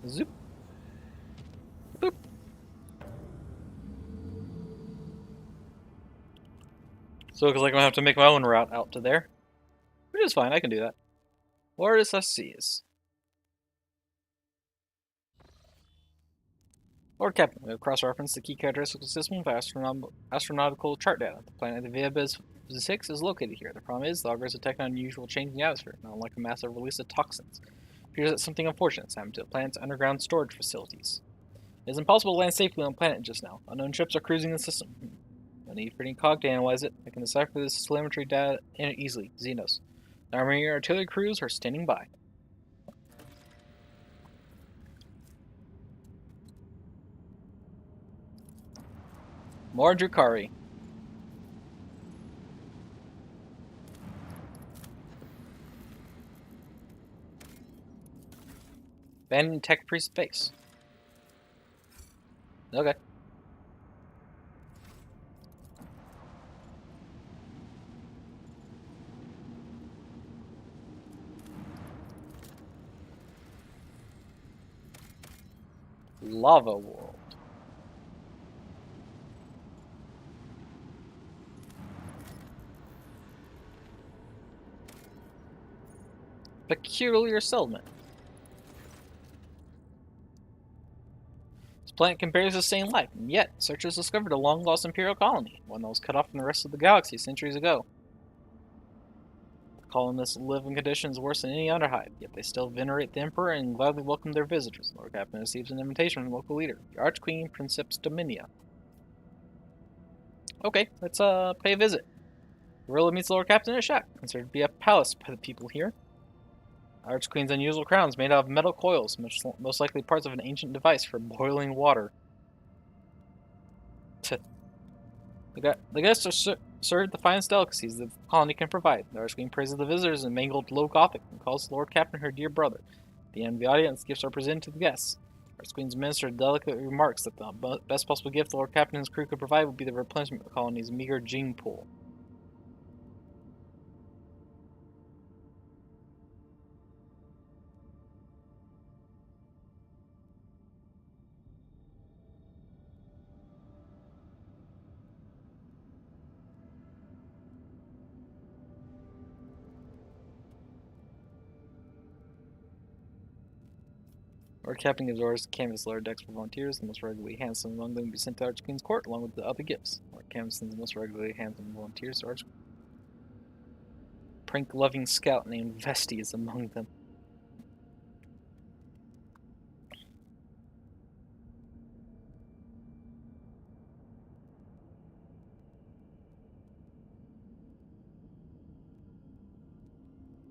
Zoop. Boop. So it looks like I'm gonna have to make my own route out to there. Which is fine, I can do that. Loris Seas. Lord Captain, we have cross-referenced the key characteristics of the system with astronautical chart data. The planet Viabez 6 is located here. The problem is, the augurs detect an unusual change in the atmosphere, not unlike a massive release of toxins. It appears that something unfortunate has happened to the planet's underground storage facilities. It is impossible to land safely on the planet just now. Unknown ships are cruising the system. No need for any cog to analyze it. I can decipher this telemetry data in it easily. Xenos. The army and artillery crews are standing by. More Drukhari. Abandoned tech priest base. Okay. Lava world. Peculiar settlement. This planet can barely sustain life, and yet searchers discovered a long-lost Imperial colony, one that was cut off from the rest of the galaxy centuries ago. The colonists live in conditions worse than any Underhive, yet they still venerate the Emperor and gladly welcome their visitors. Lord Captain receives an invitation from the local leader, the Archqueen Princeps Dominia. Okay, let's pay a visit. Gorilla meets the Lord Captain in a shack, considered to be a palace by the people here. Archqueen's unusual crowns made out of metal coils, most likely parts of an ancient device for boiling water. The guests are served the finest delicacies that the colony can provide. The Archqueen praises the visitors in mangled low Gothic and calls the Lord Captain her dear brother. At the end of the audience, gifts are presented to the guests. Our Queen's minister delicately remarks that the best possible gift the Lord Captain and his crew could provide would be the replenishment of the colony's meager gene pool. Lord Captain gives orders to canvass lower decks for volunteers. The most regularly handsome among them will be sent to Archqueen's court, along with the other gifts. Lord Captain sends the most regularly handsome volunteers to Archqueen. Prank-loving scout named Vesti is among them.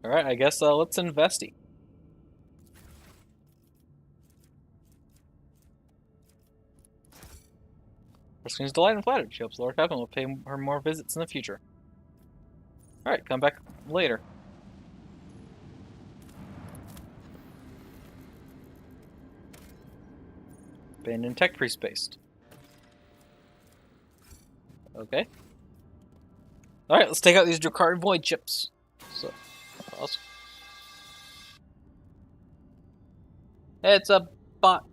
Alright, I guess let's investi. Her delighted and flattered. She hopes Lord Captain will pay her more visits in the future. Alright, come back later. Abandoned tech pre-space. Okay. Alright, let's take out these Drakari Void chips. So, awesome. It's a bot.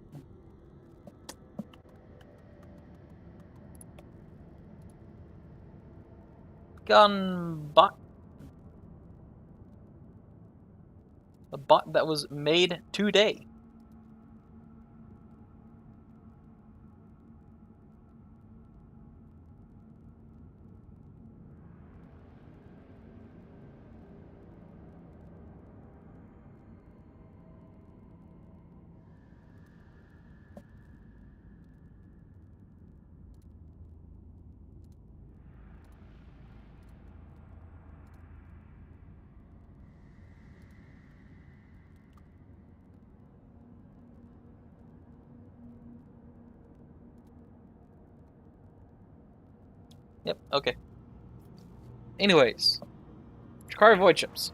Gun bot. A bot that was made today. Yep, okay. Anyways. Drakari Void chips.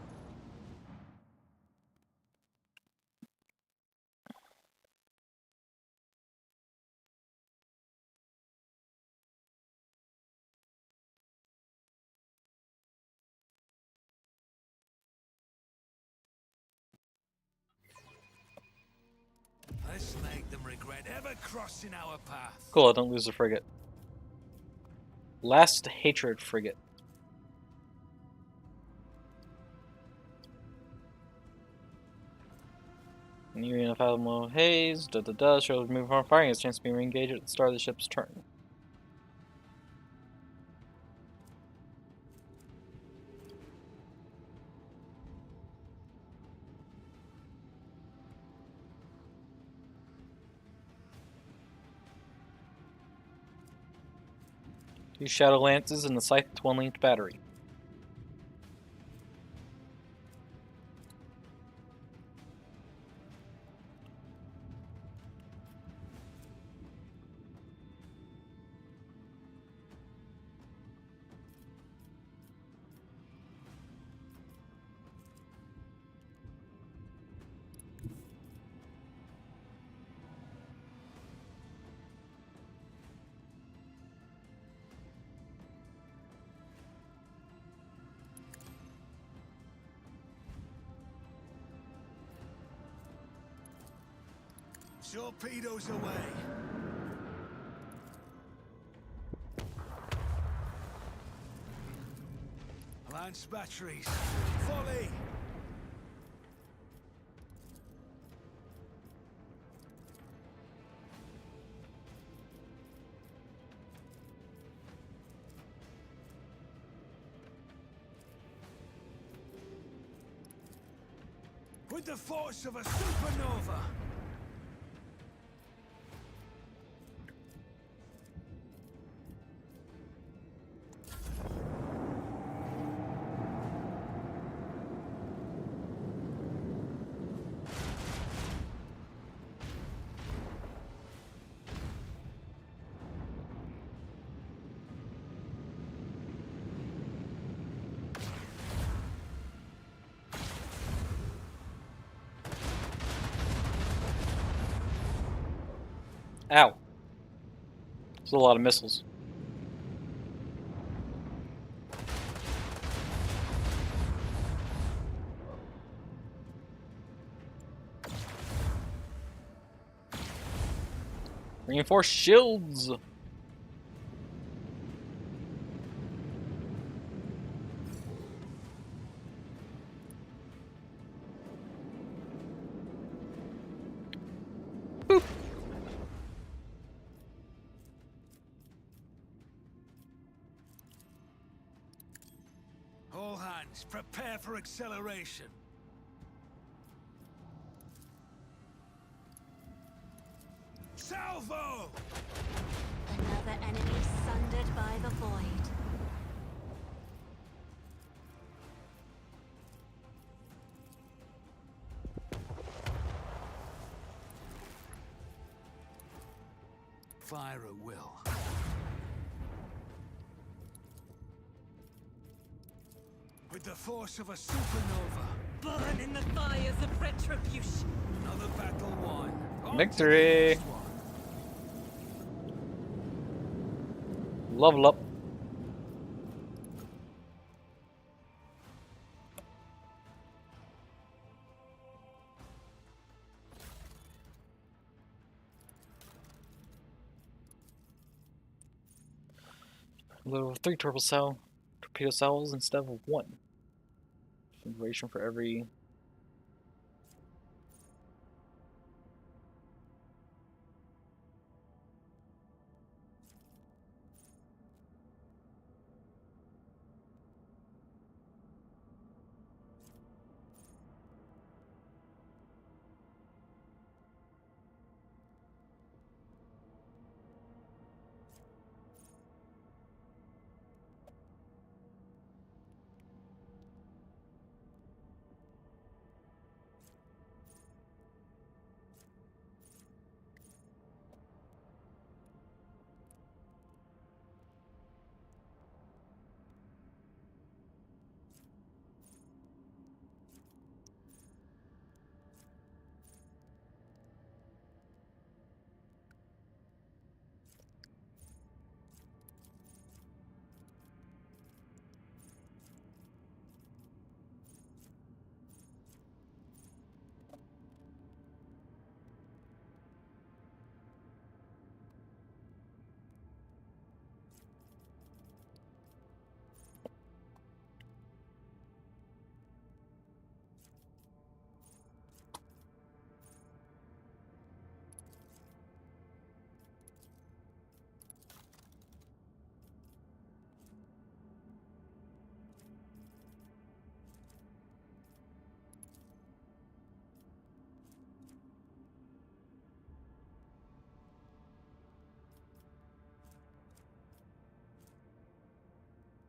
Let's make them regret ever crossing our path. Cool, I don't lose the frigate. Last Hatred frigate. Near enough Alamo haze, shows remove harm firing, has a chance to be re-engaged at the start of the ship's turn. Two Shadow Lances and the Scythe twin-linked battery. Torpedoes away. Lance batteries. Volley. With the force of a supernova. Ow. There's a lot of missiles. Reinforced shields! Boop. All hands, prepare for acceleration. Salvo! Another enemy sundered by the void. Fire at will. With the force of a supernova, Burn in the fires of retribution. another battle won. On to the Victory. next one. Level up. Level 3 torpedo cells instead of 1. Configuration for every.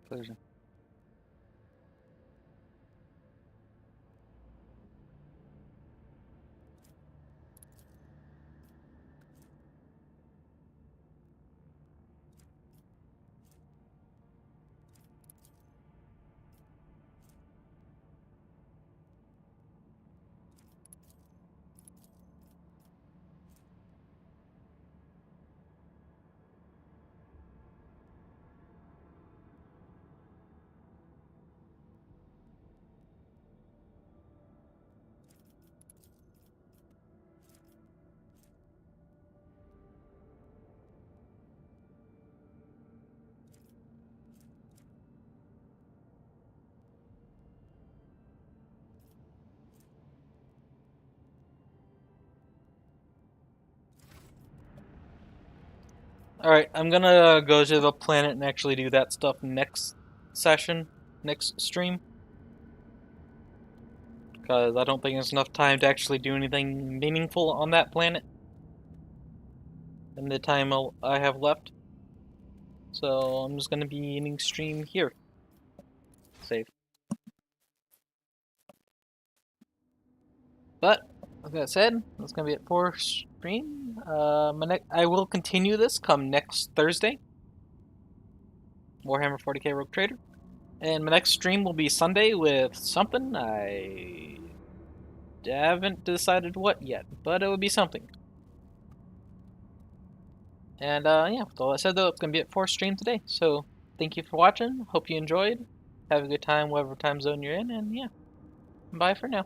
Pleasure. Alright, I'm gonna go to the planet and actually do that stuff next session, next stream. Because I don't think there's enough time to actually do anything meaningful on that planet in the time I have left. So I'm just gonna be ending stream here. Save. But, like I said, that's gonna be it for stream. I will continue this come next Thursday. Warhammer 40k Rogue Trader. And my next stream will be Sunday with something. I haven't decided what yet, but it will be something. And yeah, with all that said, though, it's gonna be it for stream today. So thank you for watching. Hope you enjoyed. Have a good time, whatever time zone you're in, and yeah, bye for now.